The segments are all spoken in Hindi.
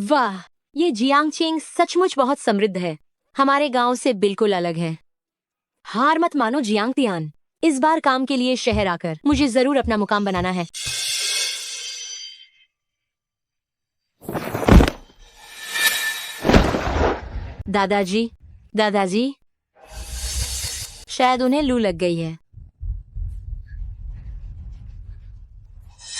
वाह, ये जियांगचेंग सचमुच बहुत समृद्ध है। हमारे गांव से बिल्कुल अलग है। हार मत मानो जियांगतियान, इस बार काम के लिए शहर आकर मुझे जरूर अपना मुकाम बनाना है। दादाजी, दादाजी, शायद उन्हें लू लग गई है।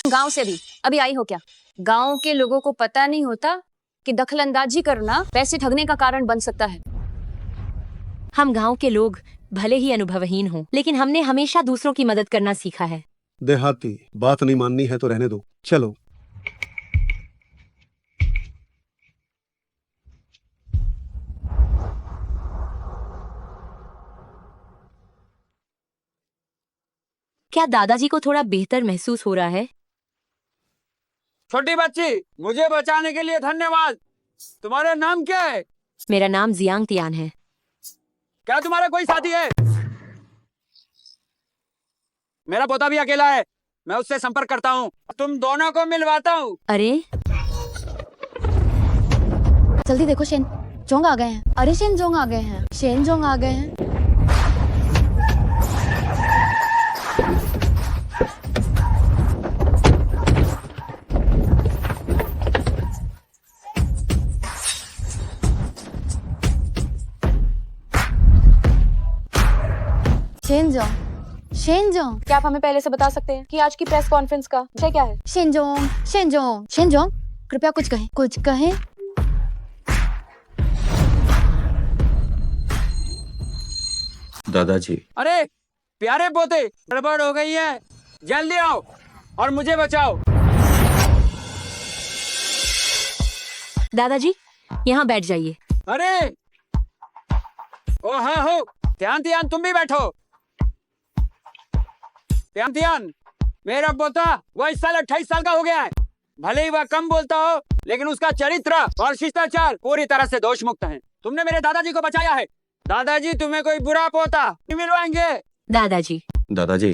गांव से भी अभी आई हो क्या? गांव के लोगों को पता नहीं होता कि दखलंदाजी करना पैसे ठगने का कारण बन सकता है। हम गांव के लोग भले ही अनुभवहीन हों, लेकिन हमने हमेशा दूसरों की मदद करना सीखा है। देहाती, बात नहीं माननी है तो रहने दो, चलो। क्या दादाजी को थोड़ा बेहतर महसूस हो रहा है? छोटी बच्ची, मुझे बचाने के लिए धन्यवाद। तुम्हारा नाम क्या है? मेरा नाम जियांगतियान है। क्या तुम्हारा कोई साथी है? मेरा पोता भी अकेला है, मैं उससे संपर्क करता हूँ, तुम दोनों को मिलवाता हूँ। अरे जल्दी देखो, शेन जोंग आ गए हैं। अरे शेन जोंग आ गए हैं, शेन जोंग आ गए हैं। शेनजोंग, क्या आप हमें पहले से बता सकते हैं कि आज की प्रेस कॉन्फ्रेंस का विषय क्या है? शेनजोंग, कृपया कुछ कहें। दादाजी, अरे प्यारे पोते, गड़बड़ हो गई है, जल्दी आओ और मुझे बचाओ। दादाजी, यहाँ बैठ जाइए। अरे ओ हाँ हो, ध्यान तुम भी बैठो। ध्यान, मेरा पोता वो इस साल 28 साल का हो गया है। भले ही वह कम बोलता हो, लेकिन उसका चरित्र और शिष्टाचार पूरी तरह से दोष मुक्त है। तुमने मेरे दादाजी को बचाया है। दादाजी, तुम्हें कोई बुरा पोता नहीं मिलवाएंगे। दादाजी,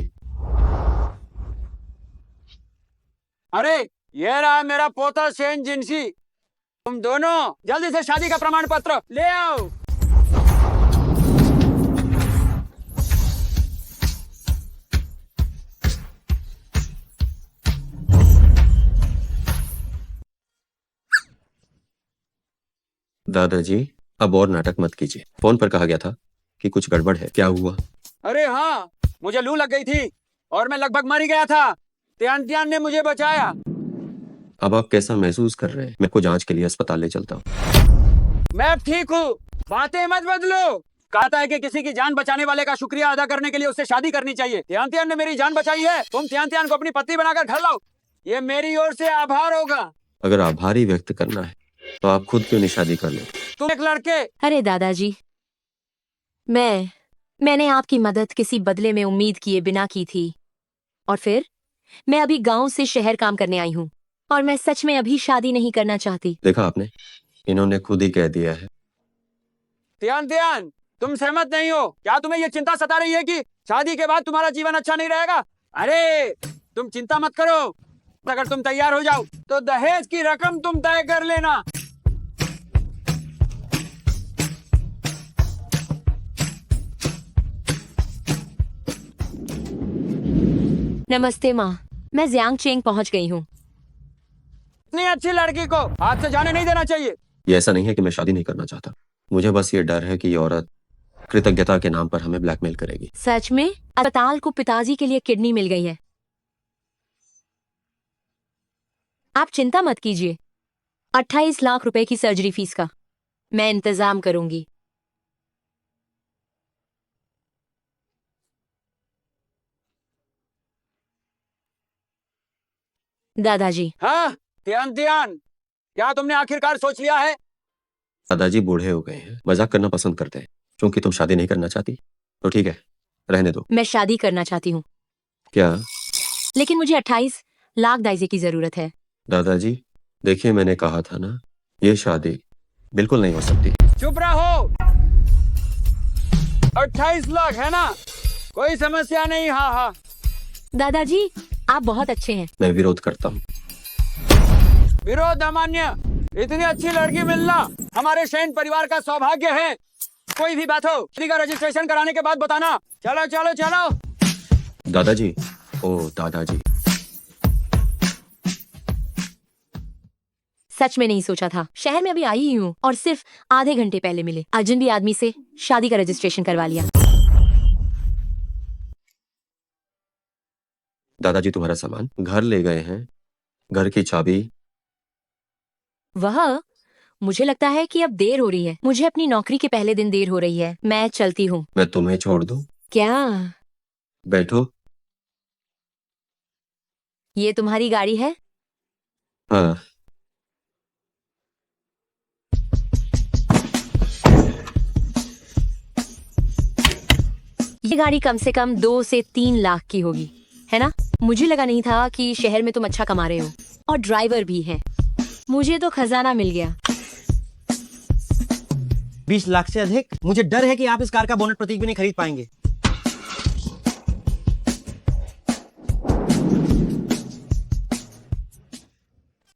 अरे ये रहा मेरा पोता शेन जिनसी। तुम दोनों जल्दी से शादी का प्रमाण पत्र ले आओ। दादाजी, अब और नाटक मत कीजिए। फोन पर कहा गया था कि कुछ गड़बड़ है, क्या हुआ? अरे हाँ, मुझे लू लग गई थी और मैं लगभग मर ही गया था। त्यान ने मुझे बचाया। अब आप कैसा महसूस कर रहे हैं? मैं को जांच के लिए अस्पताल ले चलता हूँ। मैं ठीक हूँ, बातें मत बदलो। कहता है कि किसी की जान बचाने वाले का शुक्रिया अदा करने के लिए उससे शादी करनी चाहिए। त्यान ने मेरी जान बचाई है। तुम त्यान को अपनी पत्नी बनाकर घर लाओ, ये मेरी ओर से आभार होगा। अगर आभार ही व्यक्त करना है तो आप खुद क्यों नहीं शादी कर ले? तुम एक लड़के। अरे दादाजी, मैंने आपकी मदद किसी बदले में उम्मीद किए बिना की थी, और फिर मैं अभी गांव से शहर काम करने आई हूँ, और मैं सच में अभी शादी नहीं करना चाहती। देखा आपने, इन्होंने खुद ही कह दिया है। त्यान, तुम सहमत नहीं हो? क्या तुम्हें ये चिंता सता रही है कि शादी के बाद तुम्हारा जीवन अच्छा नहीं रहेगा? अरे तुम चिंता मत करो, अगर तुम तैयार हो जाओ तो दहेज की रकम तुम तय कर लेना। नमस्ते माँ, मैं जियांगचेंग पहुँच गई हूँ। इतनी अच्छी लड़की को हाथ से जाने नहीं देना चाहिए। ये ऐसा नहीं है कि मैं शादी नहीं करना चाहता, मुझे बस ये डर है कि ये औरत कृतज्ञता के नाम पर हमें ब्लैकमेल करेगी। सच में? अस्पताल को पिताजी के लिए किडनी मिल गई है। आप चिंता मत कीजिए, 28 लाख रुपए की सर्जरी फीस का मैं इंतजाम करूंगी। दादाजी। हाँ त्यान, क्या तुमने आखिरकार सोच लिया है? दादाजी बूढ़े हो गए हैं, मजाक करना पसंद करते हैं। क्योंकि तुम शादी नहीं करना चाहती तो ठीक है, रहने दो। मैं शादी करना चाहती हूँ। क्या? लेकिन मुझे 28 लाख दाइजे की जरूरत है। दादाजी देखिए, मैंने कहा था ना, ये शादी बिल्कुल नहीं हो सकती। चुप रहो। 28 लाख है ना, कोई समस्या नहीं। हाँ। दादाजी, आप बहुत अच्छे हैं। मैं विरोध करता हूँ। विरोध अमान्य। इतनी अच्छी लड़की मिलना हमारे शैन परिवार का सौभाग्य है। कोई भी बात हो, शादी का रजिस्ट्रेशन कराने के बाद बताना। चलो चलो चलो। दादाजी, ओ दादाजी, सच में नहीं सोचा था। शहर में अभी आई ही हूँ और सिर्फ आधे घंटे पहले मिले अजनबी आदमी से शादी का रजिस्ट्रेशन करवा लिया। दादाजी तुम्हारा सामान घर ले गए हैं, घर की चाबी। वह मुझे लगता है कि अब देर हो रही है। मुझे अपनी नौकरी के पहले दिन देर हो रही है। मैं चलती हूँ। मैं तुम्हें छोड़ दूं? क्या बैठो। ये तुम्हारी गाड़ी है? हाँ, ये गाड़ी कम से कम 2 से 3 लाख की होगी, है ना? मुझे लगा नहीं था कि शहर में तुम अच्छा कमा रहे हो और ड्राइवर भी है। मुझे तो खजाना मिल गया। 20 लाख से अधिक? मुझे डर है कि आप इस कार का बोनट प्रतीक भी नहीं खरीद पाएंगे।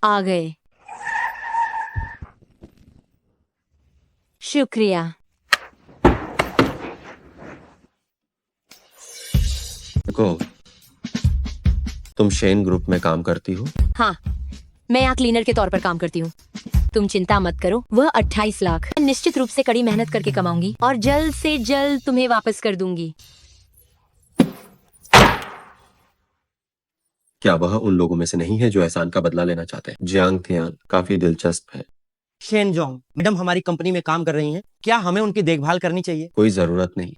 आ गए, शुक्रिया। देखो, तुम शेन ग्रुप में काम करती हो? हाँ, मैं यहाँ क्लीनर के तौर पर काम करती हूँ। तुम चिंता मत करो, वह 28 लाख निश्चित रूप से कड़ी मेहनत करके कमाऊंगी और जल्द से जल्द तुम्हें वापस कर दूंगी। क्या वह उन लोगों में से नहीं है जो एहसान का बदला लेना चाहते हैं? जियांग थियान काफी दिलचस्प है। शेन जोंग मैडम हमारी कंपनी में काम कर रही हैं। क्या हमें उनकी देखभाल करनी चाहिए? कोई जरूरत नहीं।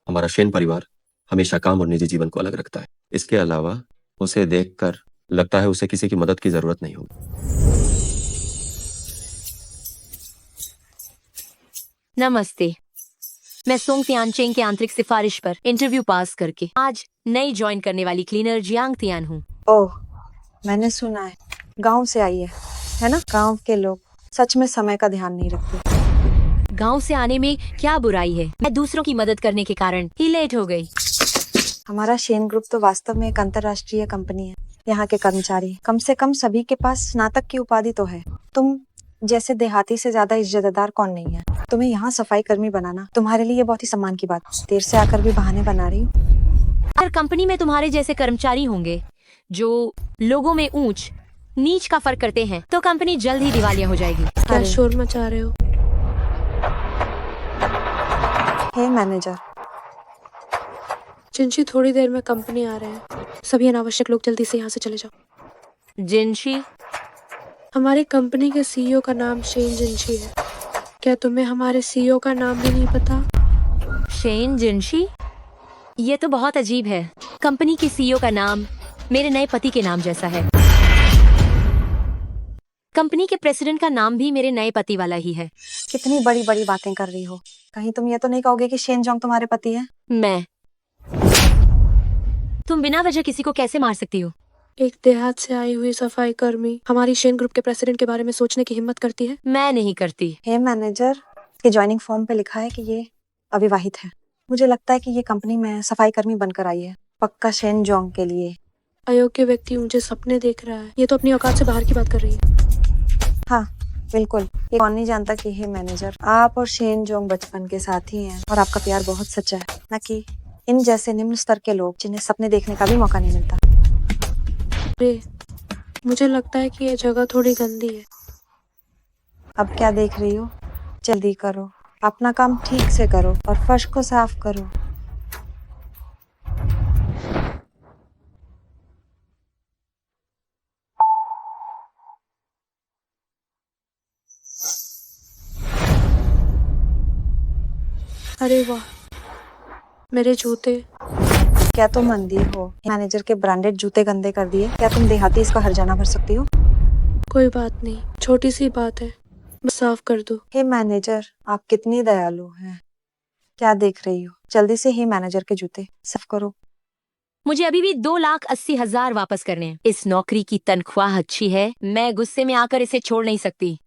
हमारा शेन परिवार हमेशा काम और निजी जीवन को अलग रखता है। इसके अलावा उसे देखकर लगता है उसे किसी की मदद की जरूरत नहीं होगी। नमस्ते, मैं सोंग तियानचेंग के आंतरिक सिफारिश पर इंटरव्यू पास करके आज नई ज्वाइन करने वाली क्लीनर जियांग तियान हूँ। ओह, मैंने सुना है, गांव से आई है ना? गांव के लोग सच में समय का ध्यान नहीं रखते। गांव से आने में क्या बुराई है? मैं दूसरों की मदद करने के कारण ही लेट हो गई। हमारा शेन ग्रुप तो वास्तव में एक अंतर्राष्ट्रीय कंपनी है। यहाँ के कर्मचारी कम से कम सभी के पास स्नातक की उपाधि तो है। तुम जैसे देहाती से ज्यादा इज्जतदार कौन नहीं है। तुम्हें यहाँ सफाई कर्मी बनाना तुम्हारे लिए बहुत ही सम्मान की बात। देर से आकर भी बहाने बना रही हूँ। अगर कंपनी में तुम्हारे जैसे कर्मचारी होंगे जो लोगों में ऊंच नीच का फर्क करते हैं तो कंपनी जल्द ही दिवालिया हो जाएगी। क्या शोर मचा रहे हो? हे मैनेजर, जिनशी थोड़ी देर में कंपनी आ रहे हैं। सभी अनावश्यक लोग जल्दी से यहाँ से चले जाओ। जिनशी? हमारी कंपनी के सीईओ का नाम शेन जिनशी है। क्या तुम्हें हमारे सीईओ का नाम भी नहीं पता? शेन जिनशी? ये तो बहुत अजीब है। कंपनी के सीईओ का नाम मेरे नए पति के नाम जैसा है। कंपनी के प्रेसिडेंट का नाम भी मेरे नए पति वाला ही है। कितनी बड़ी बड़ी बातें कर रही हो। कहीं तुम ये तो नहीं कहोगे कि शेन जोंग तुम्हारे पति है? मैं? तुम बिना वजह किसी को कैसे मार सकती हो? एक देहात से आई हुई सफाई कर्मी हमारी शेन ग्रुप के प्रेसिडेंट के बारे में सोचने की हिम्मत करती है? मैं नहीं करती। हे मैनेजर, के ज्वाइनिंग फॉर्म पे लिखा है कि ये अविवाहित है। मुझे लगता है कि ये कंपनी में सफाई कर्मी बनकर आई है, पक्का शेन जोंग के लिए। अयोग्य व्यक्ति ऊंचे सपने देख रहा है। ये तो अपनी औकात से बाहर की बात कर रही है। हाँ बिल्कुल, ये कौन नहीं जानता कि हे मैनेजर, आप और शेन जोंग बचपन के साथी हैं और आपका प्यार बहुत सच्चा है, न कि इन जैसे निम्न स्तर के लोग जिन्हें सपने देखने का भी मौका नहीं मिलता। अरे, मुझे लगता है कि ये जगह थोड़ी गंदी है। अब क्या देख रही हो? जल्दी करो, अपना काम ठीक से करो और फर्श को साफ करो। अरे वाह, मेरे जूते। क्या तुम अंधी हो? मैनेजर के ब्रांडेड जूते गंदे कर दिए। क्या तुम देहाती इसका हर्जाना भर सकती हो? कोई बात नहीं, छोटी सी बात है, बस साफ कर दो। हे मैनेजर, आप कितनी दयालु हैं। क्या देख रही हो? जल्दी से हे मैनेजर के जूते साफ करो। मुझे अभी भी 2,80,000 वापस करने हैं। इस नौकरी की तनख्वाह अच्छी है, मैं गुस्से में आकर इसे छोड़ नहीं सकती।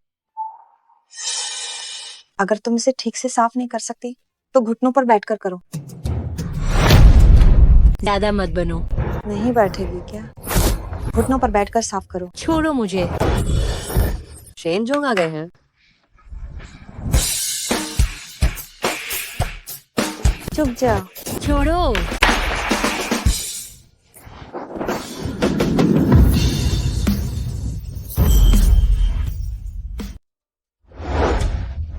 अगर तुम इसे ठीक से साफ नहीं कर सकती तो घुटनों पर बैठकर करो। ज्यादा मत बनो। नहीं बैठेगी क्या? घुटनों पर बैठकर साफ करो। छोड़ो मुझे। शेन जोंग आ गए हैं। चुप जाओ। छोड़ो।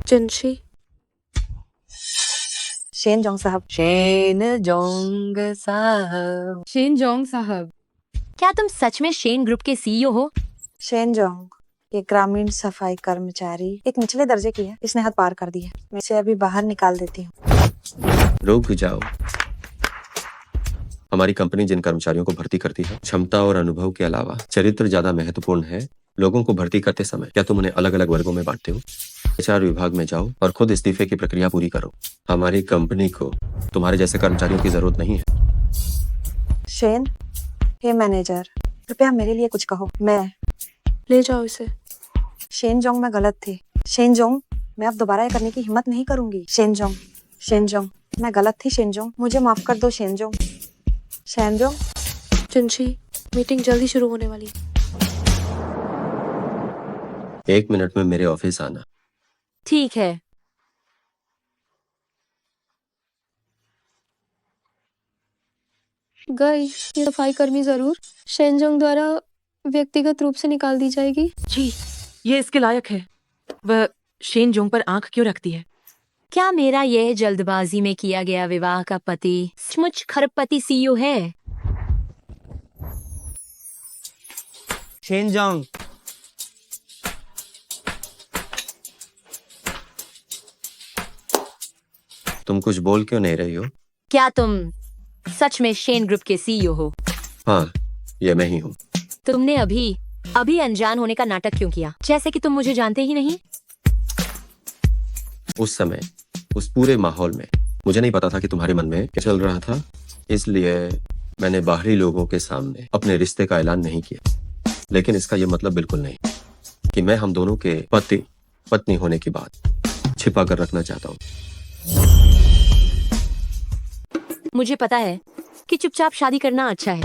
जिनशी, शेन जोंग साहब। शेन जोंग साहब। शेन जोंग साहब। क्या तुम सच में शेन ग्रुप के सीईओ हो? शेन जोंग ये ग्रामीण सफाई कर्मचारी एक निचले दर्जे की है। इसने हद पार कर दी है। मैं इसे अभी बाहर निकाल देती हूँ। रुक जाओ। हमारी कंपनी जिन कर्मचारियों को भर्ती करती है, क्षमता और अनुभव के अलावा चरित्र ज्यादा महत्वपूर्ण है। लोगों को भर्ती करते समय क्या तुम उन्हें अलग अलग वर्गों में बांटते हो? एचआर विभाग में जाओ और खुद इस्तीफे की प्रक्रिया पूरी करो। हमारी कंपनी को तुम्हारे जैसे कर्मचारियों की जरूरत नहीं है। शेन, हे मैनेजर, कृपया मेरे लिए कुछ कहो। मैं ले जाओ इसे। शेन जोंग में गलत थी। शेन जोंग, मैं अब दोबारा ये करने की हिम्मत नहीं करूंगी। शेन जोंग, मैं गलत थी। शेन जोंग, मुझे माफ कर दो। Shane Jong. जिनशी, मीटिंग जल्दी शुरू होने वाली है। 1 मिनट में मेरे ऑफिस आना। ठीक है। गई ये सफाई कर्मी जरूर शेनजोंग द्वारा व्यक्तिगत रूप से निकाल दी जाएगी। जी, ये इसके लायक है। वह शेन जोंग पर आंख क्यों रखती है? क्या मेरा यह जल्दबाजी में किया गया विवाह का पति सचमुच खरबपति सीईओ है? शेन जोंग, तुम कुछ बोल क्यों नहीं रही हो? क्या तुम सच में शेन ग्रुप के सीईओ हो? हाँ, ये मैं ही हूँ। तुमने अभी अनजान होने का नाटक क्यों किया, जैसे कि तुम मुझे जानते ही नहीं? उस समय उस पूरे माहौल में मुझे नहीं पता था कि तुम्हारे मन में क्या चल रहा था, इसलिए मैंने बाहरी लोगों के सामने अपने रिश्ते का ऐलान नहीं किया। लेकिन इसका यह मतलब बिल्कुल नहीं कि मैं हम दोनों के पति पत्नी होने की बात छिपा कर रखना चाहता हूँ। मुझे पता है कि चुपचाप शादी करना अच्छा है।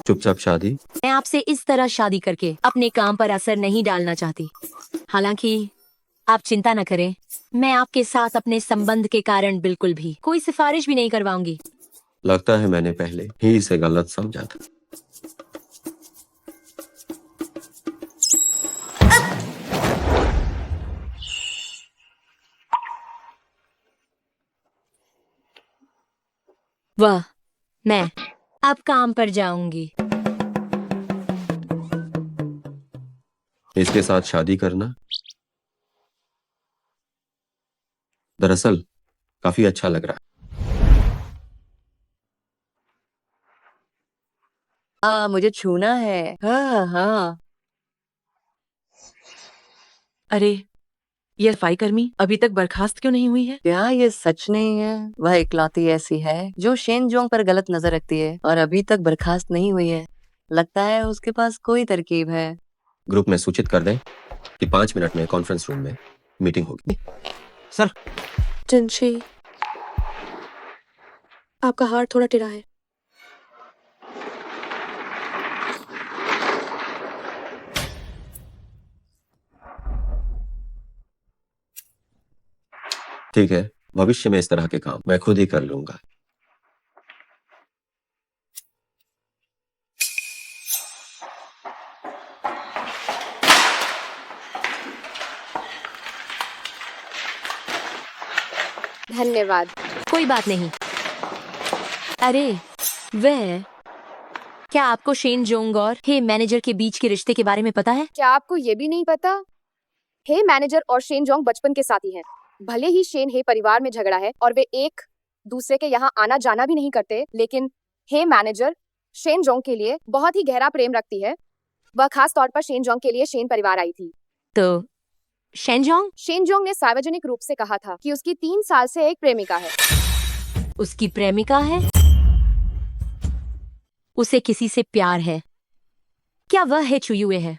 चुपचाप शादी? मैं आपसे इस तरह शादी करके अपने काम पर असर नहीं डालना चाहती। हालांकि आप चिंता न करें, मैं आपके साथ अपने संबंध के कारण बिल्कुल भी कोई सिफारिश भी नहीं करवाऊंगी। लगता है मैंने पहले ही इसे गलत समझा था। वाह, मैं अब काम पर जाऊंगी। इसके साथ शादी करना दरअसल काफी अच्छा लग रहा है। मुझे छूना है। हाँ हाँ। अरे, ये सफाई कर्मी अभी तक बर्खास्त क्यों नहीं हुई है? क्या ये सच नहीं है? वह इकलौती ऐसी है जो शेन जोंग पर गलत नजर रखती है और अभी तक बर्खास्त नहीं हुई है। लगता है उसके पास कोई तरकीब है। ग्रुप में सूचित कर दें कि 5 मिनट में कॉन्फ्रेंस रूम में मीटिंग होगी। सर। जिनशी, आपका हार्ट थोड़ा टिरा है। ठीक है, भविष्य में इस तरह के काम मैं खुद ही कर लूंगा। धन्यवाद। कोई बात नहीं। अरे, वह क्या आपको शेन जोंग और हे मैनेजर के बीच के रिश्ते के बारे में पता है? क्या आपको ये भी नहीं पता? हे मैनेजर और शेन जोंग बचपन के साथी हैं। भले ही शेन हे परिवार में झगड़ा है और वे एक दूसरे के यहाँ आना जाना भी नहीं करते, लेकिन हे मैनेजर शेन जोंग के लिए बहुत ही गहरा प्रेम रखती है। वह खास तौर पर शेन जोंग के लिए शेन परिवार आई थी। तो शेन जोंग ने सार्वजनिक रूप से कहा था कि उसकी 3 साल से एक प्रेमिका है। उसकी प्रेमिका है? उसे किसी से प्यार है? क्या वह हे चुयुए है?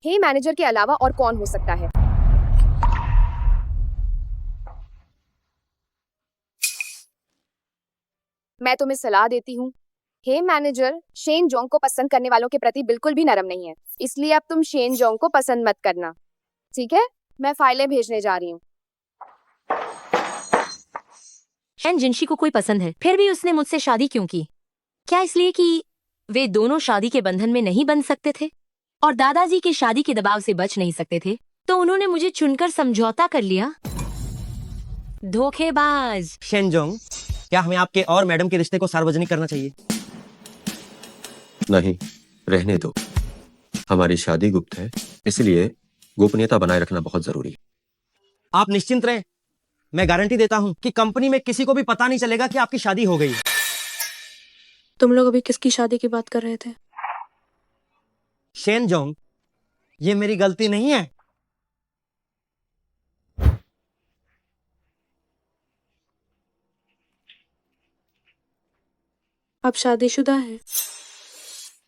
हे मैनेजर के अलावा और कौन हो सकता है? मैं तुम्हें सलाह देती हूँ, हे मैनेजर शेन जोंग को पसंद करने वालों के प्रति बिल्कुल भी नरम नहीं है, इसलिए अब तुम शेन जोंग को पसंद मत करना। ठीक है, मैं फाइलें भेजने जा रही हूँ। शैन जिनशी को कोई पसंद है, फिर भी उसने मुझसे शादी क्यों की? क्या इसलिए कि वे दोनों शादी के बंधन में नहीं बन सकते थे और दादाजी की शादी के दबाव से बच नहीं सकते थे, तो उन्होंने मुझे चुनकर समझौता कर लिया। धोखेबाज। शेनजोंग, क्या हमें आपके और मैडम के रिश्ते को सार्वजनिक करना चाहिए? नहीं, रहने दो। हमारी शादी गुप्त है, इसलिए गोपनीयता बनाए रखना बहुत जरूरी है। आप निश्चिंत रहें, मैं गारंटी देता हूं कि कंपनी में किसी को भी पता नहीं चलेगा कि आपकी शादी हो गई है। तुम लोग अभी किसकी शादी की बात कर रहे थे? शेनजोंग, ये मेरी गलती नहीं है। आप शादीशुदा हैं?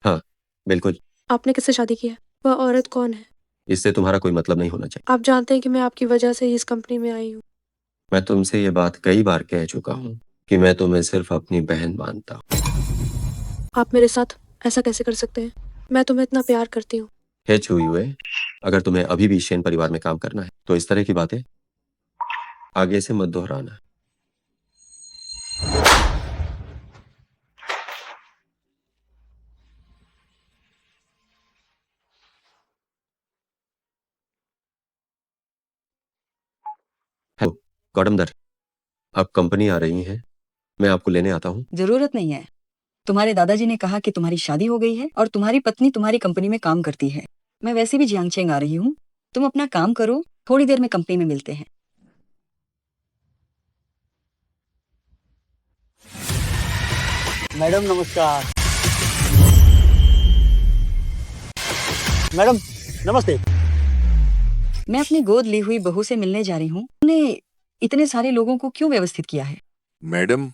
हाँ, बिल्कुल। आपने किससे शादी की है? वह औरत कौन है? इससे तुम्हारा कोई मतलब नहीं होना चाहिए। आप जानते हैं कि मैं आपकी वजह से ही इस कंपनी में आई हूँ। मैं तुमसे ये बात कई बार कह चुका हूँ कि मैं तुम्हें सिर्फ अपनी बहन मानता हूँ। आप मेरे साथ ऐसा कैसे कर सकते हैं? मैं तुम्हें इतना प्यार करती हूँ। हे छुयुए, अगर तुम्हें अभी भी शेन परिवार में काम करना है तो इस तरह की बातें आगे से मत दोहराना। हेलो गौतमदर, अब कंपनी आ रही है, मैं आपको लेने आता हूँ। जरूरत नहीं है। तुम्हारे दादाजी ने कहा कि तुम्हारी शादी हो गई है और तुम्हारी पत्नी तुम्हारी कंपनी में काम करती है। मैं वैसे भी जियांगचेंग आ रही हूँ, तुम अपना काम करो, थोड़ी देर में कंपनी में मिलते हैं। मैडम नमस्कार। मैडम नमस्ते। मैं अपनी गोद ली हुई बहू से मिलने जा रही हूँ। तुमने इतने सारे लोगों को क्यों व्यवस्थित किया है? मैडम,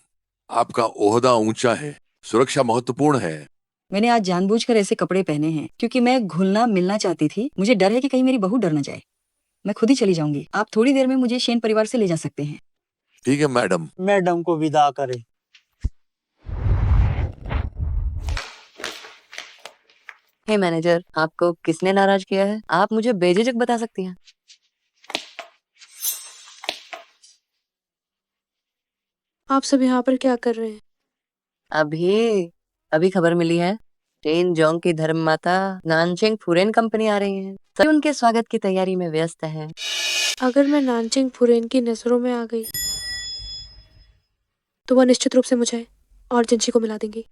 आपका ओहदा ऊंचा है, सुरक्षा महत्वपूर्ण है। मैंने आज जानबूझकर ऐसे कपड़े पहने हैं क्योंकि मैं घुलना मिलना चाहती थी। मुझे डर है कि कहीं मेरी बहू डर न जाए। मैं खुद ही चली जाऊंगी। आप थोड़ी देर में मुझे शेन परिवार से ले जा सकते हैं। ठीक है मैडम। मैडम को विदा करें। हे मैनेजर, आपको किसने नाराज किया है? आप मुझे बेझिझक बता सकती हैं। आप सब यहाँ पर क्या कर रहे हैं? अभी खबर मिली है, शेन जोंग की धर्म माता नानचेंग फुरेन कंपनी आ रही है। सभी उनके स्वागत की तैयारी में व्यस्त हैं। अगर मैं नानचिंग फुरेन की नजरों में आ गई तो वह निश्चित रूप से मुझे और जिंशी को मिला देंगी।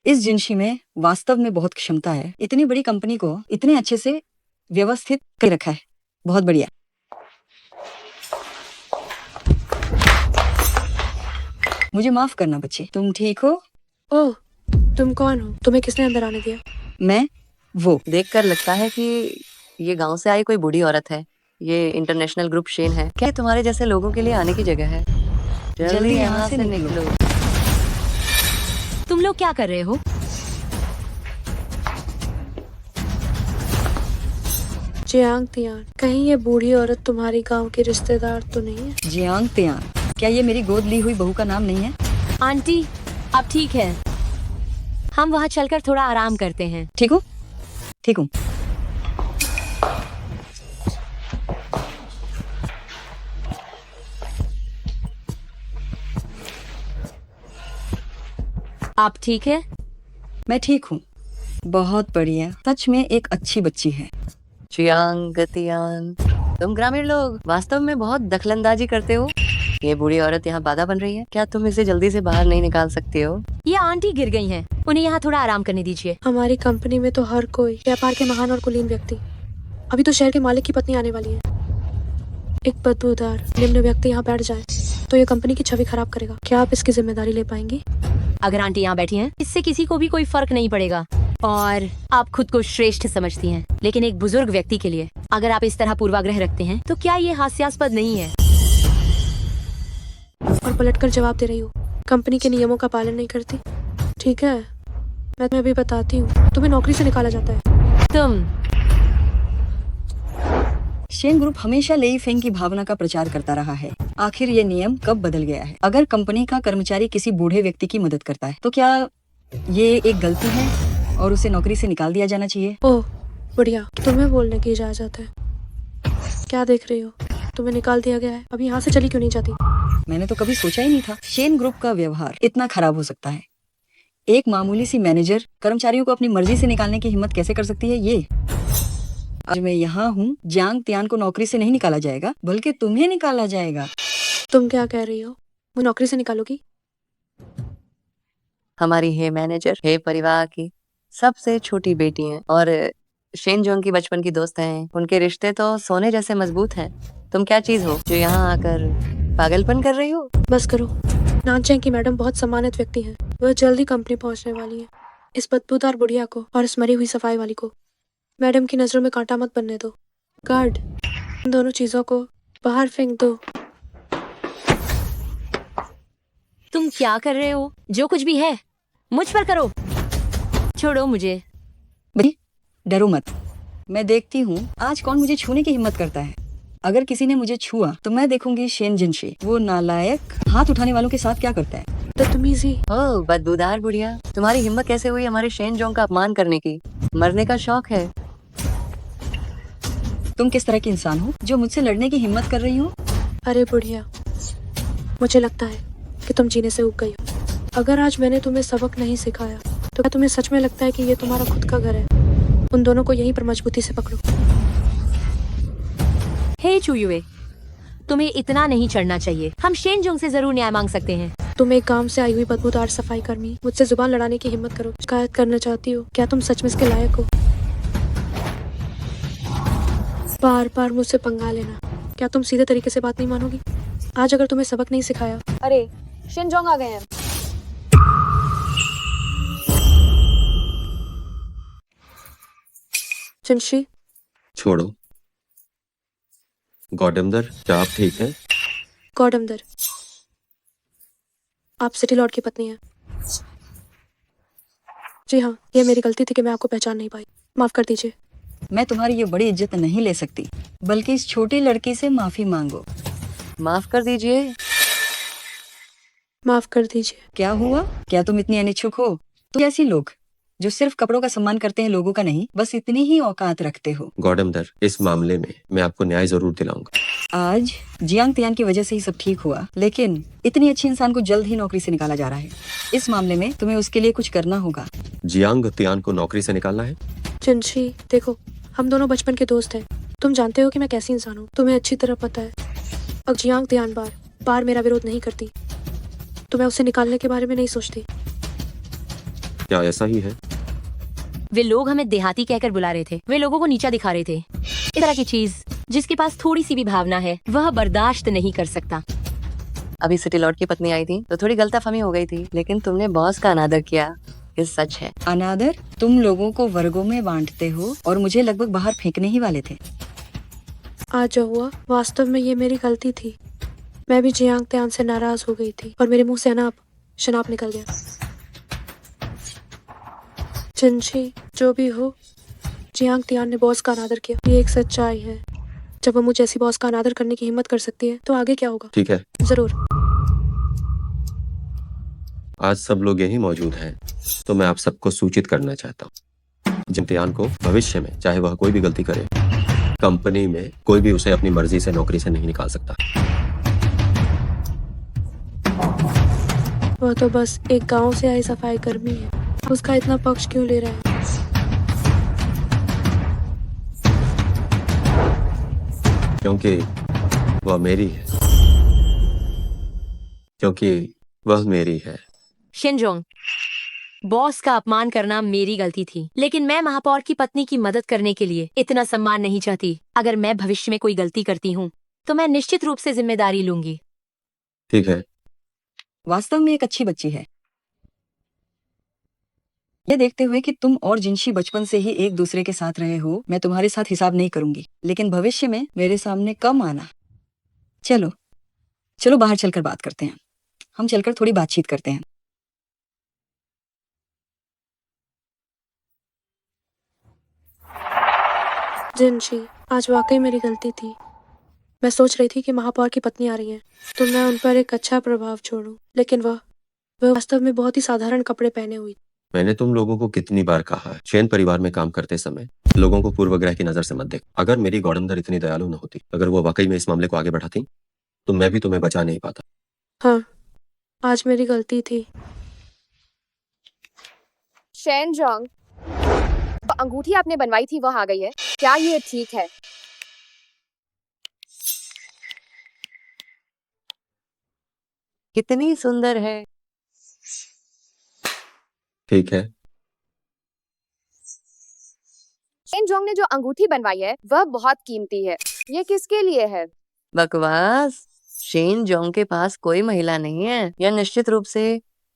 इस जिंशी में वास्तव में बहुत क्षमता है। इतनी बड़ी कंपनी को इतने अच्छे से व्यवस्थित कर रखा है। बहुत बढ़िया। मुझे माफ करना बच्चे, तुम ठीक हो? ओह, तुम कौन हो? तुम्हें किसने अंदर आने दिया? मैं वो देखकर लगता है कि ये गांव से आई कोई बूढ़ी औरत है। ये इंटरनेशनल ग्रुप शेन है। क्या ये तुम्हारे जैसे लोगों के लिए आने की जगह है? जल्दी यहाँ से निकलो। तुम लोग क्या कर रहे हो? जियांग तियान, कहीं ये बूढ़ी औरत तुम्हारी गांव की रिश्तेदार तो नहीं है? जियांग तियान, क्या ये मेरी गोद ली हुई बहू का नाम नहीं है? आंटी, अब ठीक है, हम वहाँ चलकर थोड़ा आराम करते हैं। ठीक हूँ, ठीक हूँ। आप ठीक है? मैं ठीक हूँ, बहुत बढ़िया। सच में एक अच्छी बच्ची है। चियांग तियान, तुम ग्रामीण लोग वास्तव में बहुत दखलंदाजी करते हो। ये बूढ़ी औरत यहाँ बाधा बन रही है। क्या तुम इसे जल्दी से बाहर नहीं निकाल सकते हो? ये आंटी गिर गई हैं, उन्हें यहाँ थोड़ा आराम करने दीजिए। हमारी कंपनी में तो हर कोई व्यापार के महान और कुलीन व्यक्ति। अभी तो शहर के मालिक की पत्नी आने वाली है। एक बदबूदार निम्न व्यक्ति यहाँ बैठ जाए तो ये कंपनी की छवि खराब करेगा। क्या आप इसकी जिम्मेदारी ले पाएंगी? अगर आंटी यहाँ बैठी हैं, इससे किसी को भी कोई फर्क नहीं पड़ेगा और आप खुद को श्रेष्ठ समझती हैं, लेकिन एक बुजुर्ग व्यक्ति के लिए अगर आप इस तरह पूर्वाग्रह रखते हैं तो क्या ये हास्यास्पद नहीं है? और पलटकर जवाब दे रही हो, कंपनी के नियमों का पालन नहीं करती। ठीक है, मैं तुम्हें अभी बताती हूँ, तुम्हें नौकरी से निकाला जाता है। तुम शेन ग्रुप हमेशा लेई फेंग की भावना का प्रचार करता रहा है। आखिर ये नियम कब बदल गया है? अगर कंपनी का कर्मचारी किसी बूढ़े व्यक्ति की मदद करता है तो क्या ये एक गलती है और उसे नौकरी से निकाल दिया जाना चाहिए? ओह बढ़िया, तुम्हें बोलने की इजाजत है। क्या देख रही हो? तुम्हें निकाल दिया गया है, अभी यहाँ से चली क्यों नहीं जाती? मैंने तो कभी सोचा ही नहीं था शेन ग्रुप का व्यवहार इतना खराब हो सकता है। एक मामूली सी मैनेजर कर्मचारियों को अपनी मर्जी से निकालने की हिम्मत कैसे कर सकती है ये? आज मैं यहाँ हूँ, जियांग तियान को नौकरी से नहीं निकाला जाएगा बल्कि तुम्हें निकाला जाएगा। तुम क्या कह रही हो? मुझे नौकरी से निकालोगी? हमारी हे मैनेजर हे परिवार की सबसे छोटी बेटी हैं और शेन जोंग की बचपन की दोस्त हैं। उनके रिश्ते तो सोने जैसे मजबूत हैं। तुम क्या चीज हो जो यहाँ आकर पागलपन कर रही हो? बस करो। नानचेंग की मैडम बहुत सम्मानित व्यक्ति हैं। वह जल्दी कंपनी पहुंचने वाली है। इस बदबूदार बुढ़िया को और इस मरी हुई सफाई वाली को मैडम की नजरों में कांटा मत बनने दो। गार्ड, इन दोनों चीजों को बाहर फेंक दो। तुम क्या कर रहे हो? जो कुछ भी है मुझ पर करो, छोड़ो मुझे। डरो मत, मैं देखती हूँ आज कौन मुझे छूने की हिम्मत करता है। अगर किसी ने मुझे छुआ तो मैं देखूंगी शेन जिनशी वो नालायक हाथ उठाने वालों के साथ क्या करता है। बदतमीजी। ओह बदबूदार बुढ़िया, तुम्हारी हिम्मत कैसे हुई हमारे शेन जोंग का अपमान करने की? मरने का शौक है? तुम किस तरह की इंसान हो जो मुझसे लड़ने की हिम्मत कर रही हो? अरे बुढ़िया, मुझे लगता है कि तुम जीने से उब गई हो। अगर आज मैंने तुम्हें सबक नहीं सिखाया तो क्या तुम्हें सच में लगता है कि ये तुम्हारा खुद का घर है? उन दोनों को यहीं पर मजबूती से पकड़ो। हे चुयुए, तुम्हें इतना नहीं चढ़ना चाहिए। हम शेन जोंग से जरूर न्याय मांग सकते हैं। तुम एक गांव से आई हुई बदबूदार सफाई कर्मी मुझसे जुबान लड़ाने की हिम्मत करो। शिकायत करना चाहती हो? क्या तुम सच में इसके लायक हो? बार बार मुझसे पंगा लेना। क्या तुम सीधे तरीके से बात नहीं मानोगी? आज अगर तुम्हें सबक नहीं सिखाया। अरे शेन जोंग आ गए हैं। जिनशी, छोड़ो। गौडमदर, क्या आप ठीक हैं? गॉडमदर, आप सिटी लॉर्ड की पत्नी हैं। जी हाँ, ये मेरी गलती थी कि मैं आपको पहचान नहीं पाई। माफ कर दीजिए। मैं तुम्हारी ये बड़ी इज्जत नहीं ले सकती, बल्कि इस छोटी लड़की से माफी मांगो। माफ कर दीजिए। माफ कर दीजिए। क्या हुआ? क्या तुम इतनी अनिच्छुक हो? तुम ऐसी लोग जो सिर्फ कपड़ों का सम्मान करते हैं, लोगों का नहीं, बस इतनी ही औकात रखते हो। गौडमदर, इस मामले में मैं आपको न्याय जरूर दिलाऊंगा। आज जियांग तियान की वजह से ही सब ठीक हुआ, लेकिन इतनी अच्छी इंसान को जल्द ही नौकरी से निकाला जा रहा है। इस मामले में तुम्हें उसके लिए कुछ करना होगा। जियांग तियान को नौकरी से निकालना है? जिनशी, देखो, हम दोनों बचपन के दोस्त हैं। तुम जानते हो कि मैं कैसी इंसान हूँ, तुम्हें अच्छी तरह पता है। अब जियांग तियान बार बार मेरा विरोध नहीं करती तो मैं उसे निकालने के बारे में नहीं सोचती। क्या ऐसा ही है? वे लोग हमें देहाती कहकर बुला रहे थे। वे लोगों को नीचा दिखा रहे थे। इस तरह की चीज जिसके पास थोड़ी सी भी भावना है वह बर्दाश्त नहीं कर सकता। अभी सिटी लॉर्ड की पत्नी आई थी तो थोड़ी गलतफहमी हो गई थी, लेकिन तुमने बॉस का अनादर किया, ये सच है। अनादर? तुम लोगों को वर्गों में बांटते हो और मुझे लगभग बाहर फेंकने ही वाले थे। आज जो हुआ वास्तव में ये मेरी गलती थी। मैं भी जियांग तियान से नाराज हो गई थी और मेरे मुंह से अनाप शनाप निकल गया। जिनशी, जो भी हो, जियांग तियान ने बॉस का अनादर किया। ये एक सच्चाई है। जब वो मुझ जैसी बॉस का अनादर करने की हिम्मत कर सकती है तो आगे क्या होगा? ठीक है, जरूर। आज सब लोग यहीं मौजूद हैं, तो मैं आप सबको सूचित करना चाहता हूँ। जिम्तियान को भविष्य में चाहे वह कोई भी गलती करे, कंपनी में कोई भी उसे अपनी मर्जी से नौकरी से नहीं निकाल सकता। वह तो बस एक गांव से आई सफाई कर्मी है। उसका इतना पक्ष क्यों ले रहा है? क्योंकि वह मेरी है। क्योंकि वह मेरी है। शिनजोंग, बॉस का अपमान करना मेरी गलती थी, लेकिन मैं महापौर की पत्नी की मदद करने के लिए इतना सम्मान नहीं चाहती। अगर मैं भविष्य में कोई गलती करती हूँ तो मैं निश्चित रूप से जिम्मेदारी लूंगी। ठीक है। वास्तव में एक अच्छी बच्ची है। ये देखते हुए कि तुम और जिनशी बचपन से ही एक दूसरे के साथ रहे हो, मैं तुम्हारे साथ हिसाब नहीं करूंगी, लेकिन भविष्य में मेरे सामने कम आना। चलो चलो बाहर चलकर बात करते हैं। हम चलकर थोड़ी बातचीत करते हैं। जिनशी, आज वाकई मेरी गलती थी। मैं सोच रही थी कि महापौर की पत्नी आ रही है तो मैं उन पर एक अच्छा प्रभाव छोड़ूं, लेकिन वह वास्तव में बहुत ही साधारण कपड़े पहने हुई। मैंने तुम लोगों को कितनी बार कहा है, शेन परिवार में काम करते समय लोगों को पूर्वग्रह की नजर से मत देख। अगर मेरी गौरंदर इतनी दयालु न होती, अगर वो वाकई में इस मामले को आगे बढ़ाती, तो मैं भी तुम्हें बचा नहीं पाता। हाँ, आज मेरी गलती थी। शेन जोंग, तो अंगूठी आपने बनवाई थी वह आ गई है, क्या ये ठीक है? कितनी सुंदर है। ठीक है, शेन जोंग ने जो अंगूठी बनवाई है वह बहुत कीमती है, ये किसके लिए है? बकवास। शेन जोंग के पास कोई महिला नहीं है, यह निश्चित रूप से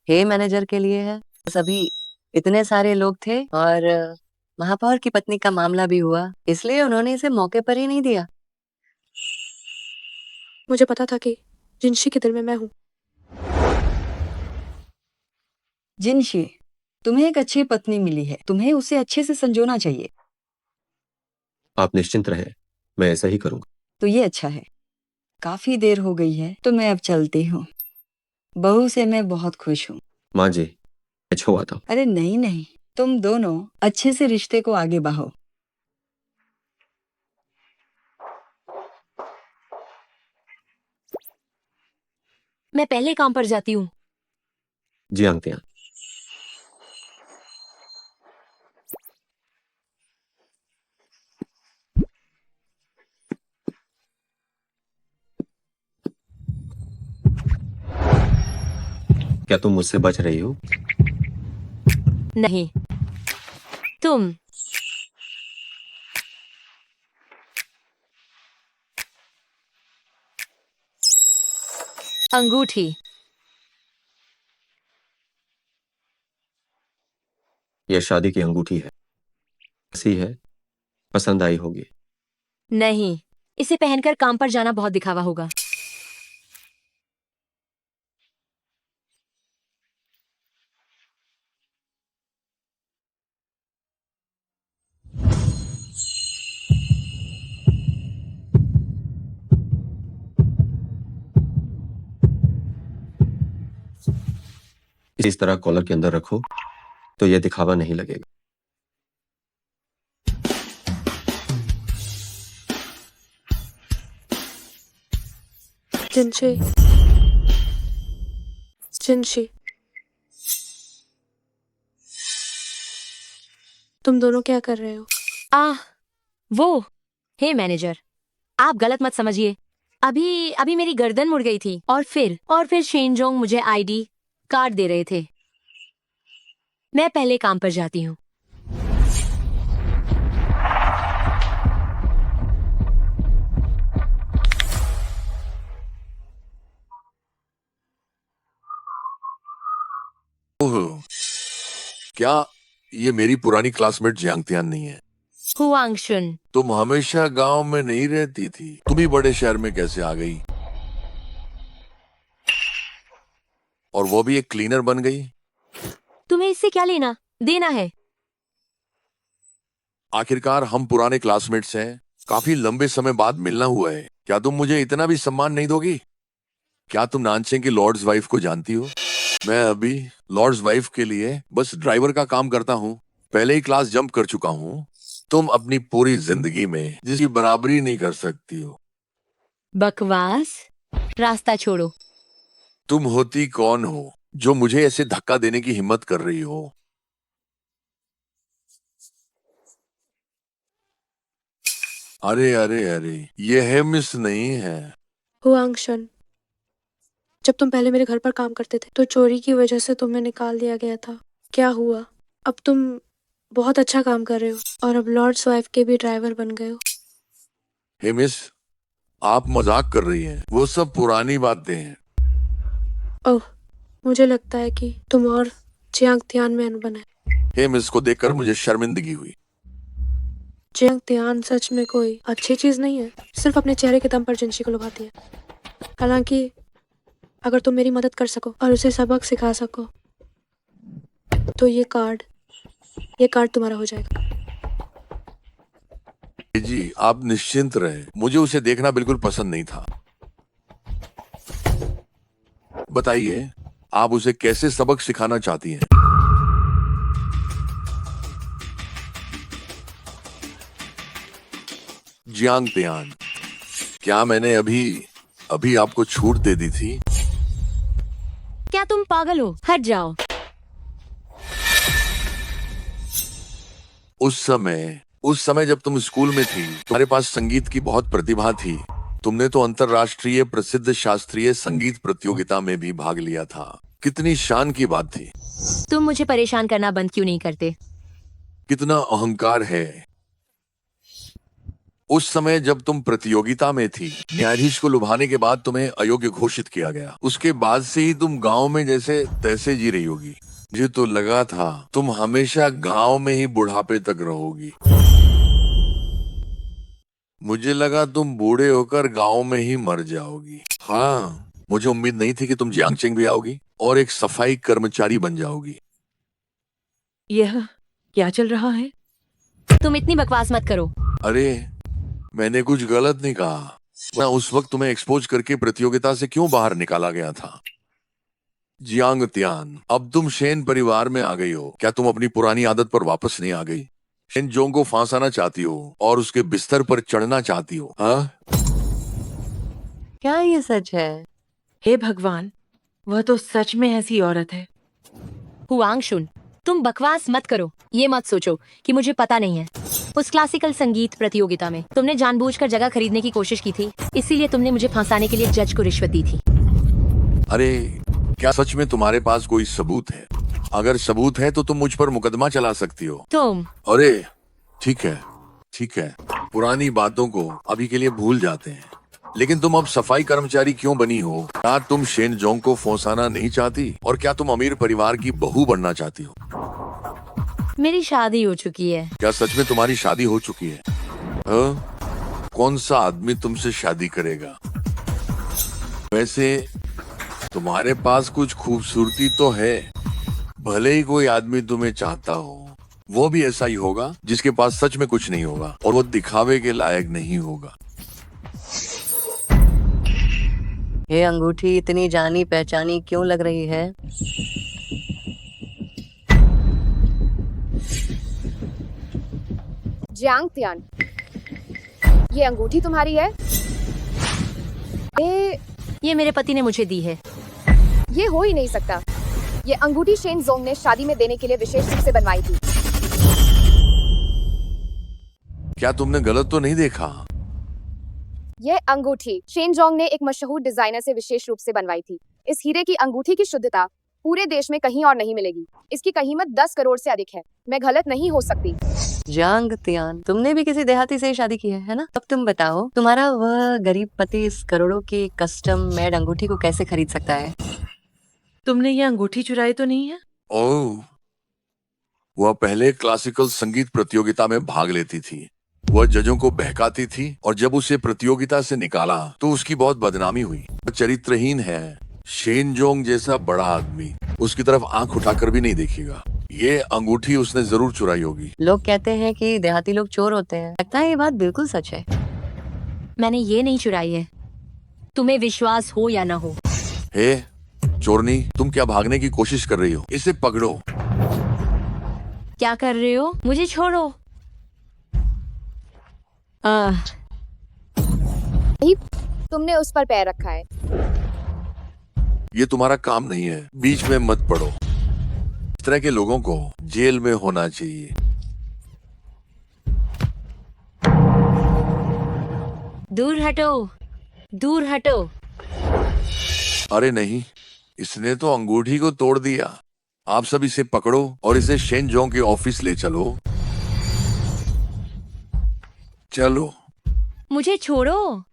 हे मैनेजर के लिए है। सभी इतने सारे लोग थे और महापौर की पत्नी का मामला भी हुआ, इसलिए उन्होंने इसे मौके पर ही नहीं दिया। मुझे पता था कि जिनशी के दिल में मैं हूँ। जिनशी, तुम्हें एक अच्छी पत्नी मिली है, तुम्हें उसे अच्छे से संजोना चाहिए। आप निश्चिंत रहे, मैं ऐसा ही करूंगा। तो ये अच्छा है। काफी देर हो गई है, तो मैं अब चलती हूँ। बहू से मैं बहुत खुश हूँ। माँ जी, मैं छो आता हूँ। अरे नहीं नहीं, तुम दोनों अच्छे से रिश्ते को आगे बढ़ाओ। मैं पहले काम पर जाती हूँ। जी अंकतियान। क्या तुम मुझसे बच रही हो? नहीं, तुम। अंगूठी। यह शादी की अंगूठी है, ऐसी है, पसंद आई होगी। नहीं, इसे पहनकर काम पर जाना बहुत दिखावा होगा। इस तरह कॉलर के अंदर रखो तो यह दिखावा नहीं लगेगा। जिनशी, जिनशी, तुम दोनों क्या कर रहे हो? वो, हे मैनेजर, आप गलत मत समझिए। अभी मेरी गर्दन मुड़ गई थी और फिर शेन जोंग मुझे आईडी कार्ड दे रहे थे। मैं पहले काम पर जाती हूँ। ओह, क्या ये मेरी पुरानी क्लासमेट जियांगतियान नहीं है? हुआंगशुन, तुम हमेशा गांव में नहीं रहती थी, तुम ही बड़े शहर में कैसे आ गई? और वो भी एक क्लीनर बन गई? तुम्हें इससे क्या लेना देना है? आखिरकार हम पुराने क्लासमेट्स हैं, काफी लंबे समय बाद मिलना हुआ है, क्या तुम मुझे इतना भी सम्मान नहीं दोगी? क्या तुम नानचेंग की लॉर्ड्स वाइफ को जानती हो? मैं अभी लॉर्ड्स वाइफ के लिए बस ड्राइवर का काम करता हूँ, पहले ही क्लास जंप कर चुका हूँ। तुम अपनी पूरी जिंदगी में जिसकी बराबरी नहीं कर सकती हो। बकवास, रास्ता छोड़ो। तुम होती कौन हो जो मुझे ऐसे धक्का देने की हिम्मत कर रही हो? अरे अरे अरे, ये है मिस नहीं है। हुआंगशुन, जब तुम पहले मेरे घर पर काम करते थे तो चोरी की वजह से तुम्हें निकाल दिया गया था। क्या हुआ? अब तुम बहुत अच्छा काम कर रहे हो और अब लॉर्ड्स वाइफ के भी ड्राइवर बन गए हो। हे मिस, आप मजाक कर रही हैं, वो सब पुरानी बातें हैं। ओह, मुझे लगता है कि तुम और जियांगतियान में अनबन है। हे मिस को देखकर मुझे शर्मिंदगी हुई। जियांगतियान सच में कोई अच्छी चीज नहीं है, सिर्फ अपने चेहरे के दम पर जिनशी को लुभाती है। हालांकि अगर तुम मेरी मदद कर सको और उसे सबक सिखा सको तो ये कार्ड तुम्हारा हो जाएगा। जी, आप निश्चिंत रहे, मुझे उसे देखना बिल्कुल पसंद नहीं था। बताइए, आप उसे कैसे सबक सिखाना चाहती हैं? जियांग तियान, क्या मैंने अभी अभी आपको छूट दे दी थी? क्या तुम पागल हो? हट जाओ। उस समय जब तुम स्कूल में थी, तुम्हारे पास संगीत की बहुत प्रतिभा थी। तुमने तो अंतर्राष्ट्रीय प्रसिद्ध शास्त्रीय संगीत प्रतियोगिता में भी भाग लिया था। कितनी शान की बात थी। तुम मुझे परेशान करना बंद क्यों नहीं करते? कितना अहंकार है। उस समय जब तुम प्रतियोगिता में थी, न्यायाधीश को लुभाने के बाद तुम्हें अयोग्य घोषित किया गया। उसके बाद से ही तुम गांव में जैसे तैसे जी रही होगी। मुझे तो लगा था तुम हमेशा गांव में ही बुढ़ापे तक रहोगी। मुझे लगा तुम बूढ़े होकर गांव में ही मर जाओगी। हाँ, मुझे उम्मीद नहीं थी कि तुम जियांगचेंग भी आओगी और एक सफाई कर्मचारी बन जाओगी। यह क्या चल रहा है? तुम इतनी बकवास मत करो। अरे, मैंने कुछ गलत नहीं कहा। वरना उस वक्त तुम्हें एक्सपोज करके प्रतियोगिता से क्यों बाहर निकाला गया था? जियांग तियान, अब तुम शेन परिवार में आ गई हो। क्या तुम अपनी पुरानी आदत पर वापस नहीं आ गई? शेन जोंग को फांसाना चाहती हो और उसके बिस्तर पर चढ़ना चाहती हो? हाँ? क्या ये सच है? हे भगवान, वह तो सच में ऐसी औरत है। हुआंग शुन, तुम बकवास मत करो। ये मत सोचो कि मुझे पता नहीं है। उस क्लासिकल संगीत प्रतियोगिता में तुमने जानबूझकर जगह खरीदने की कोशिश की थी, इसीलिए तुमने मुझे फंसाने के लिए जज को रिश्वत दी थी। अरे, क्या सच में तुम्हारे पास कोई सबूत है? अगर सबूत है तो तुम मुझ पर मुकदमा चला सकती हो। तुम अरे, ठीक है। पुरानी बातों को अभी के लिए भूल जाते हैं। लेकिन तुम अब सफाई कर्मचारी क्यों बनी हो? क्या तुम शेन जोंग को फंसाना नहीं चाहती? और क्या तुम अमीर परिवार की बहू बनना चाहती हो? मेरी शादी हो चुकी है। क्या सच में तुम्हारी शादी हो चुकी है? कौन सा आदमी तुमसे शादी करेगा? वैसे तुम्हारे पास कुछ खूबसूरती तो है। भले ही कोई आदमी तुम्हें चाहता हो, वो भी ऐसा ही होगा जिसके पास सच में कुछ नहीं होगा और वो दिखावे के लायक नहीं होगा। ये अंगूठी इतनी जानी पहचानी क्यों लग रही है? जियांग तियान, ये अंगूठी तुम्हारी है? ये मेरे पति ने मुझे दी है। ये हो ही नहीं सकता। ये अंगूठी शेन जोंग ने शादी में देने के लिए विशेष रूप से बनवाई थी। क्या तुमने गलत तो नहीं देखा? यह अंगूठी शेन जोंग ने एक मशहूर डिजाइनर से विशेष रूप से बनवाई थी। इस हीरे की अंगूठी की शुद्धता पूरे देश में कहीं और नहीं मिलेगी। इसकी कीमत 10 करोड़ से अधिक है। मैं गलत नहीं हो सकती। जियांग तियान, तुमने भी किसी देहाती से ही शादी की है ना? अब तुम बताओ, तुम्हारा वह गरीब पति इस करोड़ों की कस्टम मेड अंगूठी को कैसे खरीद सकता है? तुमने ये अंगूठी चुराई तो नहीं है? ओह, वह पहले क्लासिकल संगीत प्रतियोगिता में भाग लेती थी। वह जजों को बहकाती थी और जब उसे प्रतियोगिता से निकाला तो उसकी बहुत बदनामी हुई। वह चरित्रहीन है। शेन जोंग जैसा बड़ा आदमी उसकी तरफ आंख उठाकर भी नहीं देखेगा। ये अंगूठी उसने जरूर चुराई होगी। लोग कहते हैं कि देहाती लोग चोर होते हैं। लगता है ये बात बिल्कुल सच है। मैंने ये नहीं चुराई है, तुम्हें विश्वास हो या ना हो। हे चोरनी, तुम क्या भागने की कोशिश कर रही हो? इसे पकड़ो। क्या कर रहे हो? मुझे छोड़ो। नहीं, तुमने उस पर पैर रखा है। ये तुम्हारा काम नहीं है, बीच में मत पड़ो। इस तरह के लोगों को जेल में होना चाहिए। दूर हटो, दूर हटो। अरे नहीं, इसने तो अंगूठी को तोड़ दिया। आप सब इसे पकड़ो और इसे शेन जोंग के ऑफिस ले चलो। चलो। मुझे छोड़ो,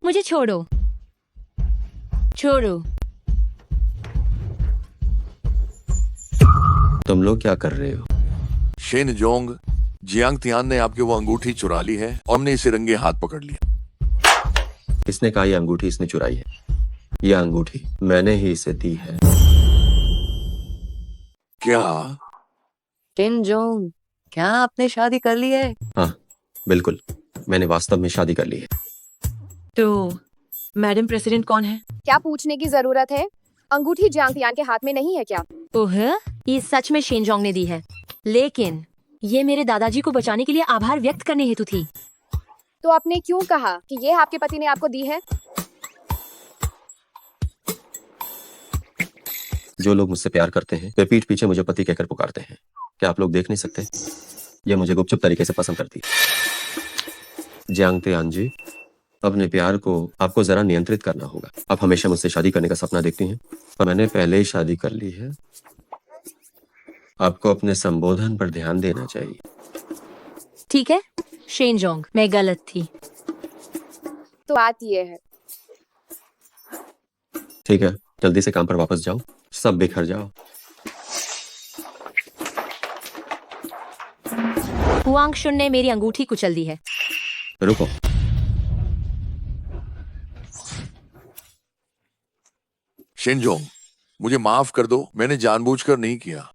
मुझे छोड़ो, छोड़ो। तुम लोग क्या कर रहे हो? शेन जोंग, जियांग तियान ने आपके वो अंगूठी चुरा ली है और हमने इसे रंगे हाथ पकड़ लिया। इसने कहा यह अंगूठी इसने चुराई है। यह अंगूठी मैंने ही इसे दी है। क्या? शेन जोंग, क्या आपने शादी कर ली है? हाँ, बिल्कुल, मैंने वास्तव में शादी कर ली है। तो मैडम प्रेसिडेंट कौन है? क्या पूछने की जरूरत है? अंगूठी जियांग तियान के हाथ में नहीं है क्या? ओह, ये सच में शेन जोंग ने दी है, लेकिन ये मेरे दादाजी को बचाने के लिए आभार व्यक्त करने हेतु थी। तो आपने क्यों कहा कि ये आपके पति ने आपको दी है? जो लोग मुझसे प्यार करते हैं वे पीठ पीछे मुझे पति कहकर पुकारते हैं। क्या आप लोग देख नहीं सकते? ये मुझे गुपचुप तरीके से पसंद करती है। जियांग तियान जी, अपने प्यार को आपको जरा नियंत्रित करना होगा। आप हमेशा मुझसे शादी करने का सपना देखती हैं, पर मैंने पहले ही शादी कर ली है। आपको अपने संबोधन पर ध्यान देना चाहिए। ठीक है शेन जोंग, मैं गलत थी। तो बात ये है, ठीक है, जल्दी से काम पर वापस जाओ, सब बिखर जाओ। हुआंग शुन ने मेरी अंगूठी कुचल दी है। रुको, शिनजोंग, मुझे माफ कर दो, मैंने जानबूझकर नहीं किया।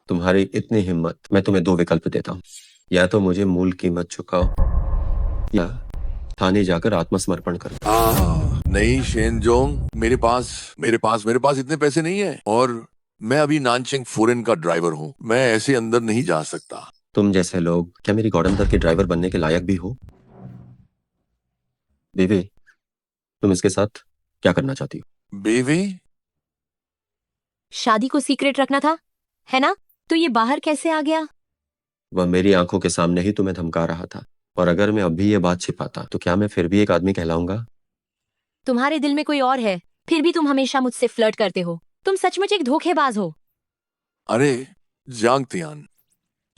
तुम्हारी इतनी हिम्मत, मैं तुम्हें दो विकल्प देता हूँ। या तो मुझे मूल कीमत चुकाओ या थाने जाकर आत्मसमर्पण करो। नहीं शिनजोंग, मेरे पास इतने पैसे नहीं है, और मैं अभी नानचिंग फूरेन का ड्राइवर हूँ। मैं ऐसे अंदर नहीं जा सकता। तुम जैसे लोग क्या मेरी गॉडमदर के ड्राइवर बनने के लायक भी हो? बेबी, तुम इसके साथ क्या करना चाहती हो? बेवे? शादी को सीक्रेट रखना था, है ना? तो ये बाहर कैसे आ गया? वह मेरी आंखों के सामने ही तुम्हें धमका रहा था, और अगर मैं अभी ये बात छिपाता तो क्या मैं फिर भी एक आदमी कहलाऊंगा? तुम्हारे दिल में कोई और है, फिर भी तुम हमेशा मुझसे फ्लर्ट करते हो। तुम सचमुच एक धोखेबाज हो। अरे जांग तियान,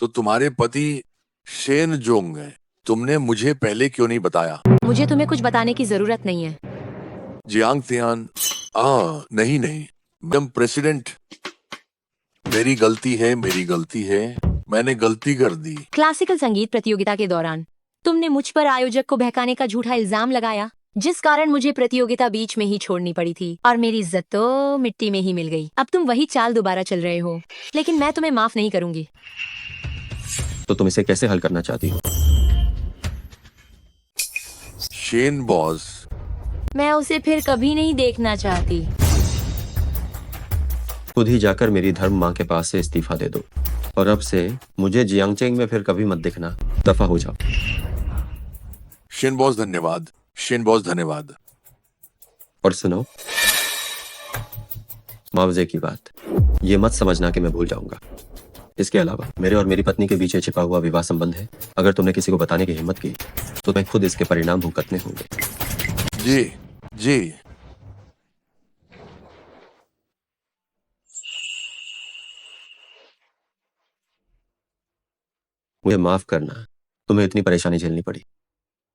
तो तुम्हारे पति शेन जोंग हैं। तुमने मुझे पहले क्यों नहीं बताया? मुझे तुम्हें कुछ बताने की जरूरत नहीं है। जियांग तियान, नहीं नहीं मैडम प्रेसिडेंट, मेरी गलती है, मैंने गलती कर दी। क्लासिकल संगीत प्रतियोगिता के दौरान तुमने मुझ पर आयोजक को बहकाने का झूठा इल्जाम लगाया, जिस कारण मुझे प्रतियोगिता बीच में ही छोड़नी पड़ी थी और मेरी इज्जत तो मिट्टी में ही मिल गई। अब तुम वही चाल दोबारा चल रहे हो, लेकिन मैं तुम्हें माफ नहीं करूंगी। तो तुम इसे कैसे हल करना चाहती हो? शेन बॉस, मैं उसे फिर कभी नहीं देखना चाहती। खुद ही जाकर मेरी धर्म माँ के पास से इस्तीफा दे दो, और अब से मुझे जियांगचेंग में फिर कभी मत दिखना। दफा हो जाओ। शेन बॉस धन्यवाद, शेन बॉस धन्यवाद। और सुनो, मुआवजे की बात, ये मत समझना कि मैं भूल जाऊंगा। इसके अलावा मेरे और मेरी पत्नी के बीच ये छिपा हुआ विवाह संबंध है। अगर तुमने किसी को बताने की हिम्मत की तो मैं खुद इसके परिणाम भुगतने होंगे। जी जी। मुझे माफ करना, तुम्हें इतनी परेशानी झेलनी पड़ी।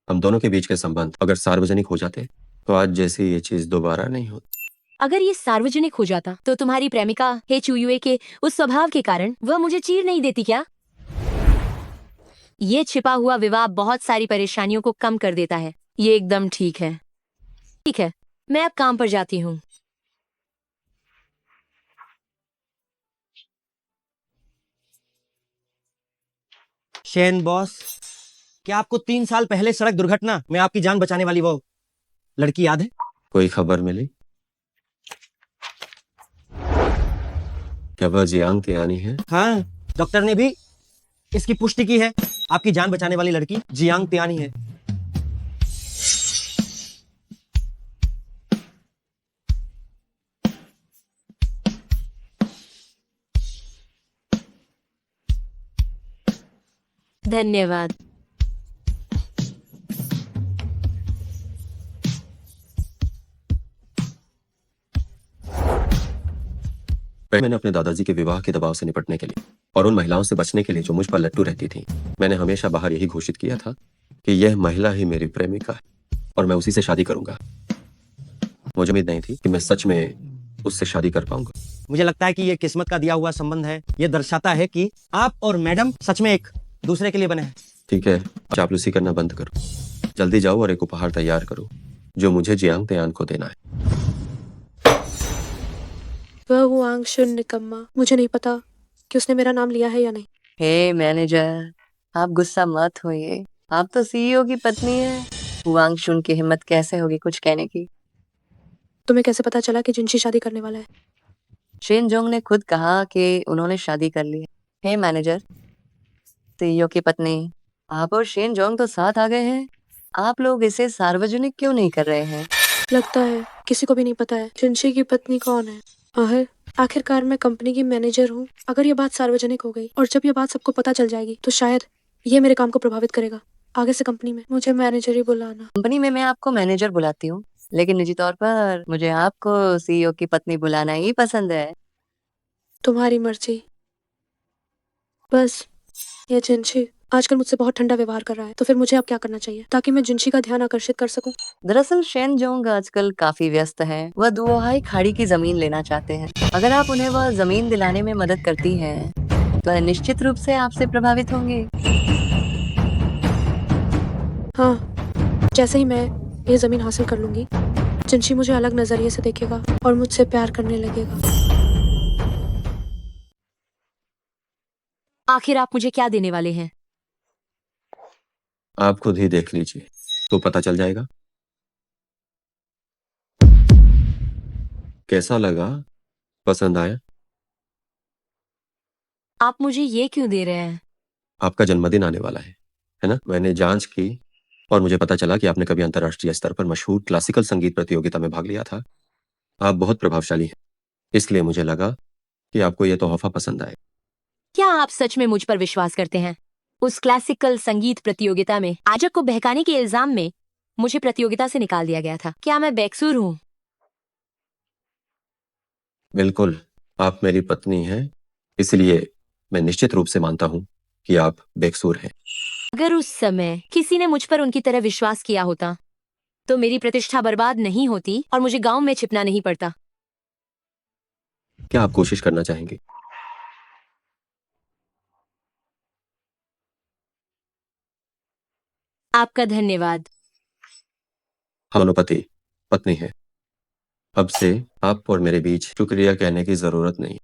हम दोनों के बीच के संबंध अगर सार्वजनिक हो जाते तो आज जैसी ये चीज दोबारा नहीं होती। अगर ये सार्वजनिक हो जाता तो तुम्हारी प्रेमिका हे चुयुए के उस स्वभाव के कारण वह मुझे चीर नहीं देती क्या? ये छिपा हुआ विवाह बहुत सारी परेशानियों को कम कर देता है। ये एकदम ठीक है। ठीक है, मैं अब काम पर जाती हूँ। शेन बॉस, क्या आपको 3 साल पहले सड़क दुर्घटना में आपकी जान बचाने वाली वो लड़की याद है? कोई खबर मिली? क्या वह जियांग तियानी है? हाँ, डॉक्टर ने भी इसकी पुष्टि की है। आपकी जान बचाने वाली लड़की जियांग तियानी है। धन्यवाद। मैंने अपने दादाजी के विवाह के दबाव से निपटने के लिए और उन महिलाओं से बचने के लिए जो मुझ पर लट्टू रहती थी, मैंने हमेशा बाहर यही घोषित किया था कि यह महिला ही मेरी प्रेमिका है और मैं उसी से शादी करूंगा। मुझे उम्मीद नहीं थी कि मैं सच में उससे शादी कर पाऊंगा। मुझे लगता है कि ये किस्मत का दिया हुआ संबंध है। ये दर्शाता है कि आप और मैडम सच में एक दूसरे के लिए बने हैं। ठीक है, चापलूसी करना बंद करो। जल्दी जाओ और एक उपहार तैयार करो जो मुझे जियांग तियान को देना है। वह हुआंग शुन निकम्मा, मुझे नहीं पता कि उसने मेरा नाम लिया है या नहीं। हे मैनेजर, आप गुस्सा मत होइए। आप तो सीईओ की पत्नी है। हुआंग शुन की हिम्मत कैसे होगी कुछ कहने की? तुम्हें कैसे पता चला कि जिनशी शादी करने वाला है? शेन जोंग ने खुद कहा कि उन्होंने शादी कर ली है। हे मैनेजर, सीईओ की पत्नी, आप और शेन जोंग तो साथ आ गए हैं। आप लोग इसे सार्वजनिक क्यों नहीं कर रहे हैं? लगता है किसी को भी नहीं पता है जिनशी की पत्नी कौन है। अहे, आखिरकार मैं कंपनी की मैनेजर हूँ। अगर ये बात सार्वजनिक हो गई और जब ये बात सबको पता चल जाएगी तो शायद ये मेरे काम को प्रभावित करेगा। आगे से कंपनी में मुझे मैनेजर ही बुलाना। कंपनी में मैं आपको मैनेजर बुलाती हूँ, लेकिन निजी तौर पर मुझे आपको सीईओ की पत्नी बुलाना ही पसंद है। तुम्हारी मर्जी। बस ये जिनशी आजकल मुझसे बहुत ठंडा व्यवहार कर रहा है, तो फिर मुझे अब क्या करना चाहिए ताकि मैं जिनशी का ध्यान आकर्षित कर सकूं? दरअसल शेन जोंग आजकल काफी व्यस्त हैं। वह दुओहाई खाड़ी की जमीन लेना चाहते हैं। अगर आप उन्हें वह जमीन दिलाने में मदद करती हैं, तो वह निश्चित रूप से आपसे प्रभावित होंगे। हाँ, जैसे ही मैं ये जमीन हासिल कर लूंगी, जिनशी मुझे अलग नजरिए से देखेगा और मुझसे प्यार करने लगेगा। आखिर आप मुझे क्या देने वाले हैं? आप खुद ही देख लीजिए तो पता चल जाएगा। कैसा लगा? पसंद आया? आप मुझे ये क्यों दे रहे हैं? आपका जन्मदिन आने वाला है ना? मैंने जांच की और मुझे पता चला कि आपने कभी अंतर्राष्ट्रीय स्तर पर मशहूर क्लासिकल संगीत प्रतियोगिता में भाग लिया था। आप बहुत प्रभावशाली हैं, इसलिए मुझे लगा कि आपको यह तोहफा पसंद आए। क्या आप सच में मुझ पर विश्वास करते हैं? उस क्लासिकल संगीत प्रतियोगिता में आयोजक को बहकाने के इल्जाम में मुझे प्रतियोगिता से निकाल दिया गया था। क्या मैं बेकसूर हूँ? बिल्कुल, आप मेरी पत्नी हैं, इसलिए मैं निश्चित रूप से मानता हूं कि आप बेकसूर हैं। अगर उस समय किसी ने मुझ पर उनकी तरह विश्वास किया होता, तो मेरी प्रतिष्ठा बर्बाद नहीं होती और मुझे गांव में छिपना नहीं पड़ता। क्या आप कोशिश करना चाहेंगे? आपका धन्यवाद। हम दोनों पति पत्नी हैं। अब से आप और मेरे बीच शुक्रिया कहने की जरूरत नहीं।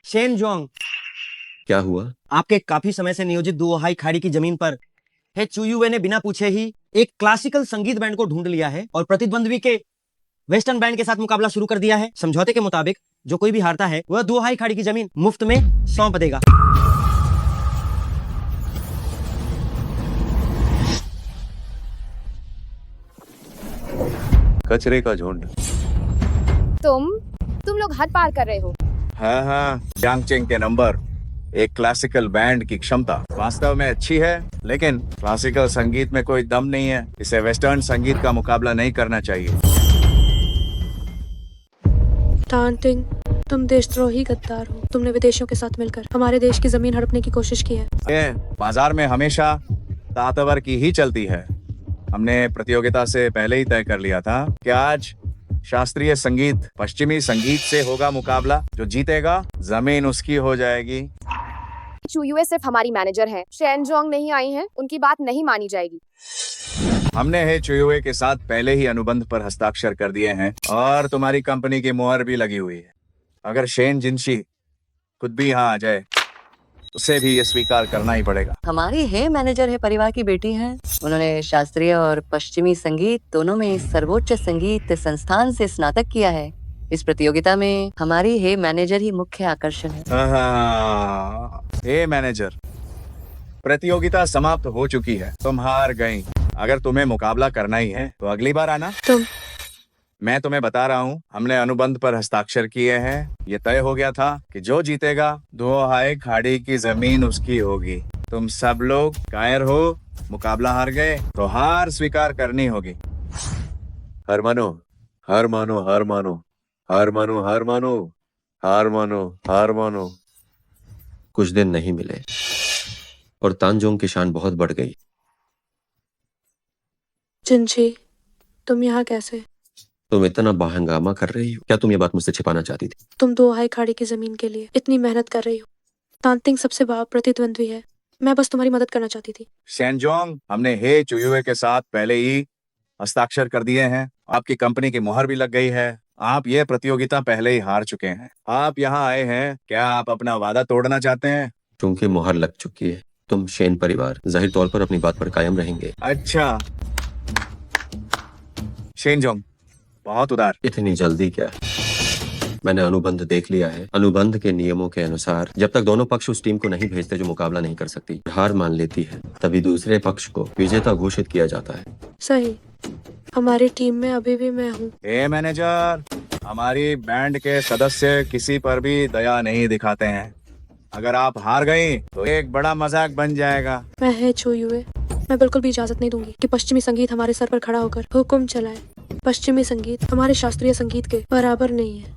शेन जोंग, क्या हुआ? आपके काफी समय से नियोजित दुओहाई खाड़ी की जमीन पर हे चुयुए ने बिना पूछे ही एक क्लासिकल संगीत बैंड को ढूंढ लिया है और प्रतिद्वंद्वी के वेस्टर्न बैंड के साथ मुकाबला शुरू कर दिया है। समझौते के मुताबिक जो कोई भी हारता है वह दुओहाई खाड़ी की जमीन मुफ्त में सौंप देगा। कचरे का झुंड। तुम लोग हद पार कर रहे हो। हाँ, यांगचेंग के नंबर। एक क्लासिकल बैंड की क्षमता वास्तव में अच्छी है, लेकिन क्लासिकल संगीत में कोई दम नहीं है। इसे वेस्टर्न संगीत का मुकाबला नहीं करना चाहिए। तांटिंग, तुम देशद्रोही गद्दार हो। तुमने विदेशियों के साथ मिलकर हमारे देश की जमीन हड़पने की कोशिश की है। ये बाजार में हमेशा ताकतवर की ही चलती है। हमने प्रतियोगिता से पहले ही तय कर लिया था कि आज शास्त्रीय संगीत पश्चिमी संगीत से होगा मुकाबला। जो जीतेगा जमीन उसकी हो जाएगी। चुयुए सिर्फ हमारी मैनेजर हैं। शेन जोंग नहीं आई हैं, उनकी बात नहीं मानी जाएगी। हमने हे चुयुए के साथ पहले ही अनुबंध पर हस्ताक्षर कर दिए हैं और तुम्हारी कंपनी की मुहर भी लगी हुई है। अगर शेन जिनशी खुद भी यहाँ आ जाए, उसे भी ये स्वीकार करना ही पड़ेगा। हमारी हे मैनेजर है परिवार की बेटी हैं। उन्होंने शास्त्रीय और पश्चिमी संगीत दोनों में सर्वोच्च संगीत संस्थान से स्नातक किया है। इस प्रतियोगिता में हमारी हे मैनेजर ही मुख्य आकर्षण है। हे मैनेजर, प्रतियोगिता समाप्त हो चुकी है। तुम हार गई। अगर तुम्हें मुकाबला करना ही है तो अगली बार आना। मैं तुम्हें बता रहा हूँ, हमने अनुबंध पर हस्ताक्षर किए हैं। ये तय हो गया था कि जो जीतेगा दुओहाई खाड़ी की जमीन उसकी होगी। तुम सब लोग कायर हो, मुकाबला हार गए तो हार स्वीकार करनी होगी। हार मानो, हार मानो, हार मानो, हार मानो, हार मानो, हार मानो, हार मानो। कुछ दिन नहीं मिले और तांजोंग की शान बहुत बढ़ गई। जिनशी, तुम यहाँ कैसे? तुम इतना बहंगामा कर रही हो। क्या तुम ये बात मुझसे छिपाना चाहती थी? तुम दुओहाई खाड़ी की जमीन के लिए इतनी मेहनत कर रही हो। तांतिंग सबसे बड़ा प्रतिद्वंद्वी है। मैं बस तुम्हारी मदद करना चाहती थी। शेनजोंग, हमने हे चुयुए के साथ पहले ही हस्ताक्षर कर दिए हैं। आपकी कंपनी की मुहर भी लग गई है। आप ये प्रतियोगिता पहले ही हार चुके हैं। आप यहाँ आए हैं, क्या आप अपना वादा तोड़ना चाहते हैं? क्योंकि मुहर लग चुकी है, तुम शेन परिवार जाहिर तौर पर अपनी बात पर कायम रहेंगे। अच्छा शेनजोंग, बहुत उदार। इतनी जल्दी क्या? मैंने अनुबंध देख लिया है। अनुबंध के नियमों के अनुसार जब तक दोनों पक्ष उस टीम को नहीं भेजते जो मुकाबला नहीं कर सकती, हार मान लेती है, तभी दूसरे पक्ष को विजेता घोषित किया जाता है। सही। हमारी टीम में अभी भी मैं हूँ। ए मैनेजर, हमारी बैंड के सदस्य किसी पर भी दया नहीं दिखाते हैं। अगर आप हार गई तो एक बड़ा मजाक बन जाएगा। मैं है चूयुए। मैं बिल्कुल भी इजाजत नहीं दूंगी कि पश्चिमी संगीत हमारे सर पर खड़ा होकर हुक्म चलाए। पश्चिमी संगीत हमारे शास्त्रीय संगीत के बराबर नहीं है।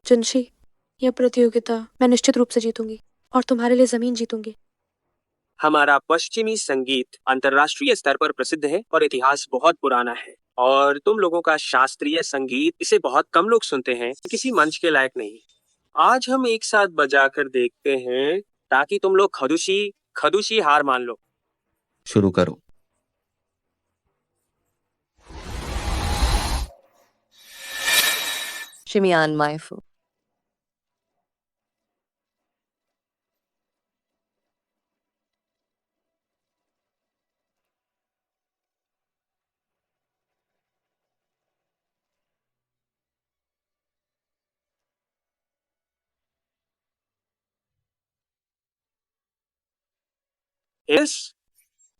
जिनशी, यह प्रतियोगिता मैं निश्चित रूप से जीतूंगी और तुम्हारे लिए जमीन जीतूंगी। हमारा पश्चिमी संगीत अंतर्राष्ट्रीय स्तर पर प्रसिद्ध है और इतिहास बहुत पुराना है, और तुम लोगों का शास्त्रीय संगीत इसे बहुत कम लोग सुनते हैं, किसी मंच के लायक नहीं। आज हम एक साथ बजाकर देखते हैं ताकि तुम लोग खदुशी हार मान लो। शुरू करो। शिमियान माइफू।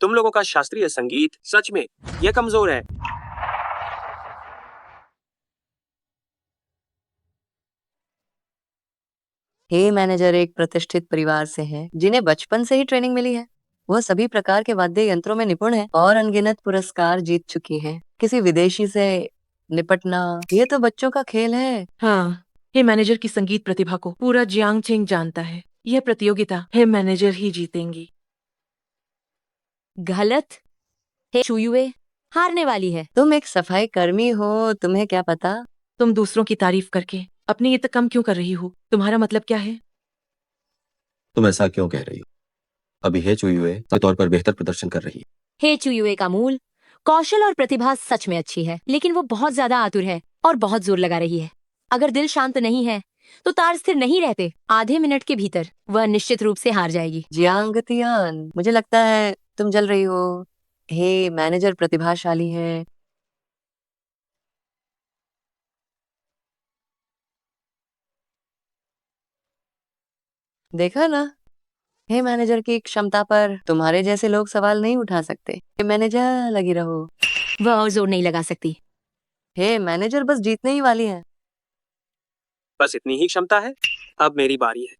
तुम लोगों का शास्त्रीय संगीत सच में यह कमजोर है। हे मैनेजर एक प्रतिष्ठित परिवार से है जिन्हें बचपन से ही ट्रेनिंग मिली है। वह सभी प्रकार के वाद्य यंत्रों में निपुण है और अनगिनत पुरस्कार जीत चुकी है। किसी विदेशी से निपटना ये तो बच्चों का खेल है। हाँ, हे मैनेजर की संगीत प्रतिभा को पूरा जियांगचेंग जानता है। यह प्रतियोगिता हे मैनेजर ही जीतेंगी। गलत। हे चूयुए हारने वाली है। तुम एक सफाई कर्मी हो, तुम्हें क्या पता। तुम दूसरों की तारीफ करके अपनी ये तक कम क्यों कर रही हो? तुम्हारा मतलब क्या है? तुम ऐसा क्यों कह रही हो? अभी हे चुयुए के तौर पर बेहतर प्रदर्शन कर रही है। हे चूयुए का मूल कौशल और प्रतिभा सच में अच्छी है, लेकिन वो बहुत ज्यादा आतुर है और बहुत जोर लगा रही है। अगर दिल शांत नहीं है तो तार स्थिर नहीं रहते। आधे मिनट के भीतर वह निश्चित रूप से हार जाएगी। जियांगतियान, मुझे लगता है तुम जल रही हो। हे मैनेजर प्रतिभाशाली है। देखा ना, हे मैनेजर की क्षमता पर तुम्हारे जैसे लोग सवाल नहीं उठा सकते। हे मैनेजर लगी रहो। वह और जोर नहीं लगा सकती। हे मैनेजर बस जीतने ही वाली है। बस इतनी ही क्षमता है। अब मेरी बारी है।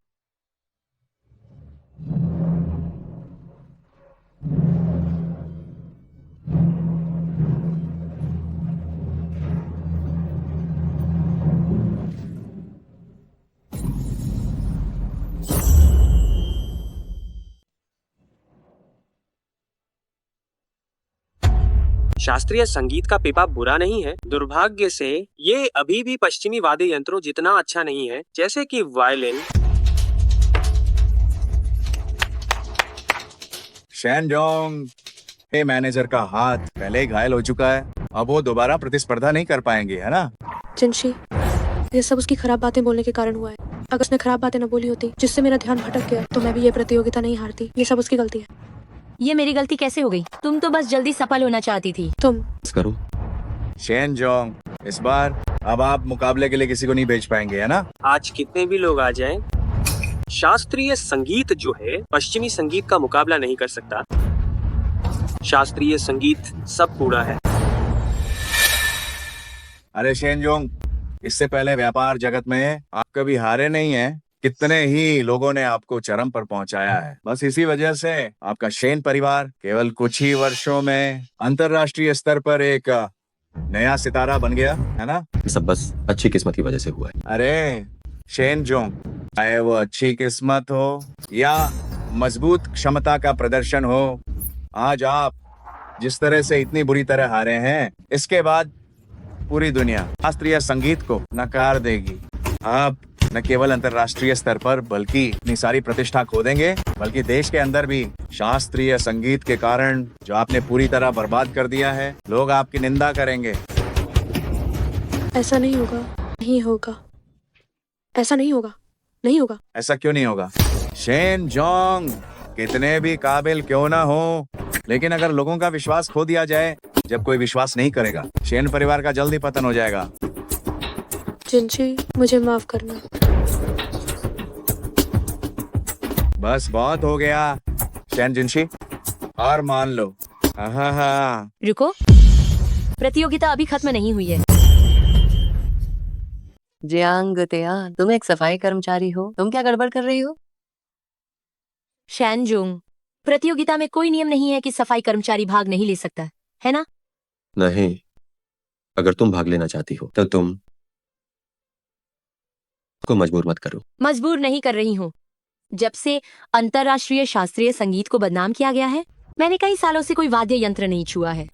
शास्त्रीय संगीत का पेपा बुरा नहीं है। दुर्भाग्य से ये अभी भी पश्चिमी वाद्य यंत्रों जितना अच्छा नहीं है, जैसे कि वायलिन। शैनजोंग, हे मैनेजर का हाथ पहले ही घायल हो चुका है। अब वो दोबारा प्रतिस्पर्धा नहीं कर पाएंगे, है ना? जिनशी, ये सब उसकी खराब बातें बोलने के कारण हुआ है। अगर उसने खराब बातें न बोली होती जिससे मेरा ध्यान भटक गया तो मैं भी ये प्रतियोगिता नहीं हारती। ये सब उसकी गलती है। ये मेरी गलती कैसे हो गई? तुम तो बस जल्दी सफल होना चाहती थी। तुम करो। शैनजोंग, इस बार अब आप मुकाबले के लिए किसी को नहीं भेज पाएंगे, है ना? आज कितने भी लोग आ जाएं, शास्त्रीय संगीत जो है पश्चिमी संगीत का मुकाबला नहीं कर सकता। शास्त्रीय संगीत सब कूड़ा है। अरे शैनजोंग, इससे पहले व्यापार जगत में आप कभी हारे नहीं हैं। कितने ही लोगों ने आपको चरम पर पहुंचाया है। बस इसी वजह से आपका शेन परिवार केवल कुछ ही वर्षों में अंतरराष्ट्रीय स्तर पर एक नया सितारा बन गया, है ना? सब बस अच्छी किस्मत की वजह से हुआ है। अरे शैनजोंग, चाहे वो अच्छी किस्मत हो या मजबूत क्षमता का प्रदर्शन हो, आज आप जिस तरह से इतनी बुरी तरह हारे हैं, इसके बाद पूरी दुनिया शास्त्रीय संगीत को नकार देगी। आप न केवल अंतर्राष्ट्रीय स्तर पर बल्कि अपनी सारी प्रतिष्ठा खो देंगे, बल्कि देश के अंदर भी शास्त्रीय संगीत के कारण जो आपने पूरी तरह बर्बाद कर दिया है, लोग आपकी निंदा करेंगे। ऐसा नहीं होगा, नहीं होगा, ऐसा नहीं होगा। नहीं होगा। ऐसा क्यों नहीं होगा? शेन जोंग कितने भी काबिल क्यों ना हो, लेकिन अगर लोगों का विश्वास खो दिया जाए, जब कोई विश्वास नहीं करेगा, शेन परिवार का जल्दी पतन हो जाएगा। जिनशी, मुझे माफ करना। बस बहुत हो गया शेन जिनशी, और मान लो। हाँ, रुको, प्रतियोगिता अभी खत्म नहीं हुई है। जियांग तियान, तुम एक सफाई कर्मचारी हो, तुम क्या गड़बड़ कर रही हो? शैनजुंग, प्रतियोगिता में कोई नियम नहीं है कि सफाई कर्मचारी भाग नहीं ले सकता, है ना? नहीं, अगर तुम भाग लेना चाहती हो तो तुम को मजबूर मत करो। मजबूर नहीं कर रही हूँ। जब से अंतर्राष्ट्रीय शास्त्रीय संगीत को बदनाम किया गया है, मैंने कई सालों से कोई वाद्य यंत्र नहीं छुआ है।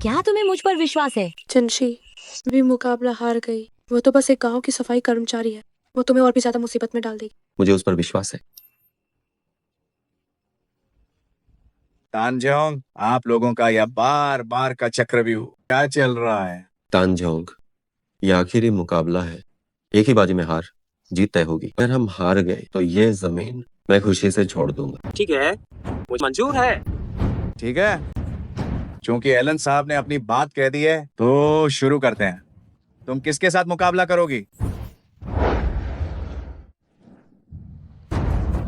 क्या तुम्हें मुझ पर विश्वास है? जिनशी भी मुकाबला हार गई। वो तो बस एक गांव की सफाई कर्मचारी है। वो तुम्हें और भी ज्यादा मुसीबत में डाल देगी। मुझे उस पर विश्वास है। तानजोंग, आप लोगों का यह बार बार का चक्रव्यूह क्या चल रहा है? तानजोंग, ये आखिरी मुकाबला है। एक ही बाजी में हार जीत तय होगी। अगर हम हार गए तो ये जमीन मैं खुशी से छोड़ दूंगा। ठीक है, मुझे मंजूर है। ठीक है, क्योंकि एलन साहब ने अपनी बात कह दी है तो शुरू करते हैं। तुम किसके साथ मुकाबला करोगी?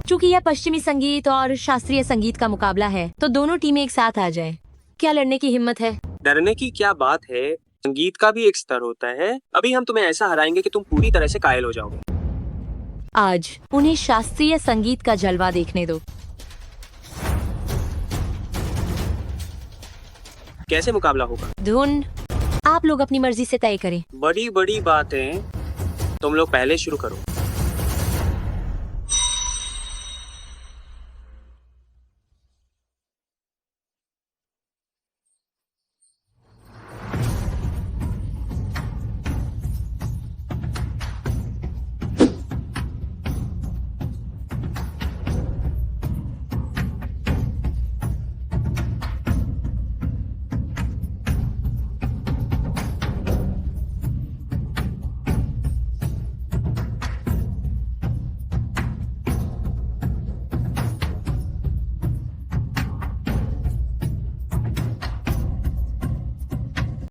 चूंकि यह पश्चिमी संगीत और शास्त्रीय संगीत का मुकाबला है, तो दोनों टीमें एक साथ आ जाएं। क्या लड़ने की हिम्मत है? डरने की क्या बात है, संगीत का भी एक स्तर होता है। अभी हम तुम्हें ऐसा हराएंगे कि तुम पूरी तरह से कायल हो जाओगे। आज उन्हें शास्त्रीय संगीत का जलवा देखने दो। कैसे मुकाबला होगा? धुन आप लोग अपनी मर्जी से तय करें। बड़ी बड़ी बातें तुम लोग पहले शुरू करो।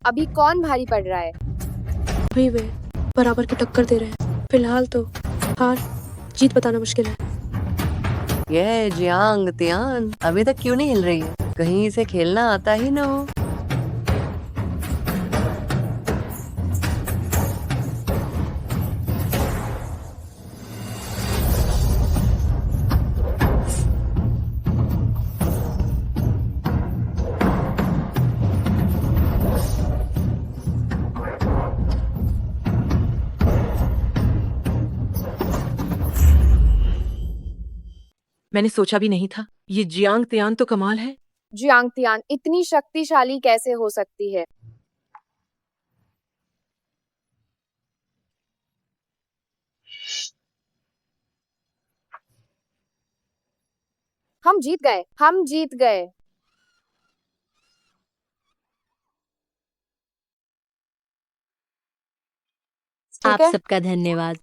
अभी कौन भारी पड़ रहा है? वही वे बराबर की टक्कर दे रहे हैं। फिलहाल तो हार जीत बताना मुश्किल है। ये जियांग तियान अभी तक क्यों नहीं हिल रही है? कहीं इसे खेलना आता ही ना हो। मैंने सोचा भी नहीं था। ये जियांग तियान तो कमाल है। जियांग तियान इतनी शक्तिशाली कैसे हो सकती है? हम जीत गए, हम जीत गए। आप ठीक है? सबका धन्यवाद।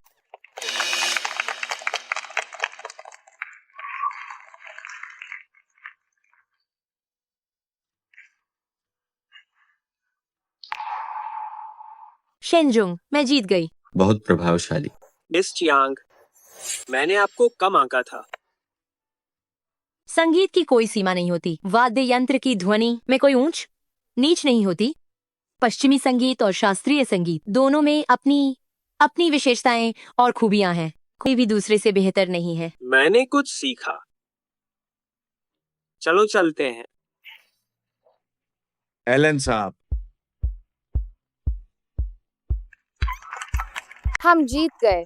शेनजुंग, मैं जीत गई। बहुत प्रभावशाली। मिस चियांग, मैंने आपको कम आंका था। संगीत की कोई सीमा नहीं होती। वाद्य यंत्र की ध्वनि में कोई ऊंच नीच नहीं होती। पश्चिमी संगीत और शास्त्रीय संगीत दोनों में अपनी अपनी विशेषताएं और खूबियां हैं। कोई भी दूसरे से बेहतर नहीं है। मैंने कुछ सीखा। चलो चलते हैं। एलन साहब, हम जीत गए।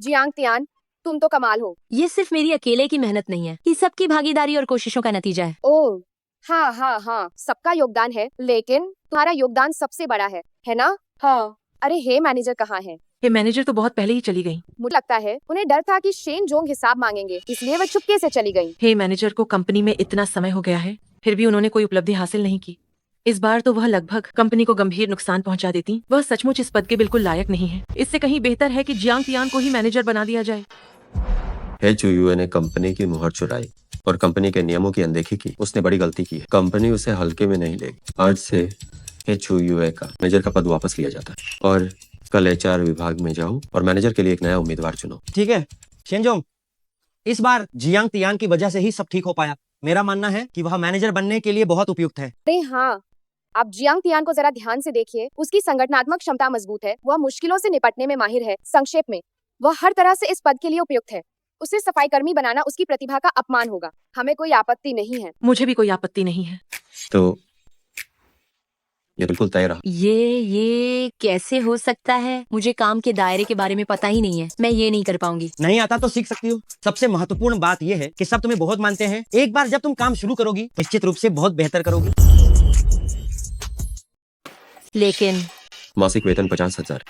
जियांग तियान, तुम तो कमाल हो। ये सिर्फ मेरी अकेले की मेहनत नहीं है, ये सबकी भागीदारी और कोशिशों का नतीजा है। ओह हाँ हाँ हाँ, सबका योगदान है, लेकिन तुम्हारा योगदान सबसे बड़ा है ना? हाँ। अरे हे मैनेजर कहाँ है? ये मैनेजर तो बहुत पहले ही चली गई। मुझे लगता है उन्हें डर था कि शेन जोंग हिसाब मांगेंगे, इसलिए वह चुपके से चली गई। हे मैनेजर को कंपनी में इतना समय हो गया है, फिर भी उन्होंने कोई उपलब्धि हासिल नहीं की। इस बार तो वह लगभग कंपनी को गंभीर नुकसान पहुंचा देती। वह सचमुच इस पद के बिल्कुल लायक नहीं है। इससे कहीं बेहतर है कि जियांग तियान को ही मैनेजर बना दिया जाए। हे चुयुए ने कंपनी की मुहर चुराई और कंपनी के नियमों की अनदेखी की। उसने बड़ी गलती की है। कंपनी उसे हल्के में नहीं लेगी। आज से हे चुयुए का मैनेजर का पद वापस लिया जाता है और कल एचआर विभाग में जाओ और मैनेजर के लिए एक नया उम्मीदवार चुनो। ठीक है शेनजोंग, इस बार जियांग तियान की वजह से ही सब ठीक हो पाया। मेरा मानना है कि वह मैनेजर बनने के लिए बहुत उपयुक्त है। अरे हाँ, आप जियांग तियान को जरा ध्यान से देखिए। उसकी संगठनात्मक क्षमता मजबूत है, वह मुश्किलों से निपटने में माहिर है। संक्षेप में, वह हर तरह से इस पद के लिए उपयुक्त है। उसे सफाई कर्मी बनाना उसकी प्रतिभा का अपमान होगा। हमें कोई आपत्ति नहीं है। मुझे भी कोई आपत्ति नहीं है। तो ये बिल्कुल तय रहा। ये कैसे हो सकता है? मुझे काम के दायरे के बारे में पता ही नहीं है। मैं ये नहीं कर पाऊंगी। नहीं आता तो सीख सकती हो। सबसे महत्वपूर्ण बात यह है कि सब तुम्हें बहुत मानते हैं। एक बार जब तुम काम शुरू करोगी निश्चित रूप से बहुत बेहतर करोगी। लेकिन मासिक वेतन 50,000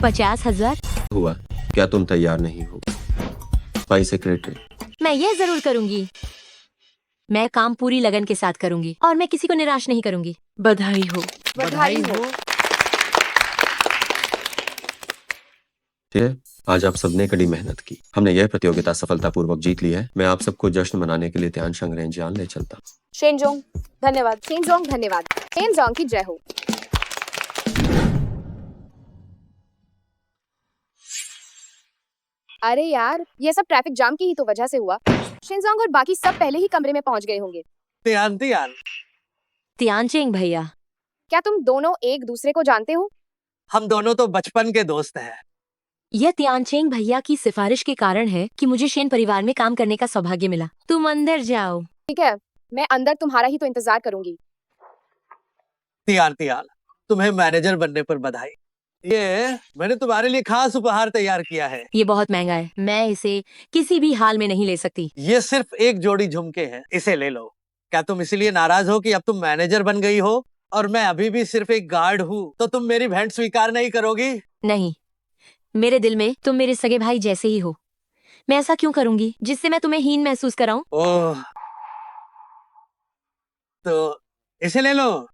50,000? हुआ। क्या तुम तैयार नहीं हो? भाई सेक्रेटरी, मैं ये जरूर करूंगी। मैं काम पूरी लगन के साथ करूंगी और मैं किसी को निराश नहीं करूंगी। बधाई हो। बधाई हो। ठीक है, आज आप सबने कड़ी मेहनत की। हमने यह प्रतियोगिता सफलतापूर्वक जीत ली है। मैं आप सबको जश्न मनाने के लिए त्यानशंग रेंजियान ले चलता। शेनजोंग धन्यवाद। शेनजोंग धन्यवाद। शेनजोंग की जय हो। अरे यार, ये सब ट्रैफिक जाम की ही तो वजह से हुआ। शेनजोंग और बाकी सब पहले ही कमरे में पहुंच गए होंगे। तियानचेंग भैया, क्या तुम दोनों एक दूसरे को जानते हो? हम दोनों तो बचपन के दोस्त हैं। यह तियानचेंग भैया की सिफारिश के कारण है कि मुझे शेन परिवार में काम करने का सौभाग्य मिला। तुम अंदर जाओ। ठीक है, मैं अंदर तुम्हारा ही तो इंतजार करूंगी। तियान, तुम्हें मैनेजर बनने पर बधाई। ये मैंने तुम्हारे लिए खास उपहार तैयार किया है। ये बहुत महंगा है। मैं इसे किसी भी हाल में नहीं ले सकती। ये सिर्फ एक जोड़ी झुमके हैं, इसे ले लो। क्या तुम इसलिए नाराज हो कि अब तुम मैनेजर बन गई हो और मैं अभी भी सिर्फ एक गार्ड हूँ? तो तुम मेरी भेंट स्वीकार नहीं करोगी? नहीं, मेरे दिल में तुम मेरे सगे भाई जैसे ही हो। मैं ऐसा क्यों करूंगी जिससे मैं तुम्हें हीन महसूस कराऊं? ओह, तो इसे ले लो।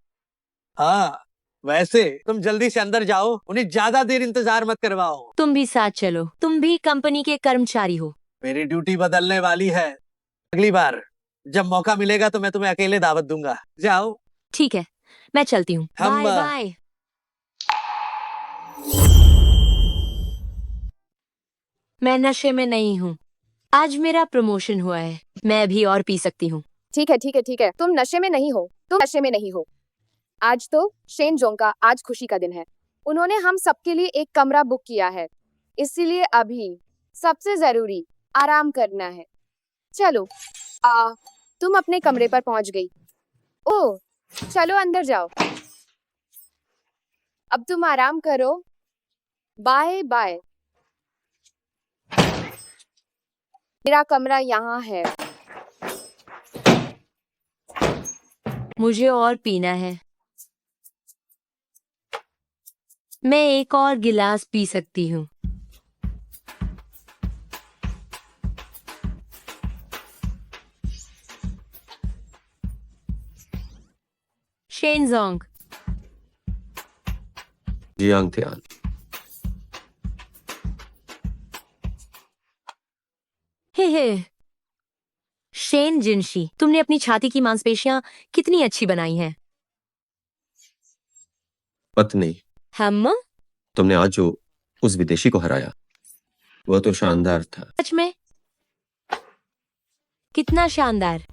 हाँ, वैसे तुम जल्दी से अंदर जाओ, उन्हें ज्यादा देर इंतजार मत करवाओ। तुम भी साथ चलो। तुम भी कंपनी के कर्मचारी हो। मेरी ड्यूटी बदलने वाली है। अगली बार जब मौका मिलेगा तो मैं तुम्हें अकेले दावत दूंगा। जाओ। ठीक है, मैं चलती हूँ। हम- बाय बाय। मैं नशे में नहीं हूँ। आज मेरा प्रमोशन हुआ है। मैं भी और पी सकती हूँ। ठीक है, ठीक है, ठीक है। तुम नशे में नहीं हो। तुम नशे में नहीं हो। आज तो शेनजोंग का आज खुशी का दिन है। उन्होंने हम सबके लिए एक कमरा बुक किया है, इसीलिए अभी सबसे जरूरी आराम करना है। चलो, तुम अपने कमरे पर पहुंच गई। ओह, चलो अंदर जाओ। अब तुम आराम करो। Bye bye. मेरा कमरा यहाँ है। मुझे और पीना है। मैं एक और गिलास पी सकती हूँ। शेनजोंग, जियांग तियान, हे। शेन जिनशी, तुमने अपनी छाती की मांसपेशियां कितनी अच्छी बनाई हैं। पत्नी, हम तुमने आज जो उस विदेशी को हराया वह तो शानदार था। सच में? कितना शानदार।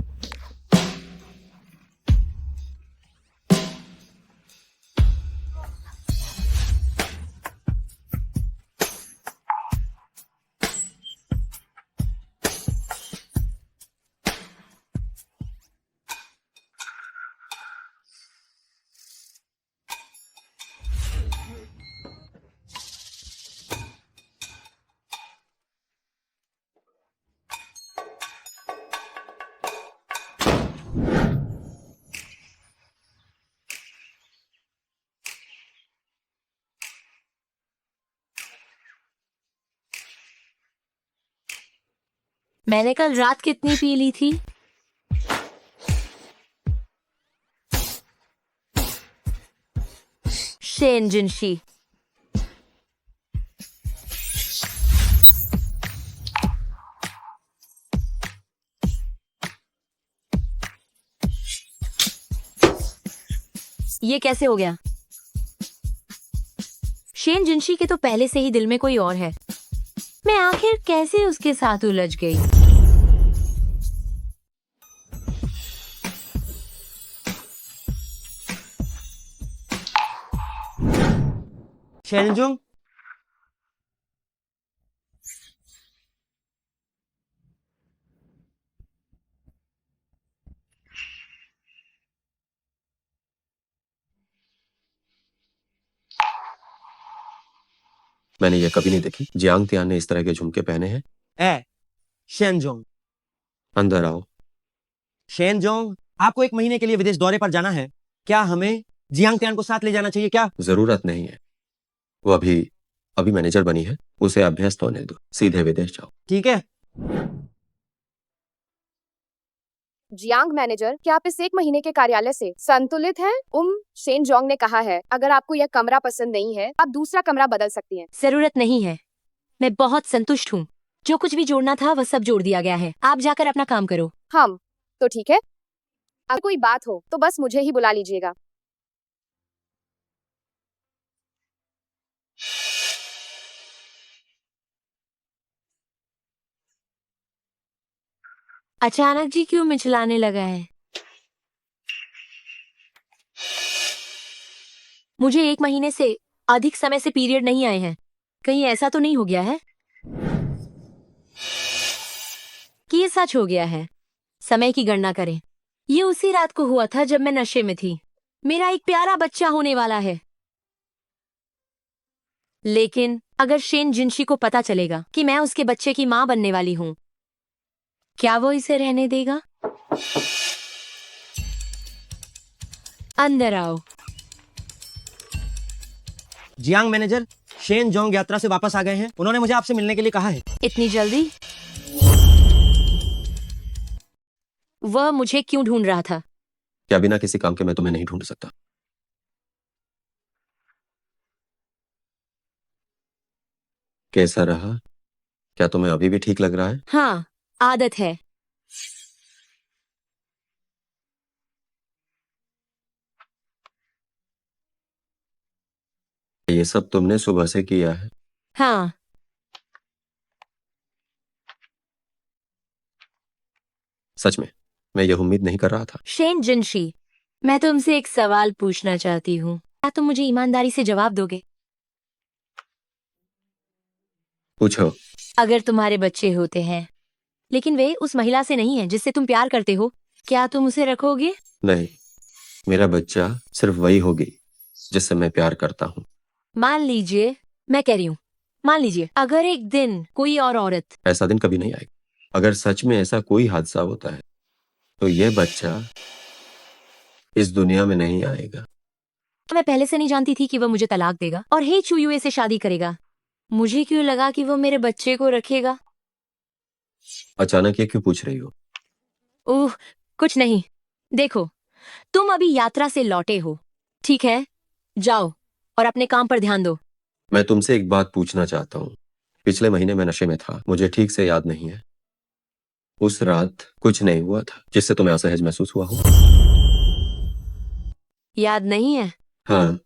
मैंने कल रात कितनी पी ली थी? शेन जिनशी। ये कैसे हो गया? शेन जिनशी के तो पहले से ही दिल में कोई और है। मैं आखिर कैसे उसके साथ उलझ गई? शेनजुंग, मैंने ये कभी नहीं देखी। जियांग तियान ने इस तरह के झुमके पहने हैं। ए शेनजोंग, अंदर आओ। शेनजोंग, आपको 1 महीने के लिए विदेश दौरे पर जाना है। क्या हमें जियांग तियान को साथ ले जाना चाहिए क्या? जरूरत नहीं है। वो अभी मैनेजर बनी है, उसे अभ्यस्त होने दो। सीधे विदेश जाओ। ठीक है। जियांग मैनेजर, क्या आप इस 1 महीने के कार्यालय से संतुलित हैं? शेन जोंग ने कहा है, अगर आपको यह कमरा पसंद नहीं है, आप दूसरा कमरा बदल सकती हैं। जरूरत नहीं है, मैं बहुत संतुष्ट हूँ। जो कुछ भी जोड़ना था वह सब जोड़ दिया गया है। आप जाकर अपना काम करो। हम तो ठीक है। अगर कोई बात हो तो बस मुझे ही बुला लीजिएगा। अचानक जी क्यों मिचलाने लगा है? मुझे 1 महीने से अधिक समय से पीरियड नहीं आए हैं। कहीं ऐसा तो नहीं हो गया है कि ये सच हो गया है? समय की गणना करें। ये उसी रात को हुआ था जब मैं नशे में थी। मेरा एक प्यारा बच्चा होने वाला है। लेकिन अगर शेन जिनशी को पता चलेगा कि मैं उसके बच्चे की मां बनने वाली हूं, क्या वो इसे रहने देगा? अंदर आओ। जियांग मैनेजर, शेन जोंग यात्रा से वापस आ गए हैं। उन्होंने मुझे आपसे मिलने के लिए कहा है। इतनी जल्दी? वह मुझे क्यों ढूंढ रहा था? क्या बिना किसी काम के मैं तुम्हें नहीं ढूंढ सकता? कैसा रहा? क्या तुम्हें अभी भी ठीक लग रहा है? हाँ, आदत है। ये सब तुमने सुबह से किया है? हाँ। सच में मैं यह उम्मीद नहीं कर रहा था। शेन जिनशी, मैं तुमसे एक सवाल पूछना चाहती हूँ। क्या तुम मुझे ईमानदारी से जवाब दोगे? पूछो। अगर तुम्हारे बच्चे होते हैं, लेकिन वे उस महिला से नहीं है जिससे तुम प्यार करते हो, क्या तुम उसे रखोगे? नहीं, मेरा बच्चा सिर्फ वही होगी जिससे मैं प्यार करता हूँ। मान लीजिए, मैं कह रही हूँ, मान लीजिए अगर एक दिन कोई और औरत। ऐसा दिन कभी नहीं आएगा। अगर सच में ऐसा कोई हादसा होता है तो यह बच्चा इस दुनिया में नहीं आएगा। मैं पहले से नहीं जानती थी कि वह मुझे तलाक देगा और हे चुयुए से शादी करेगा। मुझे क्यों लगा कि वो मेरे बच्चे को रखेगा? अचानक ये क्यों पूछ रही हो? ओह, कुछ नहीं। देखो, तुम अभी यात्रा से लौटे हो, ठीक है? जाओ और अपने काम पर ध्यान दो। मैं तुमसे एक बात पूछना चाहता हूँ। पिछले महीने मैं नशे में था, मुझे ठीक से याद नहीं है। उस रात कुछ नहीं हुआ था जिससे तुम्हें असहज महसूस हुआ हो? याद नहीं है? हाँ।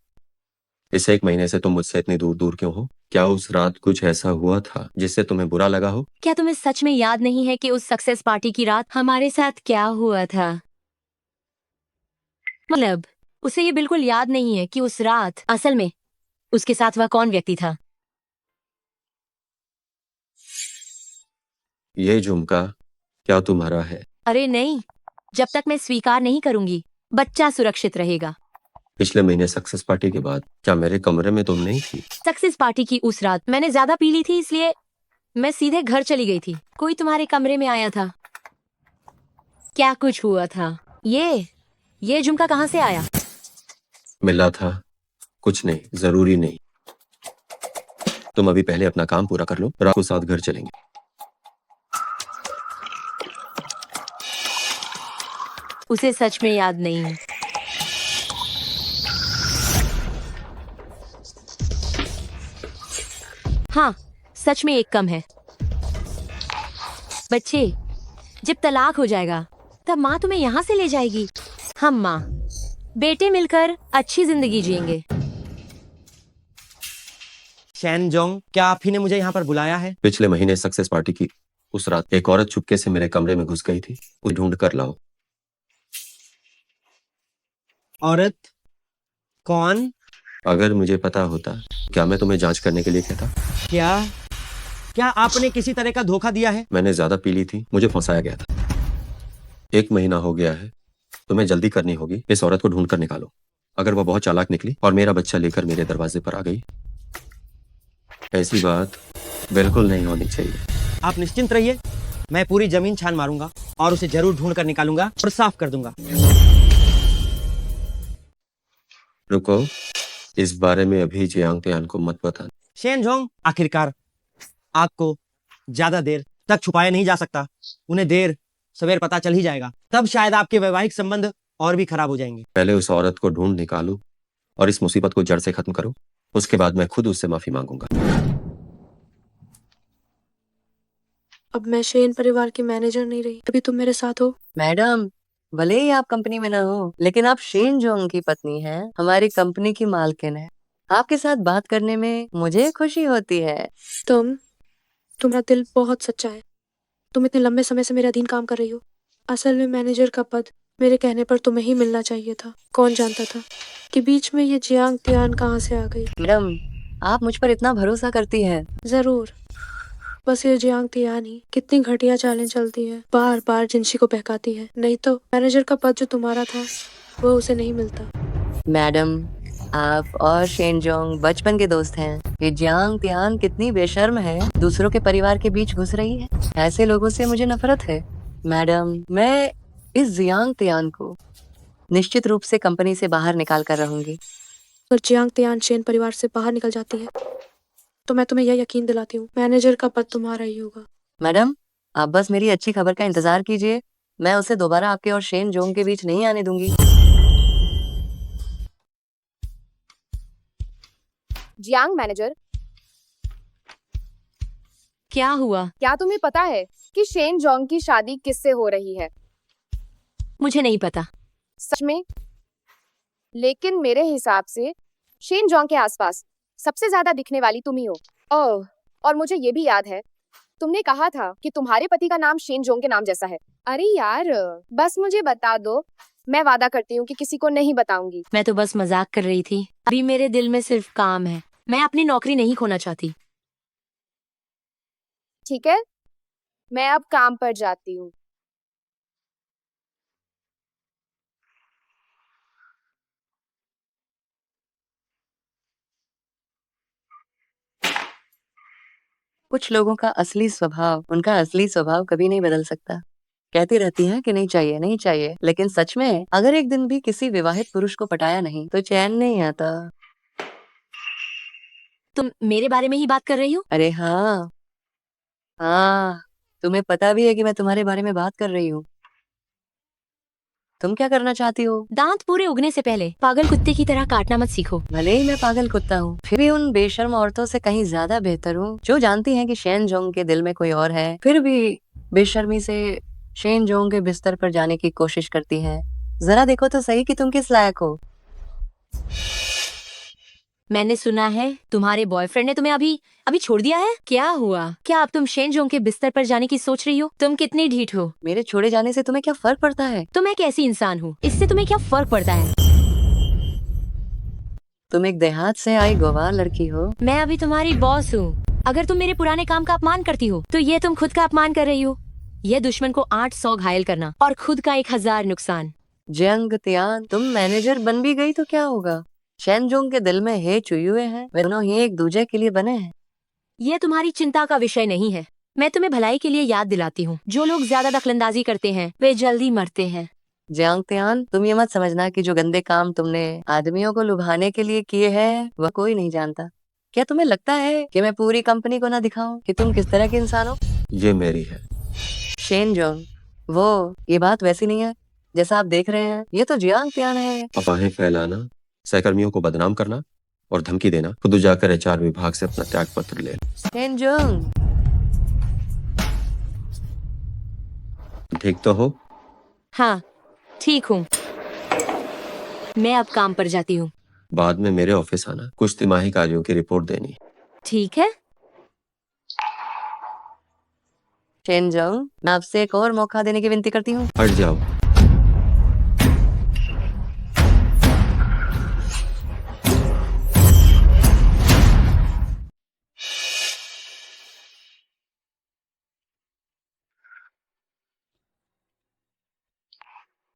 इस 1 महीने से तुम मुझसे इतनी दूर दूर क्यों हो? क्या उस रात कुछ ऐसा हुआ था जिससे तुम्हें बुरा लगा हो? क्या तुम्हें सच में याद नहीं है कि उस सक्सेस पार्टी की रात हमारे साथ क्या हुआ था? मतलब उसे ये बिल्कुल याद नहीं है कि उस रात असल में उसके साथ वह कौन व्यक्ति था? ये झुमका क्या तुम्हारा है? अरे नहीं, जब तक मैं स्वीकार नहीं करूंगी, बच्चा सुरक्षित रहेगा। पिछले महीने सक्सेस पार्टी के बाद क्या मेरे कमरे में तुम नहीं थी? सक्सेस पार्टी की उस रात मैंने ज्यादा पी ली थी, इसलिए मैं सीधे घर चली गई थी। कोई तुम्हारे कमरे में आया था? क्या कुछ हुआ था? ये झुमका कहाँ से आया? मिला था। कुछ नहीं, जरूरी नहीं। तुम अभी पहले अपना काम पूरा कर लो, रात को साथ घर चलेंगे। उसे सच में याद नहीं है। हाँ, सच में एक कम है। बच्चे, जब तलाक हो जाएगा तब माँ तुम्हें यहाँ से ले जाएगी। हम माँ बेटे मिलकर अच्छी जिंदगी जिएंगे। शैन जोंग, क्या आप ही ने मुझे यहाँ पर बुलाया है? पिछले महीने सक्सेस पार्टी की उस रात एक औरत चुपके से मेरे कमरे में घुस गई थी। उसे ढूंढ कर लाओ। औरत? कौन? अगर मुझे पता होता, क्या मैं तुम्हें जांच करने के लिए कहता? क्या क्या आपने किसी तरह का धोखा दिया है? मैंने ज्यादा पी ली थी, मुझे फंसाया गया था। 1 महीना हो गया है। तुम्हें जल्दी करनी होगी। इस औरत को ढूंढ कर निकालो। अगर वो बहुत चालाक निकली और मेरा बच्चा लेकर मेरे दरवाजे पर आ गई, ऐसी बात बिल्कुल नहीं होनी चाहिए। आप निश्चिंत रहिए, मैं पूरी जमीन छान मारूंगा और उसे जरूर ढूंढ कर निकालूंगा और साफ कर दूंगा। रुको, इस बारे में अभी जियांग त्यान को मत बता। शेन जोंग, आखिरकार आग को ज्यादा देर तक छुपाया नहीं जा सकता। उन्हें देर सवेर पता चल ही जाएगा, तब शायद आपके वैवाहिक संबंध और भी खराब हो जाएंगे। पहले उस औरत को ढूंढ निकालो और इस मुसीबत को जड़ से खत्म करो। उसके बाद मैं खुद उससे माफी मांगूंगा। अब मैं शेन परिवार की मैनेजर नहीं रही, अभी तुम मेरे साथ हो। मैडम, भले ही आप कंपनी में ना हो, लेकिन आप शेन जोंग की पत्नी हैं, हमारी कंपनी की मालकिन है। आपके साथ बात करने में मुझे खुशी होती है। तुम्हारा दिल बहुत सच्चा है। तुम इतने लंबे समय से मेरे अधीन काम कर रही हो। असल में मैनेजर का पद मेरे कहने पर तुम्हें ही मिलना चाहिए था। कौन जानता था कि बीच में ये जियांग त्यान कहाँ से आ गई। मैडम, आप मुझ पर इतना भरोसा करती हैं। जरूर, बस ये जियांग त्यान ही कितनी घटिया चालें चलती है, बार बार जिंशी को बहकाती है। नहीं तो मैनेजर का पद जो तुम्हारा था वो उसे नहीं मिलता। मैडम, आप और शेन जोंग बचपन के दोस्त हैं। ये जियांग त्यान कितनी बेशर्म है, दूसरों के परिवार के बीच घुस रही है। ऐसे लोगों से मुझे नफरत है। मैडम, मैं इस जियांग त्यान को निश्चित रूप से कंपनी से बाहर निकाल कर रहूंगी। अगर जियांग त्यान शेन परिवार से बाहर निकल जाती है तो मैं तुम्हें यह यकीन दिलाती हूँ, मैनेजर का पद तुम्हारा ही होगा। मैडम, आप बस मेरी अच्छी खबर का इंतजार कीजिए। मैं उसे दोबारा आपके और शेन जोंग के बीच नहीं आने दूंगी। जियांग मैनेजर, क्या हुआ? क्या तुम्हें पता है कि शेन जोंग की शादी किससे हो रही है? मुझे नहीं पता। सच में? लेकिन मेरे हिसाब से शेन जोंग के आसपास सबसे ज्यादा दिखने वाली तुम ही हो। ओह, और मुझे ये भी याद है, तुमने कहा था कि तुम्हारे पति का नाम शेन जोंग के नाम जैसा है। अरे यार, बस मुझे बता दो, मैं वादा करती हूँ कि किसी को नहीं बताऊंगी। मैं तो बस मजाक कर रही थी। अभी मेरे दिल में सिर्फ काम है। मैं अपनी नौकरी नहीं खोना चाहती। ठीक है, मैं अब काम पर जाती हूँ। कुछ लोगों का असली स्वभाव, उनका असली स्वभाव कभी नहीं बदल सकता। कहती रहती हैं कि नहीं चाहिए नहीं चाहिए, लेकिन सच में अगर एक दिन भी किसी विवाहित पुरुष को पटाया नहीं तो चैन नहीं आता। तुम मेरे बारे में ही बात कर रही हो? अरे हाँ हाँ, तुम्हें पता भी है कि मैं तुम्हारे बारे में बात कर रही हूँ। तुम क्या करना चाहती हो? दांत पूरे उगने से पहले पागल कुत्ते की तरह काटना मत सीखो। भले ही मैं पागल कुत्ता हूँ, फिर भी उन बेशर्म औरतों से कहीं ज्यादा बेहतर हूँ जो जानती हैं कि शेन जोंग के दिल में कोई और है, फिर भी बेशर्मी से शेन जोंग के बिस्तर पर जाने की कोशिश करती हैं। जरा देखो तो सही कि तुम किस लायक हो। मैंने सुना है तुम्हारे बॉयफ्रेंड ने तुम्हें अभी छोड़ दिया है। क्या हुआ? क्या अब तुम शेन जोंग के बिस्तर पर जाने की सोच रही हो? तुम कितनी ढीठ हो। मेरे छोड़े जाने से तुम्हें क्या फर्क पड़ता है? तुम एक ऐसी इंसान हो, इससे तुम्हें क्या फर्क पड़ता है? तुम एक देहात से आई गवार लड़की हो। मैं अभी तुम्हारी बॉस हूँ। अगर तुम मेरे पुराने काम का अपमान करती हो तो ये तुम खुद का अपमान कर रही हो। यह दुश्मन को 800 घायल करना और खुद का 1000 नुकसान। जियांग त्यान, तुम मैनेजर बन भी गई तो क्या होगा? शेन जोंग के दिल में हे चुयुए हैं, वे दोनों ही एक दूसरे के लिए बने हैं। यह तुम्हारी चिंता का विषय नहीं है। मैं तुम्हें भलाई के लिए याद दिलाती हूँ, जो लोग ज्यादा दखलंदाजी करते हैं वे जल्दी मरते हैं। जियांग त्यान, तुम ये मत समझना कि जो गंदे काम तुमने आदमियों को लुभाने के लिए किए हैं वह कोई नहीं जानता। क्या तुम्हें लगता है कि मैं पूरी कंपनी को ना दिखाऊं कि तुम किस तरह के इंसान हो? ये मेरी है। शेन जोंग, वो ये बात वैसी नहीं है जैसा आप देख रहे हैं। ये तो जियांग त्यान है। अफवाहें फैलाना, सहकर्मियों को बदनाम करना और धमकी देना, खुद जाकर एचआर विभाग से अपना त्याग पत्र ले लो। शेनजोंग, ठीक तो हो? हाँ, ठीक हूँ। मैं अब काम पर जाती हूँ। बाद में मेरे ऑफिस आना, कुछ तिमाही कार्यों की रिपोर्ट देनी। ठीक है। शेनजोंग, मैं आपसे एक और मौका देने की विनती करती हूँ। हट जाओ।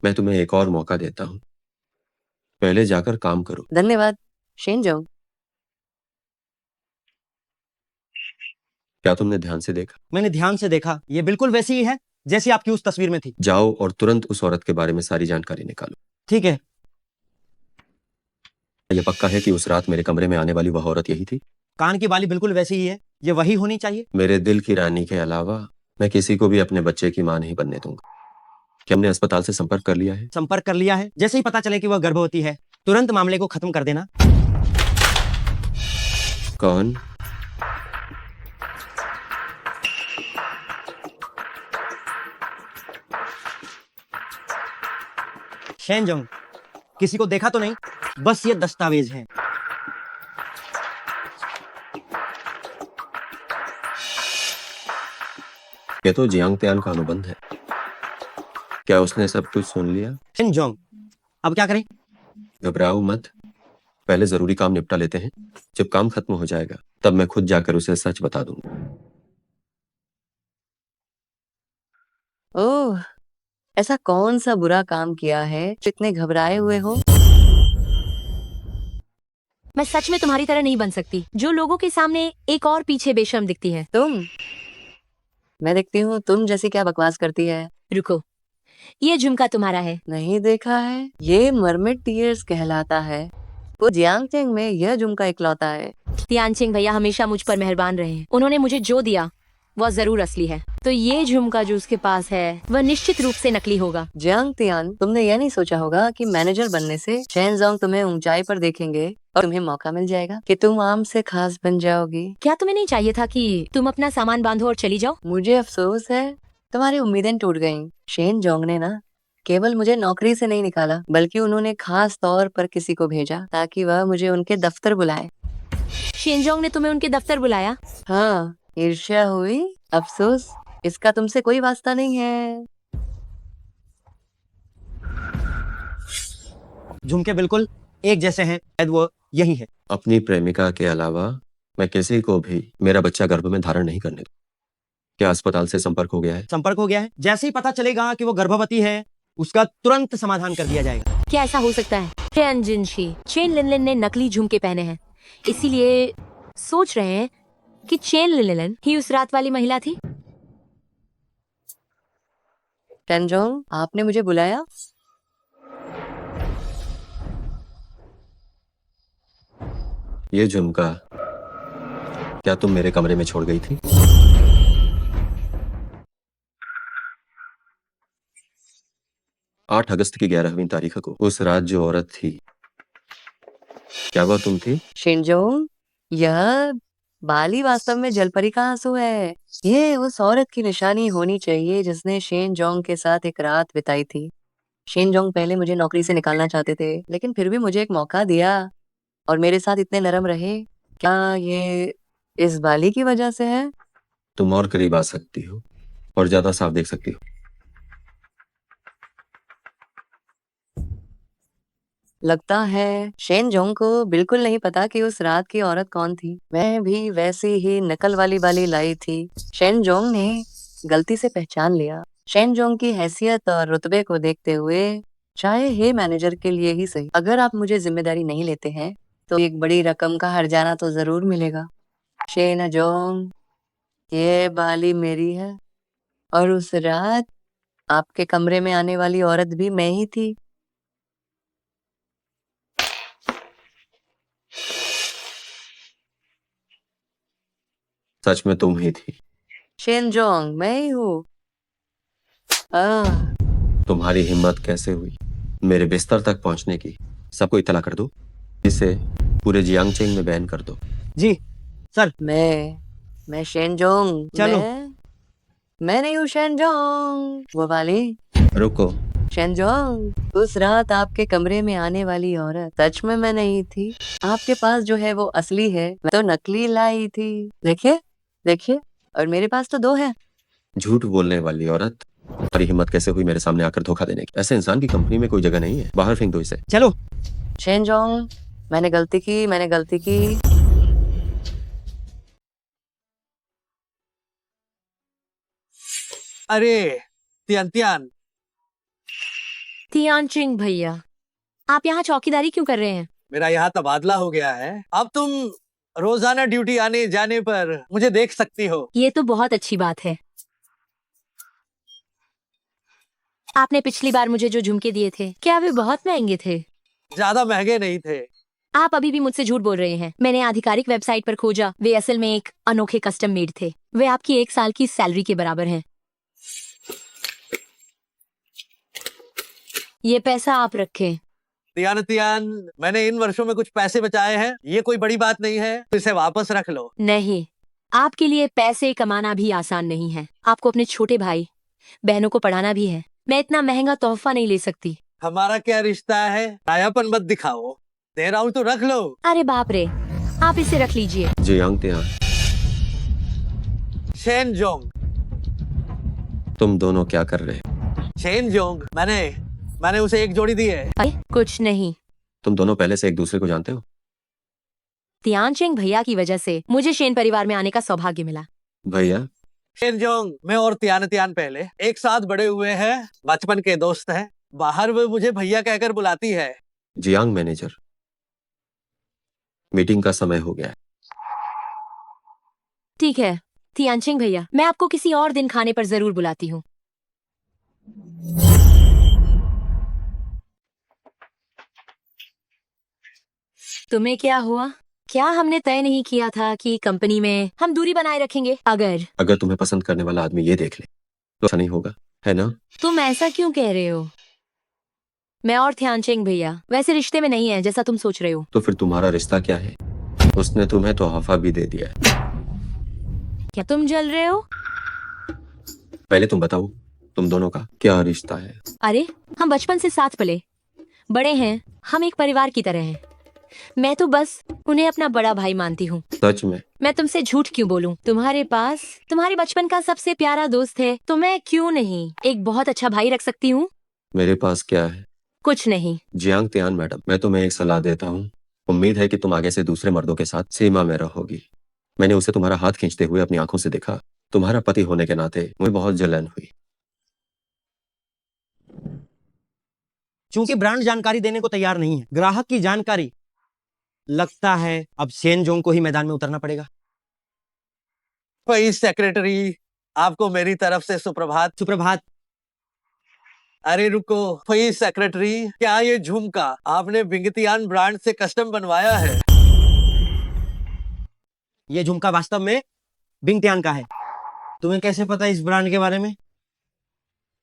मैं तुम्हें एक और मौका देता हूँ, पहले जाकर काम करो। धन्यवाद शेनजोंग। क्या तुमने ध्यान से देखा? मैंने ध्यान से देखा, ये बिल्कुल वैसी ही है जैसी आपकी उस तस्वीर में थी। जाओ और तुरंत उस औरत के बारे में सारी जानकारी निकालो। ठीक है। यह पक्का है कि उस रात मेरे कमरे में आने वाली वह औरत यही थी? कान की बाली बिल्कुल वैसी ही है, ये वही होनी चाहिए। मेरे दिल की रानी के अलावा मैं किसी को भी अपने बच्चे की मां नहीं बनने दूंगा। क्या हमने अस्पताल से संपर्क कर लिया है? संपर्क कर लिया है। जैसे ही पता चले कि वह गर्भवती है, तुरंत मामले को खत्म कर देना। कौन? शेनजोंग, किसी को देखा तो नहीं, बस ये दस्तावेज है। ये तो जियांग त्यान का अनुबंध है। क्या उसने सब कुछ सुन लिया? शेनजोंग, अब क्या करें? घबराओ मत, पहले जरूरी काम निपटा लेते हैं। जब काम खत्म हो जाएगा तब मैं खुद जाकर उसे सच बता दूंगा। ओह, ऐसा कौन सा बुरा काम किया है जो इतने घबराए हुए हो? मैं सच में तुम्हारी तरह नहीं बन सकती, जो लोगों के सामने एक और पीछे बेशर्म दिखती है। तुम? मैं देखती हूँ तुम जैसी क्या बकवास करती है। रुको, ये झुमका तुम्हारा है? नहीं देखा है। ये मरमिट टीयर्स कहलाता है। वो जियांगचेंग में यह झुमका इकलौता है। तियानचिंग भैया हमेशा मुझ पर मेहरबान रहे हैं। उन्होंने मुझे जो दिया वह जरूर असली है। तो ये झुमका जो उसके पास है वह निश्चित रूप से नकली होगा। जियांग तियान, तुमने यह नहीं सोचा होगा कि मैनेजर बनने से शेनजोंग तुम्हें ऊंचाई पर देखेंगे और तुम्हें मौका मिल जाएगा कि तुम आम से खास बन जाओगी। क्या तुम्हें नहीं चाहिए था कि तुम अपना सामान बांधो और चली जाओ? मुझे अफसोस है, तुम्हारी उम्मीदें टूट गईं। शेनजोंग ने ना केवल मुझे नौकरी से नहीं निकाला, बल्कि उन्होंने खास तौर पर किसी को भेजा ताकि वह मुझे उनके दफ्तर बुलाए। शेनजोंग ने तुम्हें उनके दफ्तर बुलाया? हाँ, ईर्ष्या हुई। अफसोस, इसका तुमसे कोई वास्ता नहीं है। झुमके बिल्कुल एक जैसे हैं, शायद वो यही है। अपनी प्रेमिका के अलावा मैं किसी को भी मेरा बच्चा गर्भ में धारण नहीं करने दूं। क्या अस्पताल से संपर्क हो गया है? संपर्क हो गया है। जैसे ही पता चलेगा कि वो गर्भवती है, उसका तुरंत समाधान कर दिया जाएगा। क्या ऐसा हो सकता है? चेन जिनशी, चेन लिनलिन ने नकली झुमके पहने हैं, इसीलिए सोच रहे हैं कि चेन लिनलिन ही उस रात वाली महिला थी। शेनजोंग, आपने मुझे बुलाया? ये झुमका क्या तुम मेरे कमरे में छोड़ गई थी? आठ अगस्त की 11वीं तारीख को उस रात जो औरत थी, क्या वह तुम थी? शेनजोंग, यह बाली वास्तव में जलपरी का आंसू है। ये उस औरत की निशानी होनी चाहिए जिसने शेनजोंग के साथ एक रात बिताई थी। शेनजोंग पहले मुझे नौकरी से निकालना चाहते थे, लेकिन फिर भी मुझे एक मौका दिया और मेरे साथ इतने नरम रहे। क्या ये इस बाली की वजह से है? तुम और करीब आ सकती हो और ज्यादा साफ देख सकती हो। लगता है शेनजोंग को बिल्कुल नहीं पता कि उस रात की औरत कौन थी। मैं भी वैसी ही नकल वाली बाली लाई थी। शेनजोंग ने गलती से पहचान लिया। शेनजोंग की हैसियत और रुतबे को देखते हुए, चाहे हे मैनेजर के लिए ही सही, अगर आप मुझे जिम्मेदारी नहीं लेते हैं तो एक बड़ी रकम का हर्जाना तो जरूर मिलेगा। शेनजोंग, ये बाली मेरी है और उस रात आपके कमरे में आने वाली औरत भी मैं ही थी। सच में तुम ही थी? शेनजोंग, मैं ही हूँ। तुम्हारी हिम्मत कैसे हुई मेरे बिस्तर तक पहुंचने की? सबको इत्तला कर दो, इसे पूरे जियांगचेंग में बैन कर दो। जी सर। मैं शेनजोंग। चलो। मैं नहीं हूँ शेनजोंग, वो वाली। रुको। शेनजोंग, उस रात आपके कमरे में आने वाली औरत सच में मैं नहीं थी। आपके पास जो है वो असली है, मैं तो नकली लाई थी। देखिए देखिए, और मेरे पास तो 2 है। झूठ बोलने वाली औरत, तुम्हारी हिम्मत कैसे हुई मेरे सामने आकर धोखा देने की? ऐसे इंसान की कंपनी में कोई जगह नहीं है, बाहर फेंक दो इसे। चलो। शेनजोंग, मैंने गलती की। अरे तियान तियान, तियानचिंग भैया, आप यहाँ चौकीदारी क्यों कर रहे हैं? मेरा यहाँ तबादला हो गया है। अब तुम रोजाना ड्यूटी आने जाने पर मुझे देख सकती हो। ये तो बहुत अच्छी बात है। आपने पिछली बार मुझे जो झुमके दिए थे, क्या वे बहुत महंगे थे? ज्यादा महंगे नहीं थे। आप अभी भी मुझसे झूठ बोल रहे हैं। मैंने आधिकारिक वेबसाइट पर खोजा, वे असल में एक अनोखे कस्टम मेड थे। वे आपकी 1 साल की सैलरी के बराबर हैं। ये पैसा आप रखें। तियान तियान, मैंने इन वर्षों में कुछ पैसे बचाए हैं, ये कोई बड़ी बात नहीं है, तो इसे वापस रख लो। नहीं, आपके लिए पैसे कमाना भी आसान नहीं है। आपको अपने छोटे भाई बहनों को पढ़ाना भी है। मैं इतना महंगा तोहफा नहीं ले सकती। हमारा क्या रिश्ता है? आयापन मत दिखाओ, दे रहा हूँ तो रख लो। अरे बाप रे, आप इसे रख लीजिए। जियांगतियान, शेनजोंग। तुम दोनों क्या कर रहे? शेनजोंग, मैंने उसे एक जोड़ी दी है। अरे कुछ नहीं। तुम दोनों पहले से एक दूसरे को जानते हो? तियानचिंग भैया की वजह से मुझे शेन परिवार में आने का सौभाग्य मिला। भैया? शेनजोंग, मैं और तियान तियान पहले एक साथ बड़े हुए हैं, बचपन के दोस्त हैं। बाहर वो मुझे भैया कहकर बुलाती है। जियांग मैनेजर, मीटिंग का समय हो गया है। ठीक है तियानचिंग भैया, मैं आपको किसी और दिन खाने पर जरूर बुलाती हूँ। तुम्हें क्या हुआ? क्या हमने तय नहीं किया था कि कंपनी में हम दूरी बनाए रखेंगे? अगर तुम्हें पसंद करने वाला आदमी ये देख ले तो ऐसा नहीं होगा, है ना? तुम ऐसा क्यों कह रहे हो? मैं और तियानचिंग भैया वैसे रिश्ते में नहीं है जैसा तुम सोच रहे हो। तो फिर तुम्हारा रिश्ता क्या है? उसने तुम्हें तोहफा भी दे दिया है। क्या तुम जल रहे हो? पहले तुम बताओ, तुम दोनों का क्या रिश्ता है? अरे हम बचपन से साथ पले बड़े हैं, हम एक परिवार की तरह हैं। मैं तो बस उन्हें अपना बड़ा भाई मानती हूँ। सच में? मैं तुमसे झूठ क्यों बोलूं? तुम्हारे पास तुम्हारे बचपन का सबसे प्यारा दोस्त है, तो मैं क्यों नहीं एक बहुत अच्छा भाई रख सकती हूँ? मेरे पास क्या है? कुछ नहीं। जियांगतियान मैडम, मैं तुम्हें एक सलाह देता हूँ। उम्मीद है कि तुम आगे से दूसरे मर्दों के साथ सीमा में रहोगी। मैंने उसे तुम्हारा हाथ खींचते हुए अपनी आंखों से देखा। तुम्हारा पति होने के नाते मुझे बहुत जलन हुई। चूंकि ब्रांड जानकारी देने को तैयार नहीं है, ग्राहक की जानकारी, लगता है अब शेनजोंग को ही मैदान में उतरना पड़ेगा। भाई सेक्रेटरी, आपको मेरी तरफ से सुप्रभात। सुप्रभात। अरे रुको, भाई सेक्रेटरी, क्या ये झुमका आपने बिंगतियान ब्रांड से कस्टम बनवाया है? ये झुमका वास्तव में बिंगतियान का है। तुम्हें कैसे पता इस ब्रांड के बारे में?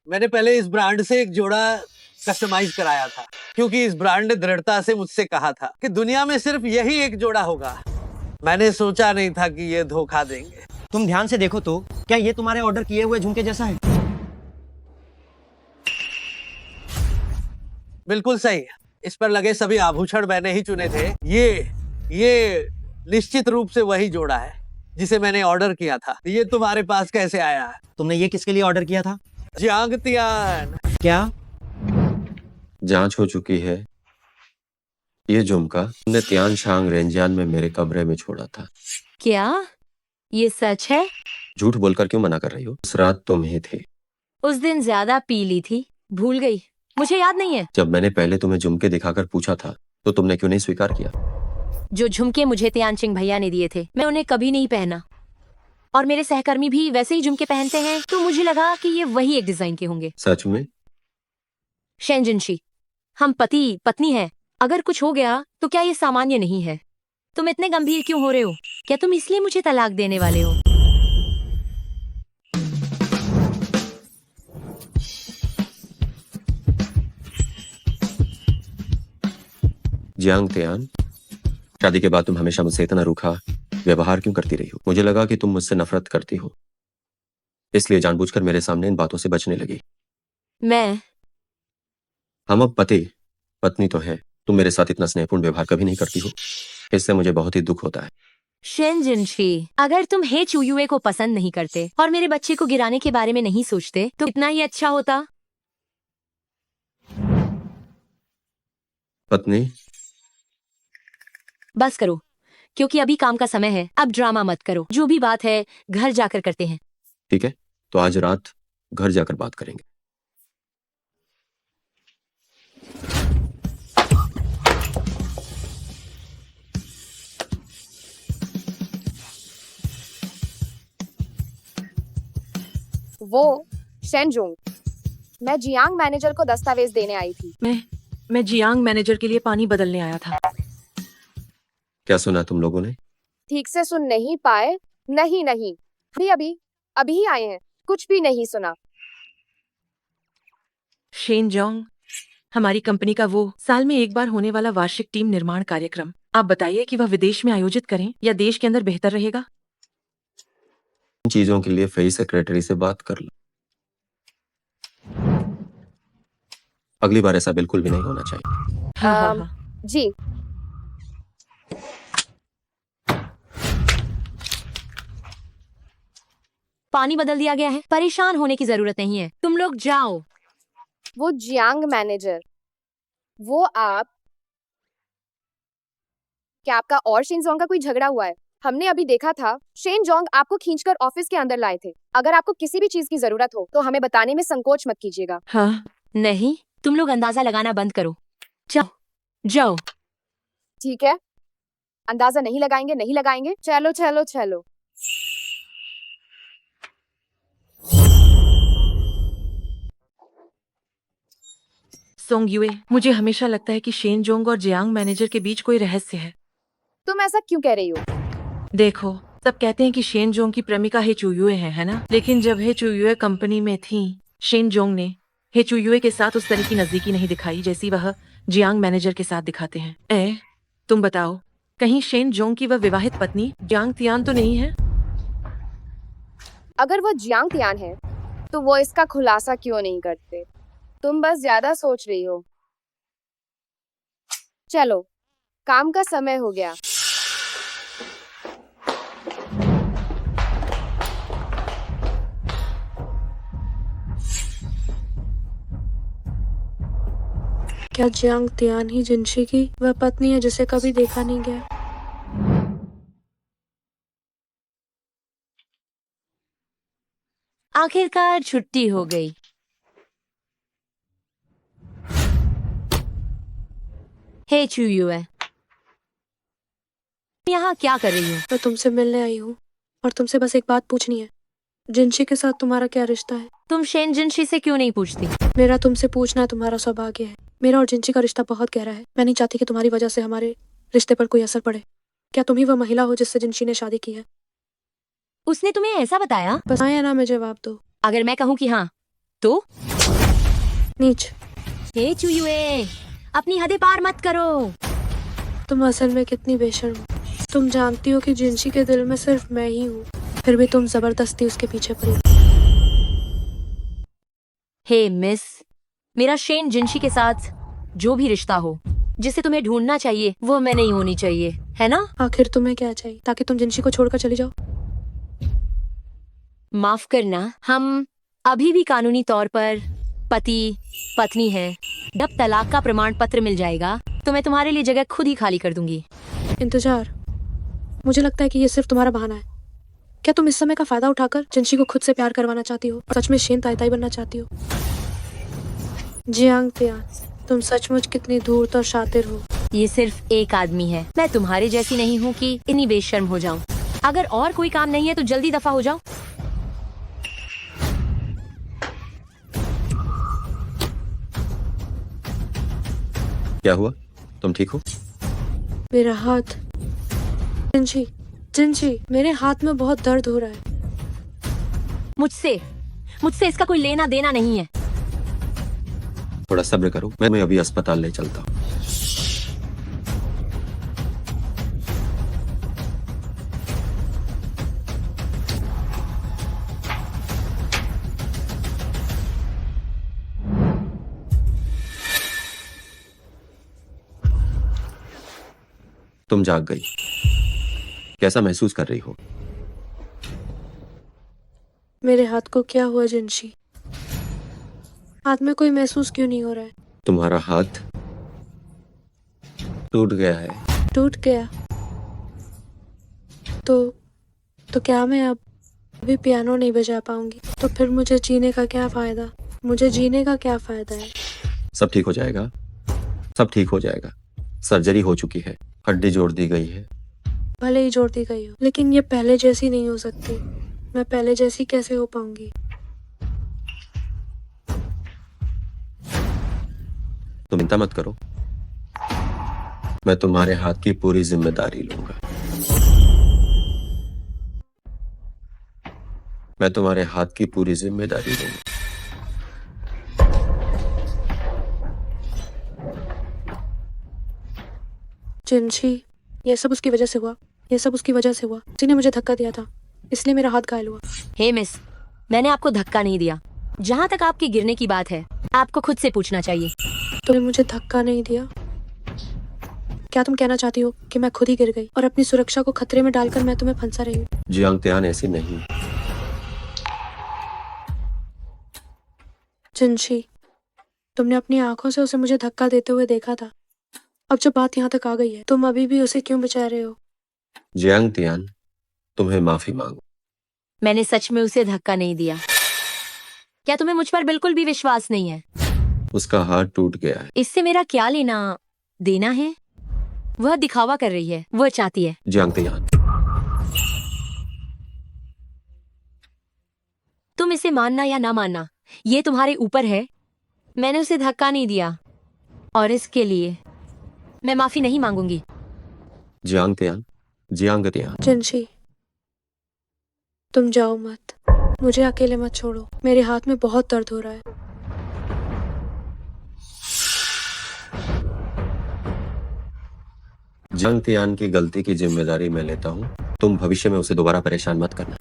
मैंने पहले इस ब्रांड से एक जोड़ा कस्टमाइज कराया था, क्योंकि इस ब्रांड ने दृढ़ता से मुझसे कहा था कि दुनिया में सिर्फ यही एक जोड़ा होगा। मैंने सोचा नहीं था कि ये धोखा देंगे। तुम ध्यान से देखो तो क्या ये तुम्हारे ऑर्डर किए हुए झुमके जैसा है? बिल्कुल सही। इस पर लगे सभी आभूषण मैंने ही चुने थे। ये निश्चित रूप से वही जोड़ा है जिसे मैंने ऑर्डर किया था। ये तुम्हारे पास कैसे आया? तुमने ये किसके लिए ऑर्डर किया था? जियांगतियान। क्या? जांच हो चुकी है। ये झुमका तुमने तियानशांग रेंजियान में मेरे कमरे में छोड़ा था। क्या ये सच है? झूठ बोलकर क्यों मना कर रही हो? उस रात तुम ही थे। उस दिन ज्यादा पी ली थी, भूल गई, मुझे याद नहीं है। जब मैंने पहले तुम्हें झुमके दिखाकर पूछा था तो तुमने क्यों नहीं स्वीकार किया? जो झुमके मुझे तियानचिंग भैया ने दिए थे, मैं उन्हें कभी नहीं पहना, और मेरे सहकर्मी भी वैसे ही झुमके पहनते हैं, तो मुझे लगा कि ये वही एक डिजाइन के होंगे। सच में? शेनजिनशी, हम पति पत्नी हैं। अगर कुछ हो गया तो क्या ये सामान्य नहीं है? तुम इतने गंभीर क्यों हो रहे हो? क्या तुम इसलिए मुझे तलाक देने वाले हो? जियांगतियान, शादी के बाद तुम हमेशा मुझसे इतना रूखा व्यवहार क्यों करती रही हो? मुझे लगा कि तुम मुझसे नफरत करती हो, इसलिए जानबूझकर मेरे सामने इन बातों से बचने लगी। हम अब पति पत्नी तो है, तुम मेरे साथ इतना स्नेहपूर्ण व्यवहार कभी नहीं करती हो, इससे मुझे बहुत ही दुख होता है। शेन जिनशी, अगर तुम हे चुयुए को पसंद नहीं करते और मेरे बच्चे को गिराने के बारे में नहीं सोचते तो इतना ही अच्छा होता। पत्नी, बस करो, क्योंकि अभी काम का समय है। अब ड्रामा मत करो, जो भी बात है घर जाकर करते हैं। ठीक है, तो आज रात घर जाकर बात करेंगे। वो शेनजोंग, मैं जियांग मैनेजर को दस्तावेज देने आई थी। मैं जियांग मैनेजर के लिए पानी बदलने आया था। क्या सुना तुम लोगों ने? ठीक से सुन नहीं पाए? नहीं, अभी ही आए हैं, कुछ भी नहीं सुना। शेन जोंग, हमारी कंपनी का वो साल में एक बार होने वाला वार्षिक टीम निर्माण कार्यक्रम, आप बताइए कि वह विदेश में आयोजित करें या देश के अंदर बेहतर रहेगा? इन चीजों के लिए फेस सेक्रेटरी से बात कर लो। अगली बार ऐसा बिल्कुल भी नहीं होना चाहिए। हाँ। जी। पानी बदल दिया गया है, परेशान होने की जरूरत नहीं है, तुम लोग जाओ। वो जियांग मैनेजर, वो आप, क्या आपका और शेनजोंग का कोई झगड़ा हुआ है? हमने अभी देखा था शेनजोंग आपको खींचकर ऑफिस के अंदर लाए थे। अगर आपको किसी भी चीज की जरूरत हो तो हमें बताने में संकोच मत कीजिएगा। हाँ, नहीं, तुम लोग अंदाजा लगाना बंद करो, जाओ जाओ। ठीक है, अंदाजा नहीं लगाएंगे। चलो। सोंग युए, मुझे हमेशा लगता है कि शेन जोंग और जियांग मैनेजर के बीच कोई रहस्य है। तुम ऐसा क्यों कह रही हो? देखो, सब कहते हैं कि शेन जोंग की प्रेमिका हे चुयुए है ना? लेकिन जब हे चुयुए कंपनी में थी, शेन जोंग ने हे चुयुए के साथ उस तरह की नजदीकी नहीं दिखाई जैसी वह जियांग मैनेजर के साथ दिखाते हैं। तुम बताओ, कहीं शेन जोंग की वह विवाहित पत्नी जियांग तियान तो नहीं है? अगर वो जियांग तियान है तो वो इसका खुलासा क्यों नहीं करते? तुम बस ज्यादा सोच रही हो। चलो, काम का समय हो गया। क्या जियांग तियान ही जिनशी की वह पत्नी है जिसे कभी देखा नहीं गया? आखिरकार छुट्टी हो गई। हे चुयुए, यहाँ क्या कर रही हो? मैं तुमसे मिलने आई हूँ और तुमसे बस एक बात पूछनी है। जिनशी के साथ तुम्हारा क्या रिश्ता है? तुम शेन जिनशी से क्यों नहीं पूछती? मेरा तुमसे पूछना तुम्हारा सौभाग्य है। मेरा और जिनशी का रिश्ता बहुत गहरा है। मैं नहीं चाहती कि तुम्हारी वजह से हमारे रिश्ते पर कोई असर पड़े। क्या तुम ही वह महिला हो जिससे जिनशी ने शादी की है? उसने तुम्हें ऐसा बताया? बस हाँ या ना में जवाब दो। अगर मैं कहूँ कि हाँ तो? नीच। हे चुयुए, अपनी हदें पार मत करो। तुम असल में कितनी बेशर्म हो। तुम जानती हो कि जिनशी के दिल में सिर्फ मैं ही हूँ, फिर भी तुम जबरदस्ती उसके पीछे पड़ी। हे मिस, मेरा शेन जिनशी के साथ जो भी रिश्ता हो, जिसे तुम्हें ढूंढना चाहिए वो मैं नहीं होनी चाहिए, है ना? आखिर तुम्हें क्या चाहिए ताकि तुम जिनशी को छोड़कर चली जाओ? माफ करना, हम अभी भी कानूनी तौर पर पति पत्नी हैं। जब तलाक का प्रमाण पत्र मिल जाएगा तो मैं तुम्हारे लिए जगह खुद ही खाली कर दूंगी। इंतजार, मुझे लगता है कि ये सिर्फ तुम्हारा बहाना है। क्या तुम इस समय का फायदा उठाकर जिनशी को खुद से प्यार करवाना चाहती हो और सच में शेन ताई ताई बनना चाहती हो? जियांग तियान, तुम सचमुच कितनी धूर्त और शातिर हो। ये सिर्फ एक आदमी है, मैं तुम्हारे जैसी नहीं हूँ कि इतनी बेशर्म हो जाऊं। अगर और कोई काम नहीं है तो जल्दी दफा हो जाओ। क्या हुआ? तुम ठीक हो? मेरा हाथ। जिनशी, जिनशी, मेरे हाथ में बहुत दर्द हो रहा है। मुझसे इसका कोई लेना देना नहीं है। थोड़ा सब्र करो, मैं अभी अस्पताल ले चलता हूँ। तुम जाग गई। कैसा महसूस कर रही हो? मेरे हाथ को क्या हुआ जिनशी? हाथ में कोई महसूस क्यों नहीं हो रहा है? तुम्हारा हाथ टूट गया है। टूट गया? तो क्या मैं अब अभी पियानो नहीं बजा पाऊंगी? तो फिर मुझे जीने का क्या फायदा? मुझे जीने का क्या फायदा है? सब ठीक हो जाएगा, सब ठीक हो जाएगा। सर्जरी हो चुकी है, हड्डी जोड़ दी गई है। भले ही जोड़ दी गई हो, लेकिन ये पहले जैसी नहीं हो सकती। मैं पहले जैसी कैसे हो पाऊंगी? तुम चिंता मत करो, मैं तुम्हारे हाथ की पूरी जिम्मेदारी लूंगा। मैं तुम्हारे हाथ की पूरी जिम्मेदारी लूंगा। जिनशी, ये सब उसकी वजह से हुआ। ये सब उसकी वजह से हुआ। उसी ने मुझे धक्का दिया था, इसलिए मेरा हाथ घायल हुआ। हे मिस, मैंने आपको धक्का नहीं दिया। जहाँ तक आपके गिरने की बात है, आपको खुद से पूछना चाहिए। तुमने मुझे धक्का नहीं दिया। क्या तुम कहना चाहती हो कि मैं खुद ही गिर गई और अपनी सुरक्षा को खतरे में डालकर मैं तुम्हें फंसा रही हूँ? जियांग त्यान ऐसी नहीं। जिनशी, तुमने अपनी आंखों से उसे मुझे धक्का देते हुए देखा था। अब जब बात यहाँ तक आ गई है, तुम अभी भी उसे क्यों बचा रहे हो? जियांग त्यान, तुम्हें माफी मांगो। मैंने सच में उसे धक्का नहीं दिया। क्या तुम्हें मुझ पर बिल्कुल भी विश्वास नहीं है? उसका हाथ टूट गया है। इससे मेरा क्या लेना देना है? वह दिखावा कर रही है, वह चाहती है। जियांग त्यान, तुम इसे मानना या ना मानना, ये तुम्हारे ऊपर है। मैंने उसे धक्का नहीं दिया और इसके लिए मैं माफी नहीं मांगूंगी। जियांग त्यान, जियांग त्यान। जिनशी, तुम जाओ मत। मुझे अकेले मत छोड़ो। मेरे हाथ में बहुत दर्द हो रहा है। जियांग त्यान की गलती की जिम्मेदारी मैं लेता हूँ। तुम भविष्य में उसे दोबारा परेशान मत करना।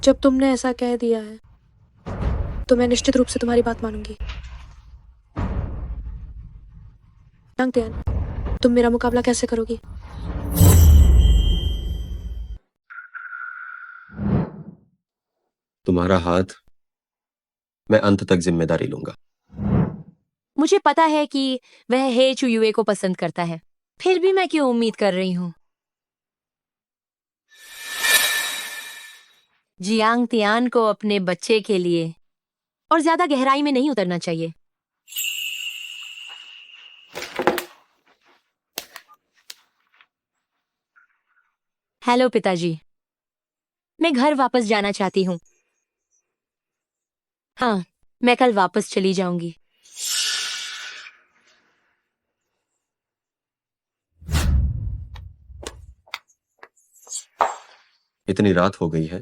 जब तुमने ऐसा कह दिया है, तो मैं निश्चित रूप से तुम्हारी बात मानूंगी। जियांग त्यान, तुम मेरा मुकाबला कैसे करोगी? तुम्हारा हाथ मैं अंत तक जिम्मेदारी लूंगा। मुझे पता है कि वह हे चुयुए को पसंद करता है, फिर भी मैं क्यों उम्मीद कर रही हूँ? जियांग त्यान को अपने बच्चे के लिए और ज्यादा गहराई में नहीं उतरना चाहिए। हेलो पिताजी, मैं घर वापस जाना चाहती हूँ। हाँ, मैं कल वापस चली जाऊंगी। इतनी रात हो गई है,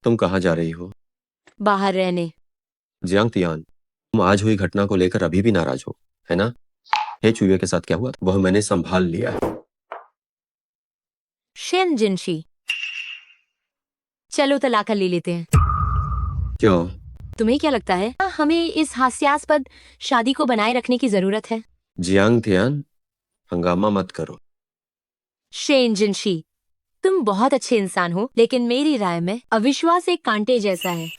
तुम कहाँ जा रही हो? बाहर रहने। जियांग त्यान, तुम आज हुई घटना को लेकर अभी भी नाराज हो, है ना? हे चुयुए के साथ क्या हुआ, वह मैंने संभाल लिया है। शेन जिनशी, चलो तलाक ले लेते हैं। क्यों? तुम्हें क्या लगता है हमें इस हास्यास्पद शादी को बनाए रखने की जरूरत है? जियांग त्यान, हंगामा मत करो। शेन जिनशी, तुम बहुत अच्छे इंसान हो, लेकिन मेरी राय में अविश्वास एक कांटे जैसा है।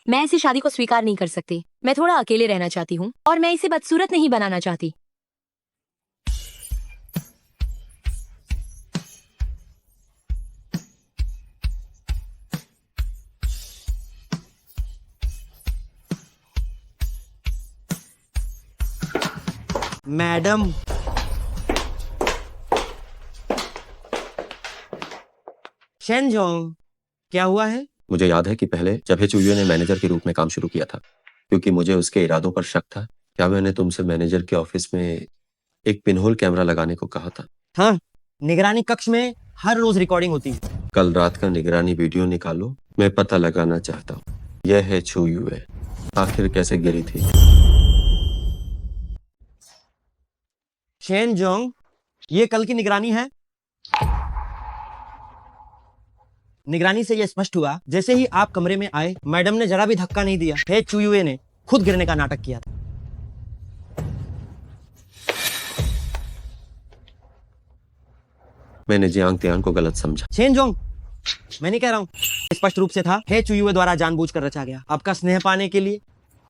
मैं इसी शादी को स्वीकार नहीं कर सकती। मैं थोड़ा अकेले रहना चाहती हूँ और मैं इसे बदसूरत नहीं बनाना चाहती। मैडम, शेनजोंग, क्या हुआ है? मुझे याद है कि पहले जब हे चुयुए ने मैनेजर के रूप में काम शुरू किया था, क्योंकि मुझे उसके इरादों पर शक था, क्या मैंने तुमसे मैनेजर के ऑफिस में एक पिनहोल कैमरा लगाने को कहा था? हाँ, निगरानी कक्ष में हर रोज रिकॉर्डिंग होती है। कल रात का निगरानी वीडियो निकालो, मैं पता लगाना चाहता हूँ यह है चुयुए आखिर कैसे गिरी थी। शेनजोंग, ये कल की निगरानी है। निगरानी से यह स्पष्ट हुआ, जैसे ही आप कमरे में आए, मैडम ने जरा भी धक्का नहीं दिया। हे चुयुए ने खुद गिरने का नाटक किया था। मैंने जियांग तियान को गलत समझा। शेन जोंग, मैं नहीं कह रहा हूँ, स्पष्ट रूप से था हे चुयुए द्वारा जानबूझकर रचा गया। आपका स्नेह पाने के लिए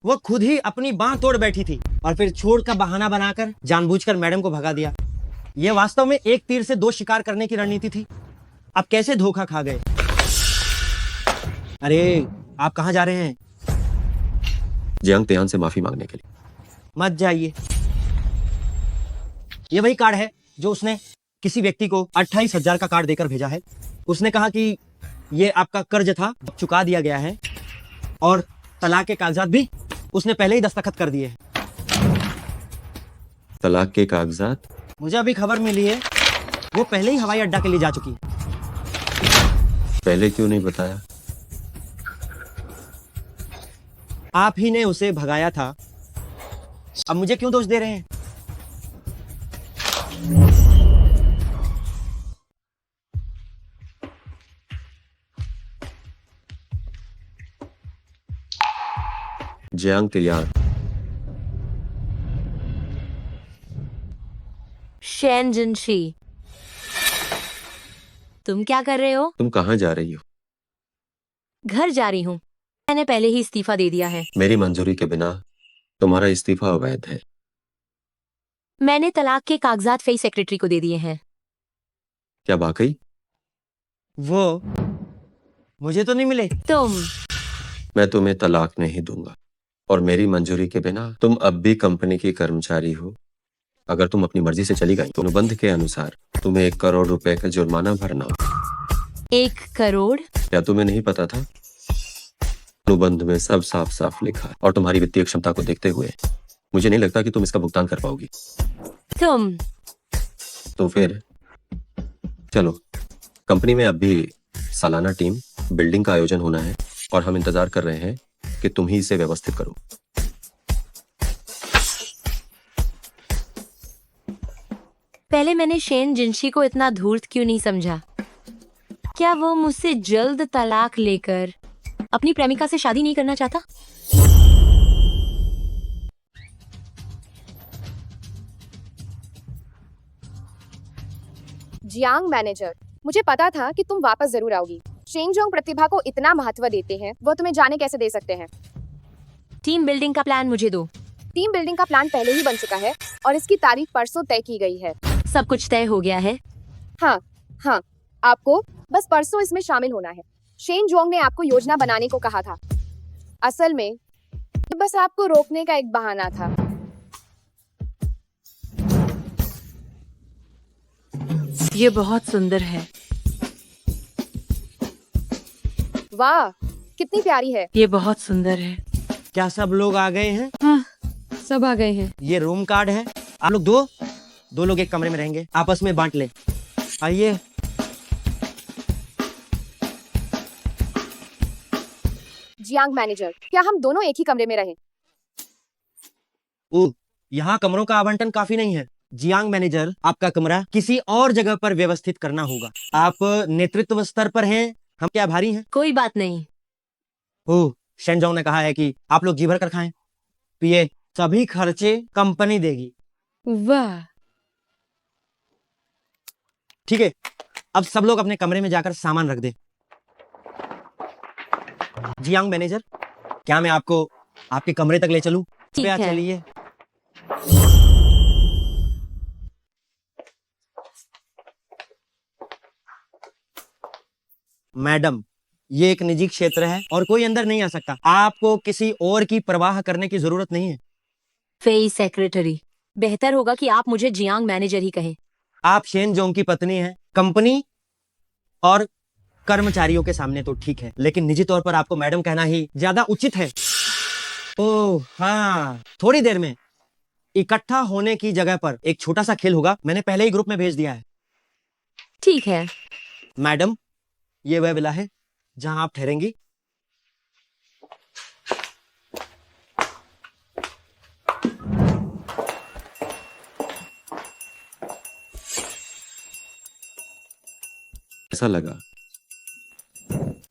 वो खुद ही अपनी बांह तोड़ बैठी थी और फिर छोड़ का बहाना बनाकर जानबूझकर मैडम को भगा दिया। ये वास्तव में एक तीर से दो शिकार करने की रणनीति थी। आप कैसे धोखा खा गए? अरे आप कहाँ जा रहे हैं? जियांग तियान से माफी मांगने के लिए। मत जाइए। ये वही कार्ड है जो उसने किसी व्यक्ति को 28,000 का कार्ड देकर भेजा है। उसने कहा कि ये आपका कर्ज था, चुका दिया गया है और तलाक के कागजात भी उसने पहले ही दस्तखत कर दिए हैं। तलाक के कागजात? मुझे अभी खबर मिली है वो पहले ही हवाई अड्डा के लिए जा चुकी है। पहले क्यों नहीं बताया? आप ही ने उसे भगाया था, अब मुझे क्यों दोष दे रहे हैं? Jiang Tian. शेन जिनशी, तुम क्या कर रहे हो? तुम कहाँ जा रही हो? घर जा रही हूँ। मैंने पहले ही इस्तीफा दे दिया है। मेरी मंजूरी के बिना तुम्हारा इस्तीफा अवैध है। मैंने तलाक के कागजात फेई सेक्रेटरी को दे दिए हैं। क्या वाकई? वो मुझे तो नहीं मिले। मैं तुम्हें तलाक नहीं दूंगा और मेरी मंजूरी के बिना तुम अब भी कंपनी की कर्मचारी हो। अगर तुम अपनी मर्जी से चली गई तो अनुबंध के अनुसार तुम्हें 1 करोड़ रुपए का जुर्माना भरना होगा। 1 करोड़? क्या तुम्हें नहीं पता था? अनुबंध में सब साफ साफ लिखा है और तुम्हारी वित्तीय क्षमता को देखते हुए मुझे नहीं लगता कि तुम इसका भुगतान कर पाओगी। तो फिर चलो, कंपनी में अब भी सालाना टीम बिल्डिंग का आयोजन होना है और हम इंतजार कर रहे हैं कि तुम ही इसे व्यवस्थित करो। पहले मैंने शेन जिनशी को इतना धूर्त क्यों नहीं समझा? क्या वो मुझसे जल्द तलाक लेकर अपनी प्रेमिका से शादी नहीं करना चाहता? जियांग मैनेजर, मुझे पता था कि तुम वापस जरूर आओगी। शेनजोंग प्रतिभा को इतना महत्व देते हैं, वो तुम्हें जाने कैसे दे सकते हैं? टीम बिल्डिंग का प्लान मुझे दो। टीम बिल्डिंग का प्लान पहले ही बन चुका है और इसकी तारीख परसों तय की गई है। सब कुछ तय हो गया है? हाँ, आपको बस परसों इसमें शामिल होना है। शेनजोंग ने आपको योजना बनाने को कहा था। असल में ये बस आपको रोकने का एक बहाना था। ये बहुत सुंदर है। वाह, कितनी प्यारी है। ये बहुत सुंदर है। क्या सब लोग आ गए हैं? हाँ, सब आ गए हैं। ये रूम कार्ड है। आप लोग दो लोग एक कमरे में रहेंगे, आपस में बांट ले। आइए। जियांग मैनेजर, क्या हम दोनों एक ही कमरे में रहें? यहाँ कमरों का आवंटन काफी नहीं है। जियांग मैनेजर, आपका कमरा किसी और जगह पर व्यवस्थित करना होगा। आप नेतृत्व स्तर पर हैं, हम क्या भारी हैं? कोई बात नहीं। शेनजोंग ने कहा है कि आप लोग जी भर कर खाएं पिए, सभी खर्चे कंपनी देगी। वाह, ठीक है, अब सब लोग अपने कमरे में जाकर सामान रख दे। जियांग मैनेजर, क्या मैं आपको आपके कमरे तक ले चलूं? ठीक है। चलिए। मैडम, ये एक निजी क्षेत्र है और कोई अंदर नहीं आ सकता। आपको किसी और की परवाह करने की जरूरत नहीं है। फेई सेक्रेटरी, बेहतर होगा कि आप मुझे जियांग मैनेजर ही कहें। आप शेनजोंग की पत्नी हैं। कंपनी और कर्मचारियों के सामने तो ठीक है, लेकिन निजी तौर पर आपको मैडम कहना ही ज्यादा उचित है। ओह हाँ, थोड़ी देर में इकट्ठा होने की जगह पर एक छोटा सा खेल होगा, मैंने पहले ही ग्रुप में भेज दिया है। ठीक है। मैडम, ये वह विला है जहां आप ठहरेंगी। ऐसा लगा,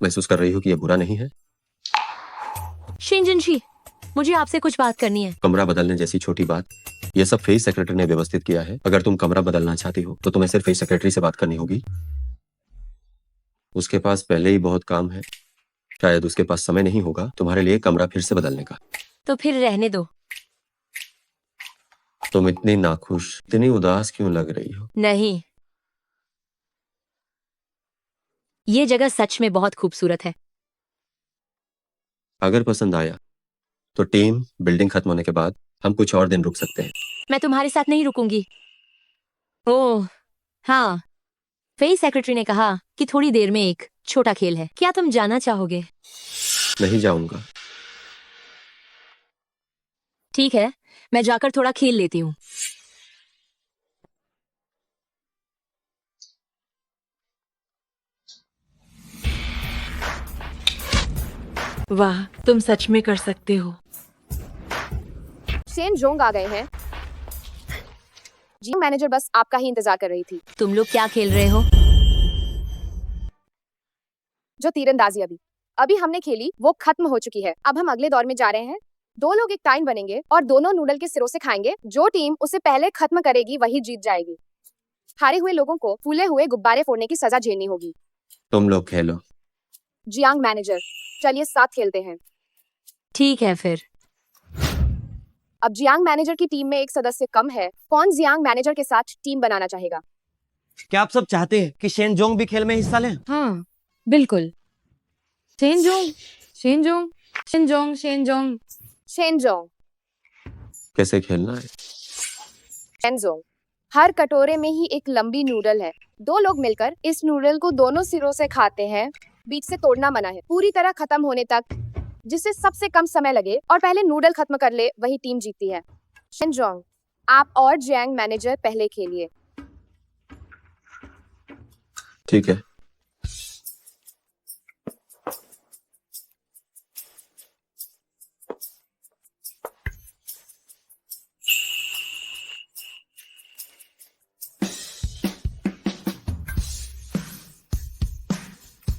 महसूस कर रही हो कि यह बुरा नहीं है? शेन जिनशी, मुझे आपसे कुछ बात करनी है। कमरा बदलने जैसी छोटी बात ये सब फेस सेक्रेटरी ने व्यवस्थित किया है। अगर तुम कमरा बदलना चाहती हो तो तुम्हें सिर्फ फेस सेक्रेटरी से बात करनी होगी। उसके पास पहले ही बहुत काम है, शायद उसके पास समय नहीं होगा तुम्हारे लिए कमरा फिर से बदलने का। तो फिर रहने दो। तुम इतनी नाखुश, इतनी उदास क्यों लग रही हो? नहीं, ये जगह सच में बहुत खूबसूरत है। अगर पसंद आया तो टीम बिल्डिंग खत्म होने के बाद हम कुछ और दिन रुक सकते हैं। मैं तुम्हारे साथ नहीं रुकूंगी। ओह हाँ, फेस सेक्रेटरी ने कहा कि थोड़ी देर में एक छोटा खेल है, क्या तुम जाना चाहोगे? नहीं जाऊंगा। ठीक है, मैं जाकर थोड़ा खेल लेती हूँ। वाह, तुम सच में कर सकते हो। शेन जोंग आ गए हैं। जी मैनेजर बस आपका ही इंतजार कर रही थी। तुम लोग क्या खेल रहे हो? जो तीरंदाजी अभी हमने खेली वो खत्म हो चुकी है। अब हम अगले दौर में जा रहे हैं। 2 लोग एक टाइम बनेंगे और दोनों नूडल के सिरों से खाएंगे। जो टीम उसे पहले खत्म करेगी वही जीत जाएगी। हारे हुए लोगों को फूले हुए गुब्बारे फोड़ने की सजा झेलनी होगी। तुम लोग खेलो। जियांग मैनेजर, चलिए साथ खेलते हैं। ठीक है फिर। अब जियांग मैनेजर की टीम में एक सदस्य कम है। कौन जियांग मैनेजर के साथ टीम बनाना चाहेगा? क्या आप सब चाहते हैं कि शेन जोंग भी खेल में हिस्सा लें? हाँ बिल्कुल। Shane Jong, Shane Jong, Shane Jong, Shane Jong. Shane Jong, कैसे खेलना है? शेन जोंग, हर कटोरे में ही एक लंबी नूडल है। 2 लोग मिलकर इस नूडल को दोनों सिरों से खाते हैं। बीच से तोड़ना मना है। पूरी तरह खत्म होने तक जिससे सबसे कम समय लगे और पहले नूडल खत्म कर ले वही टीम जीतती है। शेन जोंग, आप और जियांग मैनेजर पहले खेलिए। ठीक है।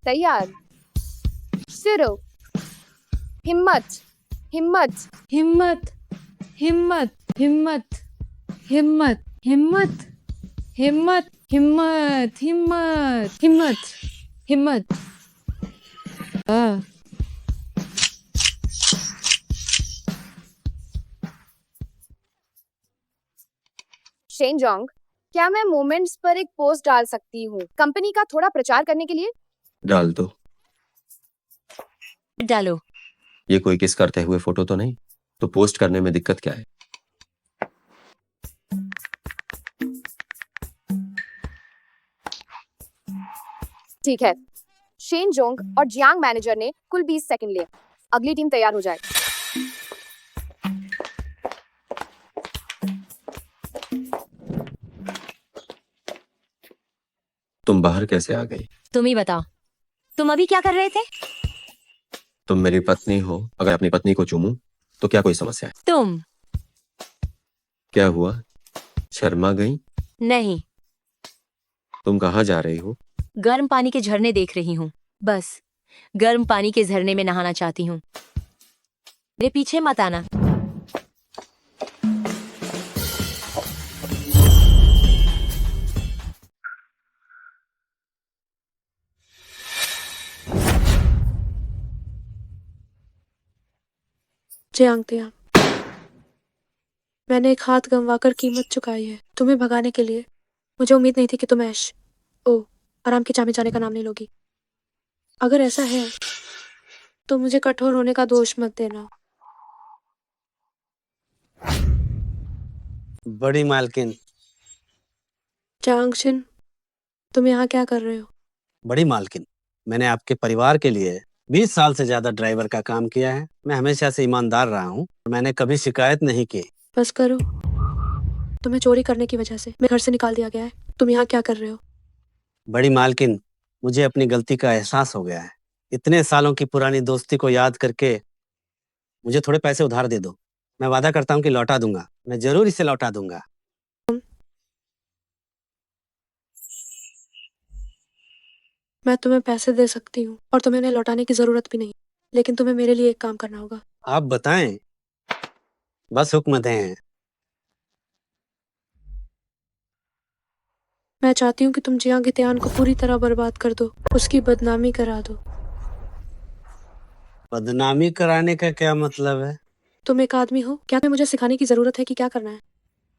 तैयार? शुरू। हिम्मत, हिम्मत, हिम्मत, हिम्मत, हिम्मत, हिम्मत, हिम्मत, हिम्मत, हिम्मत, हिम्मत, हिम्मत, हिम्मत। शेन जोंग, क्या मैं मोमेंट्स पर एक पोस्ट डाल सकती हूँ कंपनी का थोड़ा प्रचार करने के लिए? डाल दो। डालो। ये कोई किस करते हुए फोटो तो नहीं? तो पोस्ट करने में दिक्कत क्या है? ठीक है। शेन जोंग और जियांग मैनेजर ने कुल 20 सेकंड लिए। अगली टीम तैयार हो जाए। तुम बाहर कैसे आ गई? तुम ही बताओ, तुम अभी क्या कर रहे थे? तुम मेरी पत्नी हो, अगर अपनी पत्नी को चूमूं तो क्या कोई समस्या है? तुम क्या हुआ, शर्मा गई? नहीं, तुम कहाँ जा रही हो? गर्म पानी के झरने देख रही हूँ। बस गर्म पानी के झरने में नहाना चाहती हूँ। मेरे पीछे मत आना। जियांग तियांग, मैंने एक हाथ गंवाकर कीमत चुकाई है तुम्हें भगाने के लिए। मुझे उम्मीद नहीं थी कि तुम ऐश आराम की चाबी जाने का नाम नहीं लोगी। अगर ऐसा है तो मुझे कठोर होने का दोष मत देना। बड़ी मालकिन। चांगशिन, तुम यहाँ क्या कर रहे हो? बड़ी मालकिन, मैंने आपके परिवार के लिए 20 साल से ज्यादा ड्राइवर का काम किया है। मैं हमेशा से ईमानदार रहा हूँ और मैंने कभी शिकायत नहीं की। बस करो, तुम्हें चोरी करने की वजह से मेरे घर से निकाल दिया गया है। तुम यहाँ क्या कर रहे हो? बड़ी मालकिन, मुझे अपनी गलती का एहसास हो गया है। इतने सालों की पुरानी दोस्ती को याद करके मुझे थोड़े पैसे उधार दे दो। मैं वादा करता हूँ कि लौटा दूंगा। मैं जरूर इसे लौटा दूंगा। मैं तुम्हें पैसे दे सकती हूँ और तुम्हें उन्हें लौटाने की जरूरत भी नहीं, लेकिन तुम्हें मेरे लिए एक काम करना होगा। आप बताएं, बस हुक्म दें। मैं चाहती हूँ कि तुम जियांग हित्यान को पूरी तरह बर्बाद कर दो, उसकी बदनामी करा दो। बदनामी कराने का क्या मतलब है? तुम एक आदमी हो, क्या तुम्हें मुझे सिखाने की जरूरत है कि क्या करना है?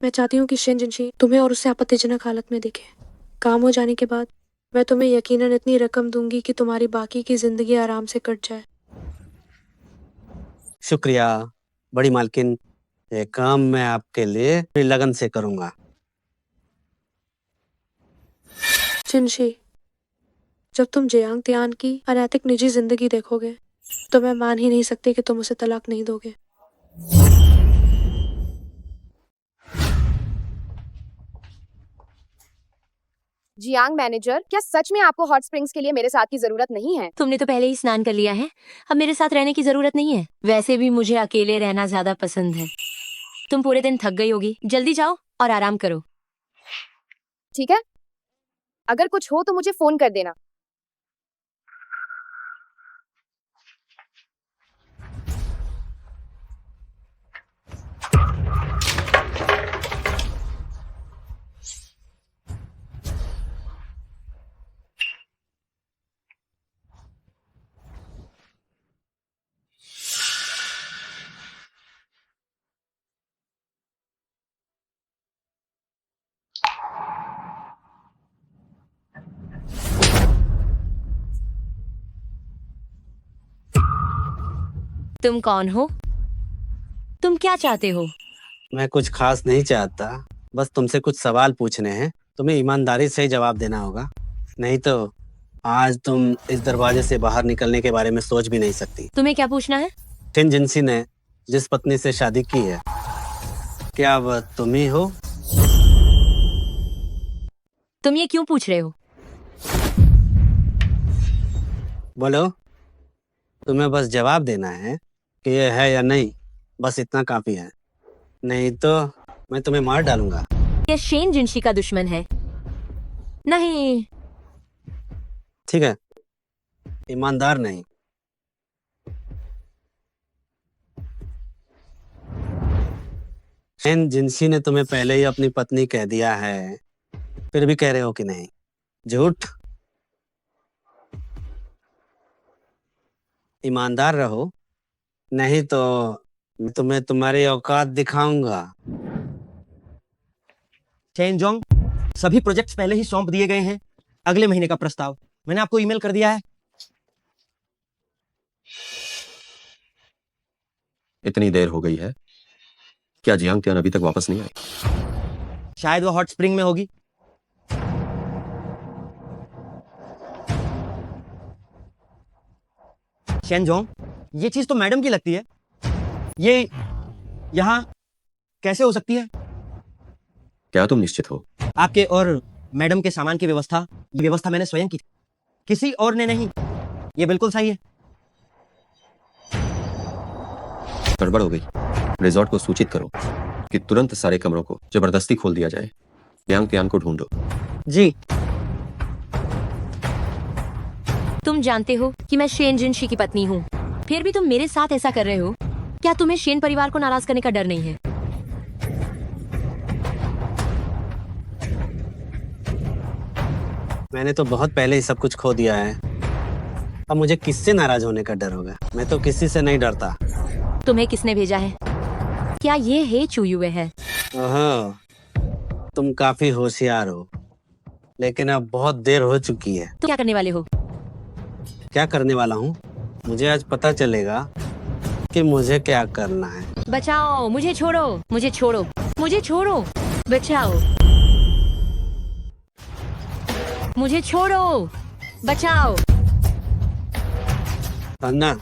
मैं चाहती हूँ कि शेन जिनशी तुम्हें और उससे आपत्तिजनक हालत में दिखे। काम हो जाने के बाद मैं तुम्हें यकीनन इतनी रकम दूंगी कि तुम्हारी बाकी की जिंदगी आराम से कट जाए। शुक्रिया बड़ी मालकिन, ये काम मैं आपके लिए पूरी लगन से करूंगा। जिनशी, जब तुम जियांग तियान की अनैतिक निजी जिंदगी देखोगे तो मैं मान ही नहीं सकती कि तुम उसे तलाक नहीं दोगे। जियांग मैनेजर, क्या सच में आपको हॉट स्प्रिंग्स के लिए मेरे साथ की जरूरत नहीं है? तुमने तो पहले ही स्नान कर लिया है, अब मेरे साथ रहने की जरूरत नहीं है। वैसे भी मुझे अकेले रहना ज्यादा पसंद है। तुम पूरे दिन थक गई होगी, जल्दी जाओ और आराम करो। ठीक है, अगर कुछ हो तो मुझे फोन कर देना। तुम कौन हो? तुम क्या चाहते हो? मैं कुछ खास नहीं चाहता, बस तुमसे कुछ सवाल पूछने हैं। तुम्हें ईमानदारी से ही जवाब देना होगा, नहीं तो आज तुम इस दरवाजे से बाहर निकलने के बारे में सोच भी नहीं सकती। तुम्हें क्या पूछना है? शेन जिनसी ने जिस पत्नी से शादी की है, क्या वह तुम ही हो? तुम ये क्यों पूछ रहे हो? बोलो, तुम्हें बस जवाब देना है कि ये है या नहीं, बस इतना काफी है, नहीं तो मैं तुम्हें मार डालूंगा। ये शेन जिनशी का दुश्मन है। नहीं। ठीक है, ईमानदार नहीं। शेन जिनसी ने तुम्हें पहले ही अपनी पत्नी कह दिया है, फिर भी कह रहे हो कि नहीं? झूठ। ईमानदार रहो, नहीं तो मैं तुम्हें तुम्हारी औकात दिखाऊंगा। चेनजोंग, सभी प्रोजेक्ट्स पहले ही सौंप दिए गए हैं। अगले महीने का प्रस्ताव मैंने आपको ईमेल कर दिया है। इतनी देर हो गई है, क्या जियांग तियान अभी तक वापस नहीं आई? शायद वो हॉट स्प्रिंग में होगी। शेनजोंग, ये चीज तो मैडम की लगती है, ये यहाँ कैसे हो सकती है? क्या तुम निश्चित हो? आपके और मैडम के सामान की व्यवस्था, ये व्यवस्था मैंने स्वयं की थी, किसी और ने नहीं। ये बिल्कुल सही है। गड़बड़ हो गई। रिजॉर्ट को सूचित करो कि तुरंत सारे कमरों को जबरदस्ती खोल दिया जाए। जियांग तियान को ढूंढो। जी। तुम जानते हो कि मैं शेन जिनशी की पत्नी हूँ, फिर भी तुम मेरे साथ ऐसा कर रहे हो। क्या तुम्हें शेन परिवार को नाराज करने का डर नहीं है? मैंने तो बहुत पहले ही सब कुछ खो दिया है, अब मुझे किससे नाराज होने का डर होगा? मैं तो किसी से नहीं डरता। तुम्हें किसने भेजा है? क्या ये हे चुयुए है? ओहो, तुम काफी होशियार हो, लेकिन अब बहुत देर हो चुकी है। तो क्या करने वाले हो? क्या करने वाला हूँ? मुझे आज पता चलेगा कि मुझे क्या करना है। बचाओ, मुझे छोड़ो, मुझे छोड़ो, मुझे छोड़ो, बचाओ, मुझे छोड़ो, बचाओ। अन्ना,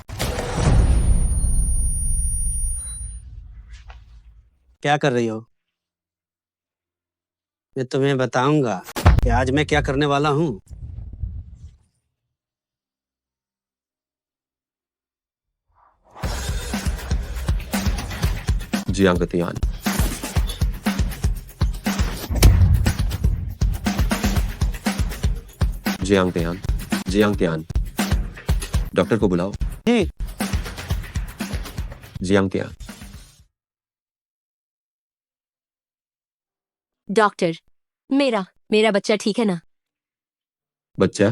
क्या कर रही हो? मैं तुम्हें बताऊंगा कि आज मैं क्या करने वाला हूँ। Jiang Tian, Jiang Tian, Jiang Tian, doctor को बुलाओ। जी। Jiang Tian. डॉक्टर, मेरा मेरा बच्चा ठीक है ना? बच्चा,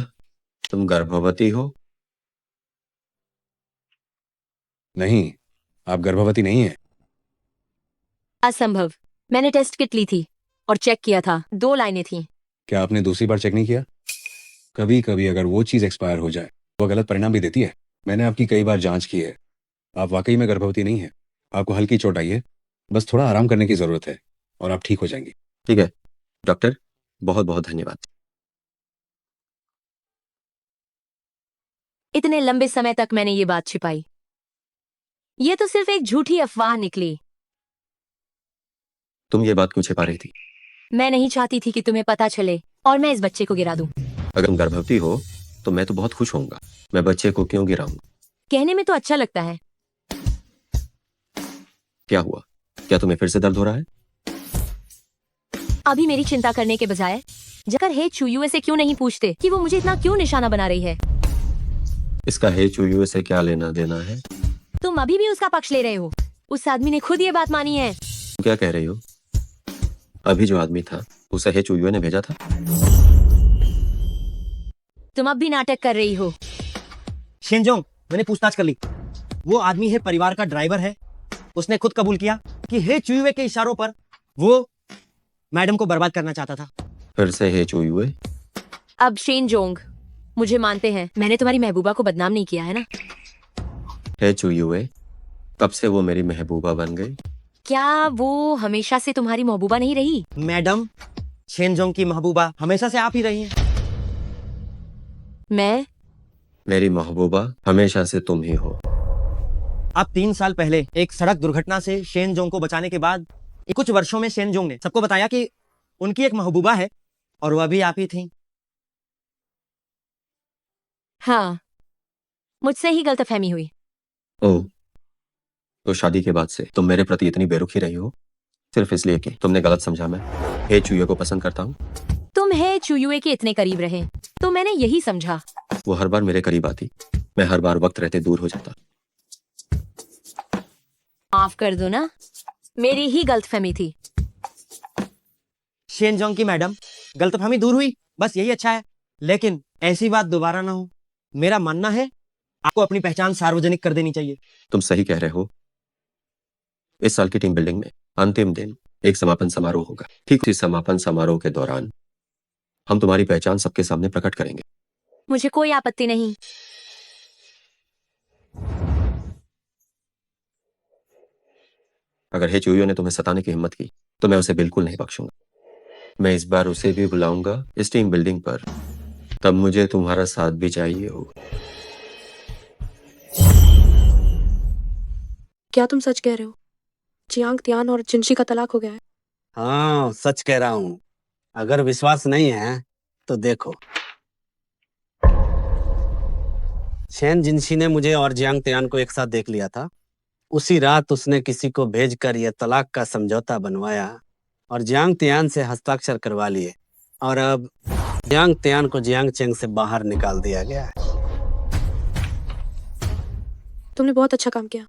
तुम गर्भवती हो? नहीं, आप गर्भवती नहीं है। असंभव। मैंने टेस्ट किट ली थी और चेक किया था, 2 लाइनें थी। क्या आपने दूसरी बार चेक नहीं किया? कभी कभी अगर वो चीज एक्सपायर हो जाए वो गलत परिणाम भी देती है। मैंने आपकी कई बार जांच की है, आप वाकई में गर्भवती नहीं है। आपको हल्की चोट आई है, बस थोड़ा आराम करने की जरूरत है और आप ठीक हो जाएंगी। ठीक है डॉक्टर, बहुत बहुत धन्यवाद। इतने लंबे समय तक मैंने ये बात छिपाई। ये तो सिर्फ एक झूठी अफवाह निकली। तुम ये बात क्यों छिपा रही थी? मैं नहीं चाहती थी कि तुम्हें पता चले और मैं इस बच्चे को गिरा दूं। अगर तुम गर्भवती हो तो मैं तो बहुत खुश होऊंगा। मैं बच्चे को क्यों गिराऊंगा? कहने में तो अच्छा लगता है। क्या हुआ? क्या तुम्हें फिर से दर्द हो रहा है? अभी मेरी चिंता करने के बजाय जकर हे चुयुए से क्यों नहीं पूछते कि वो मुझे इतना क्यों निशाना बना रही है? इसका हे चुयुए से क्या लेना देना है? तुम अभी भी उसका पक्ष ले रहे हो। उस आदमी ने खुद ये बात मानी है। तुम क्या कह रही हो? अभी जो आदमी था उसे हे चुयुए ने भेजा था। तुम अब भी नाटक कर रही हो। शेनजोंग, मैंने पूछताछ कर ली। वो आदमी है परिवार का ड्राइवर है। उसने खुद कबूल किया कि हे चुयुए के इशारों पर वो मैडम को बर्बाद करना चाहता था। फिर से हे चुयुए? अब शेनजोंग, मुझे मानते हैं मैंने तुम्हारी महबूबा को बदनाम नहीं किया है ना? हे चुयुए, कब से वो मेरी महबूबा बन गई? क्या वो हमेशा से तुम्हारी महबूबा नहीं रही? मैडम, शेनजोंग की महबूबा हमेशा से आप ही रही हैं। मैं? मेरी महबूबा हमेशा से तुम ही हो। अब 3 साल पहले एक सड़क दुर्घटना से शेनजोंग को बचाने के बाद कुछ वर्षों में शेनजोंग ने सबको बताया कि उनकी एक महबूबा है और वह भी आप ही थी। हाँ, मुझसे ही गलतफहमी हुई। ओह, तो शादी के बाद से तुम मेरे प्रति इतनी बेरुखी रही हो सिर्फ इसलिए कि तुमने गलत समझा मैं हे चुयुए को पसंद करता हूँ। तुम हे चुयुए के इतने करीब रहे तो मैंने यही समझा। वो हर बार मेरे करीब आती, मैं हर बार वक्त रहते दूर हो जाता। माफ कर दो ना, मेरी ही गलतफहमी थी। शेनजोंग की मैडम, गलतफहमी दूर हुई, बस यही अच्छा है। लेकिन ऐसी बात दोबारा ना हो। मेरा मानना है आपको अपनी पहचान सार्वजनिक कर देनी चाहिए। तुम सही कह रहे हो। इस साल की टीम बिल्डिंग में अंतिम दिन एक समापन समारोह होगा। ठीक उसी समापन समारोह के दौरान हम तुम्हारी पहचान सबके सामने प्रकट करेंगे। मुझे कोई आपत्ति नहीं। अगर हे चुयुए ने तुम्हें सताने की हिम्मत की तो मैं उसे बिल्कुल नहीं बख्शूंगा। मैं इस बार उसे भी बुलाऊंगा इस टीम बिल्डिंग पर, तब मुझे तुम्हारा साथ भी चाहिए होगा। क्या तुम सच कह रहे हो? जियांग तियान और जिनशी का तलाक हो गया है? हाँ, सच कह रहा हूँ। अगर विश्वास नहीं है तो देखो। शेन जिनशी ने मुझे और जियांग तियान को एक साथ देख लिया था। उसी रात उसने किसी को भेजकर यह तलाक का समझौता बनवाया और जियांग तियान से हस्ताक्षर करवा लिए और अब जियांग तियान को जियांग चेंग से बाहर निकाल दिया गया है। तुमने बहुत अच्छा काम किया।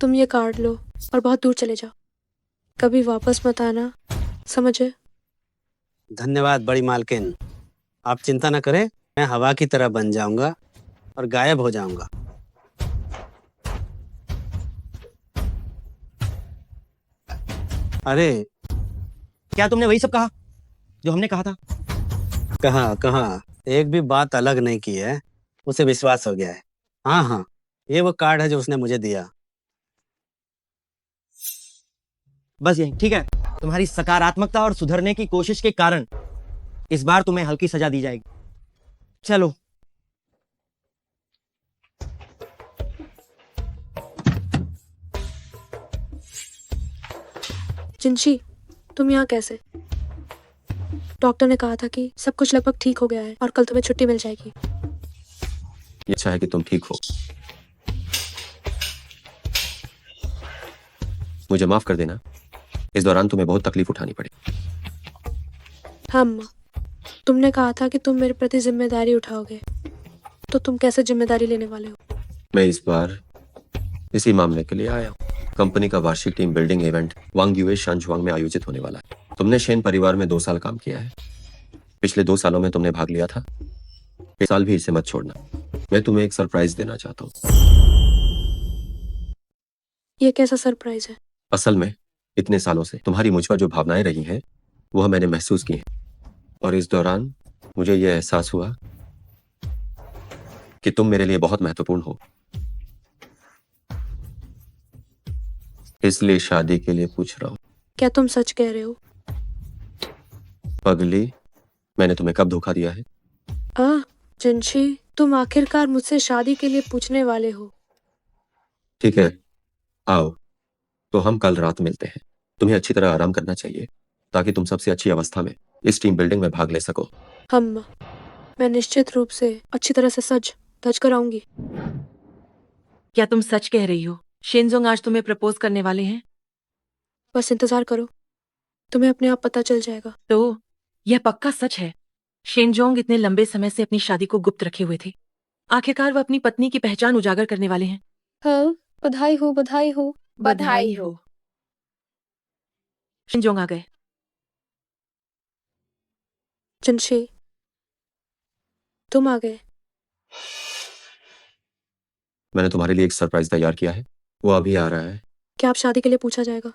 तुम ये कार्ड लो और बहुत दूर चले जाओ। कभी वापस मत आना, समझे? धन्यवाद बड़ी मालकिन। आप चिंता न करें, मैं हवा की तरह बन जाऊंगा और गायब हो जाऊंगा। अरे, क्या तुमने वही सब कहा जो हमने कहा था? कहा एक भी बात अलग नहीं की है। उसे विश्वास हो गया है। हाँ, ये वो कार्ड है जो उसने मुझे दिया। बस यही ठीक है। तुम्हारी सकारात्मकता और सुधरने की कोशिश के कारण इस बार तुम्हें हल्की सजा दी जाएगी। चलो। जिनशी, तुम यहाँ कैसे? डॉक्टर ने कहा था कि सब कुछ लगभग ठीक हो गया है और कल तुम्हें छुट्टी मिल जाएगी। ये अच्छा है कि तुम ठीक हो। मुझे माफ कर देना, इस दौरान तुम्हें बहुत तकलीफ उठानी पड़ी। हाँ अम्मा, तुमने कहा था कि तुम मेरे प्रति जिम्मेदारी उठाओगे, तो तुम कैसे जिम्मेदारी लेने वाले हो? मैं इस बार इसी मामले के लिए आया हूँ। कंपनी का वार्षिक टीम बिल्डिंग इवेंट वांगयुए शानजुआंग में आयोजित होने वाला है। तुमने शेन परिवार में 2 साल काम किया है। पिछले 2 सालों में तुमने भाग लिया था। इस साल भी इसे मत छोड़ना। मैं तुम्हें एक सरप्राइज देना चाहता हूँ। ये कैसा सरप्राइज है? असल में इतने सालों से तुम्हारी मुझ पर जो भावनाएं रही हैं वह मैंने महसूस की हैं और इस दौरान मुझे यह एहसास हुआ कि तुम मेरे लिए बहुत महत्वपूर्ण हो। इसलिए शादी के लिए पूछ रहा हूँ। क्या तुम सच कह रहे हो? पगली, मैंने तुम्हें कब धोखा दिया है? जिनशी, तुम आखिरकार मुझसे शादी के लिए पूछने वाले हो। ठीक है, आओ तो हम कल रात मिलते हैं। तुम्हें अच्छी तरह आराम करना चाहिए ताकि तुम सबसे अच्छी अवस्था में इस टीम बिल्डिंग में भाग ले सको। मैं निश्चित रूप से अच्छी तरह से सज धज कर आऊंगी। क्या तुम सच कह रही हो? शेनजोंग आज तुम्हें प्रपोज करने वाले हैं? बस इंतजार करो, तुम्हें अपने आप पता चल जाएगा। तो यह पक्का सच है? शेनजोंग इतने लंबे समय से अपनी शादी को गुप्त रखे हुए थे। आखिरकार वह अपनी पत्नी की पहचान उजागर करने वाले हैं। हाँ, बधाई हो, बधाई हो। बधाई हो। शेनजोंग आ गए। जिनशी, तुम आ गए। मैंने तुम्हारे लिए एक सरप्राइज तैयार किया है, वो अभी आ रहा है। क्या आप शादी के लिए पूछा जाएगा?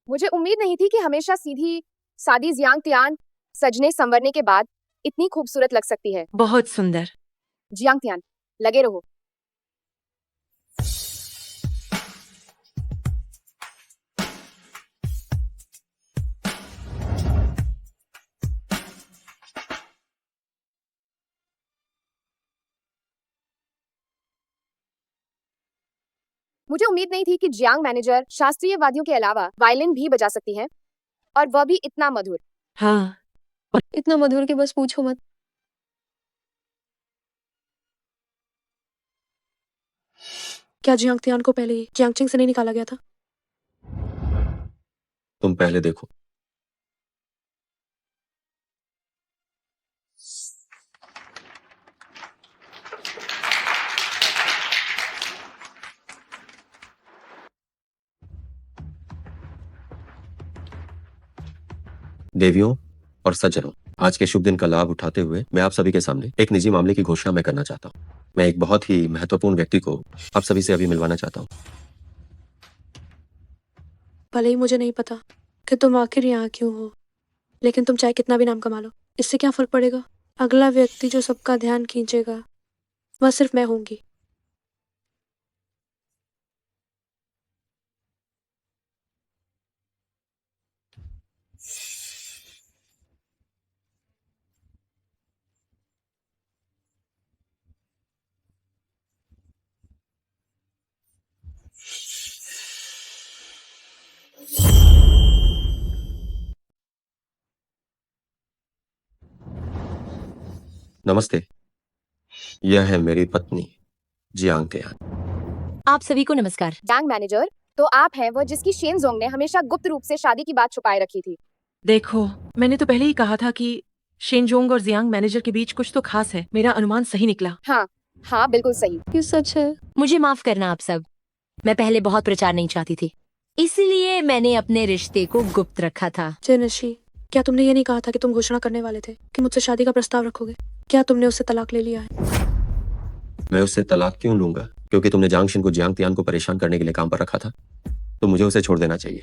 मुझे उम्मीद नहीं थी कि हमेशा सीधी सादी जियांग तियान सजने संवरने के बाद इतनी खूबसूरत लग सकती है। बहुत सुंदर। जियांग तियान, लगे रहो। मुझे उम्मीद नहीं थी कि जियांग मैनेजर शास्त्रीय वाद्यों के अलावा वायलिन भी बजा सकती हैं, और वह भी इतना मधुर। हाँ, इतना मधुर कि बस पूछो मत। क्या जियांग तियान को पहले ही जियांगचिंग से नहीं निकाला गया था? तुम पहले देखो। देवियों और सज्जनों, आज के शुभ दिन का लाभ उठाते हुए मैं आप सभी के सामने एक निजी मामले की घोषणा मैं करना चाहता हूँ। मैं एक बहुत ही महत्वपूर्ण व्यक्ति को आप सभी से अभी मिलवाना चाहता हूँ। भले ही मुझे नहीं पता कि तुम आखिर यहाँ क्यों हो, लेकिन तुम चाहे कितना भी नाम कमा लो, इससे क्या फर्क पड़ेगा? अगला व्यक्ति जो सबका ध्यान खींचेगा वह सिर्फ मैं होंगी। नमस्ते, यह है मेरी पत्नी जियांग तियान। आप सभी को नमस्कार। जियांग मैनेजर, तो आप हैं वह जिसकी शेनजोंग ने हमेशा गुप्त रूप से शादी की बात छुपाए रखी थी। देखो, मैंने तो पहले ही कहा था कि शेनजोंग और जियांग मैनेजर के बीच कुछ तो खास है। मेरा अनुमान सही निकला। हाँ, बिल्कुल सही। ये सच है। मुझे माफ करना आप सब, मैं पहले बहुत प्रचार नहीं चाहती थी, इसलिए मैंने अपने रिश्ते को गुप्त रखा था। जिनशी, क्या तुमने ये नहीं कहा था कि तुम घोषणा करने वाले थे कि मुझसे शादी का प्रस्ताव रखोगे? क्या तुमने उससे तलाक ले लिया है? मैं उससे तलाक क्यों लूंगा? क्योंकि तुमने जांगशिन को जियांग तियान को परेशान करने के लिए काम पर रखा था, तो मुझे उसे छोड़ देना चाहिए,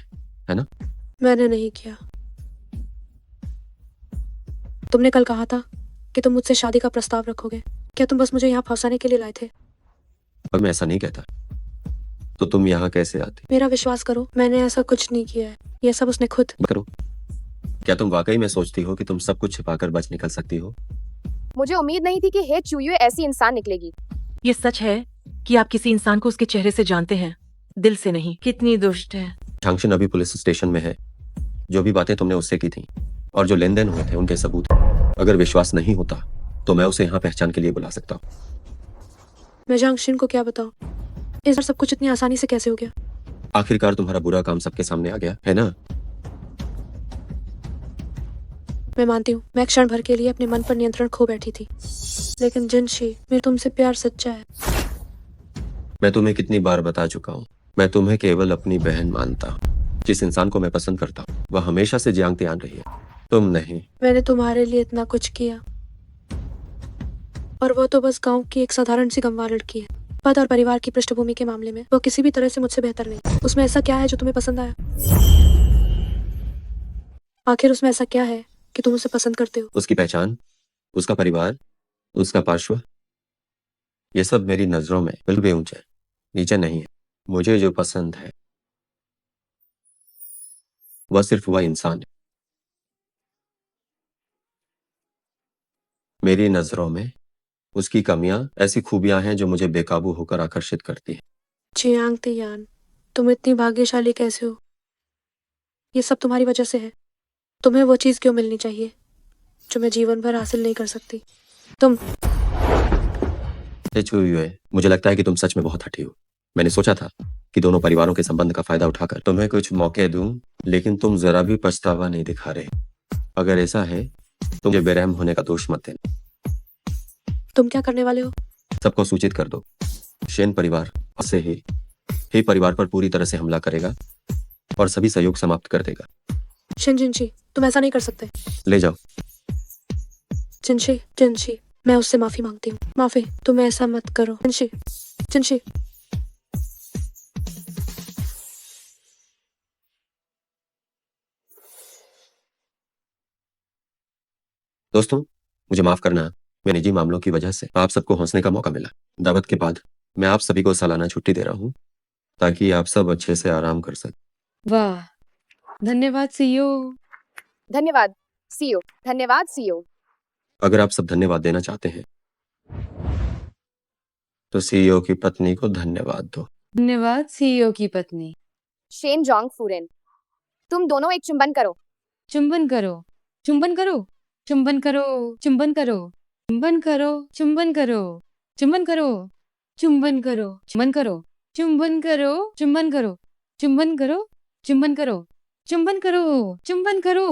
है ना? मैंने नहीं किया। तुमने कल कहा था कि तुम मुझसे शादी का प्रस्ताव रखोगे। क्या तुम बस मुझे यहाँ फंसाने के लिए लाए थे? पर मैं ऐसा नहीं कहता, तो तुम यहाँ कैसे आती? मेरा विश्वास करो, मैंने ऐसा कुछ नहीं किया है। ये सब उसने खुद। करो। क्या तुम वाकई में सोचती हो कि तुम सब कुछ छिपाकर बच निकल सकती हो? मुझे उम्मीद नहीं थी कि हे चुयुए ऐसी इंसान निकलेगी। ये सच है कि आप किसी इंसान को उसके चेहरे से जानते हैं, दिल से नहीं। कितनी दुष्ट है। जांगशिन अभी पुलिस स्टेशन में है। जो भी बातें तुमने उससे की थी और जो लेन देन हुए थे उनके सबूत। अगर विश्वास नहीं होता तो मैं उसे यहाँ पहचान के लिए बुला सकता हूँ। मैं जांग शिन को क्या बताऊं? इस बार सब कुछ इतनी आसानी से कैसे हो गया? आखिरकार तुम्हारा बुरा काम सबके सामने आ गया है ना। मैं मानती हूँ मैं क्षण भर के लिए अपने मन पर नियंत्रण खो बैठी थी, लेकिन जिनशी, मेरा तुमसे प्यार सच्चा है। मैं तुम्हें कितनी बार बता चुका हूँ, मैं तुम्हें केवल अपनी बहन मानता हूँ। जिस इंसान को मैं पसंद करता हूँ वह हमेशा से जियांग तियान रही है, तुम नहीं। मैंने तुम्हारे लिए इतना कुछ किया और वो तो बस गांव की एक साधारण सी गंवार लड़की है। पद और परिवार की पृष्ठभूमि के मामले में वो किसी भी तरह से मुझसे बेहतर नहीं। उसमें ऐसा क्या है जो तुम्हें पसंद आया? आखिर उसमें ऐसा क्या है कि तुम उसे पसंद करते हो? उसकी पहचान, उसका परिवार, उसका पार्श्व, ये सब मेरी नजरों में बिल्कुल भी ऊंचे नीचे नहीं है। मुझे जो पसंद है वह सिर्फ वह इंसान है। मेरी नजरों में उसकी कमियां ऐसी खूबियां हैं जो मुझे बेकाबू होकर आकर्षित करती हैं। जियांग तियान, तुम इतनी भाग्यशाली कैसे हो? ये सब तुम्हारी वजह से है। तुम्हें वो चीज क्यों मिलनी चाहिए जो मैं जीवन भर हासिल नहीं कर सकती? तुम चुयुए, मुझे लगता है कि तुम सच में बहुत हठी हो। मैंने सोचा था कि दोनों परिवारों के संबंध का फायदा उठाकर तुम्हें कुछ मौके दूं, लेकिन तुम जरा भी पछतावा नहीं दिखा रहे। अगर ऐसा है तो मुझे बेरहम होने का दोष मत देना। तुम क्या करने वाले हो? सबको सूचित कर दो। शेन परिवार से ही परिवार पर पूरी तरह से हमला करेगा और सभी सहयोग समाप्त कर देगा। शिन जिनशी, तुम ऐसा नहीं कर सकते। ले जाओ। जिनशी, मैं उससे माफी मांगती हूँ। माफी, तुम ऐसा मत करो। जिनशी। दोस्तों, मुझे माफ करना, मेरे निजी मामलों की वजह से आप सबको हंसने का मौका मिला। दावत के बाद मैं आप सभी को सालाना छुट्टी दे रहा हूँ ताकि आप सब अच्छे से आराम कर सकें। वाह, धन्यवाद सीईओ। धन्यवाद सीईओ। धन्यवाद सीईओ। अगर आप सब धन्यवाद देना चाहते हैं तो सीईओ की पत्नी को धन्यवाद दो। धन्यवाद सीईओ की पत्नी। शेन जोंग फूरेन, तुम दोनों एक चुंबन करो। चुंबन करो, चुंबन करो, चुंबन करो, चुंबन करो, चुंबन करो, चुंबन करो, चुंबन करो, चुंबन करो, चुंबन करो, चुंबन करो, चुंबन करो, चुंबन करो, चुंबन करो, चुंबन करो, चुंबन करो।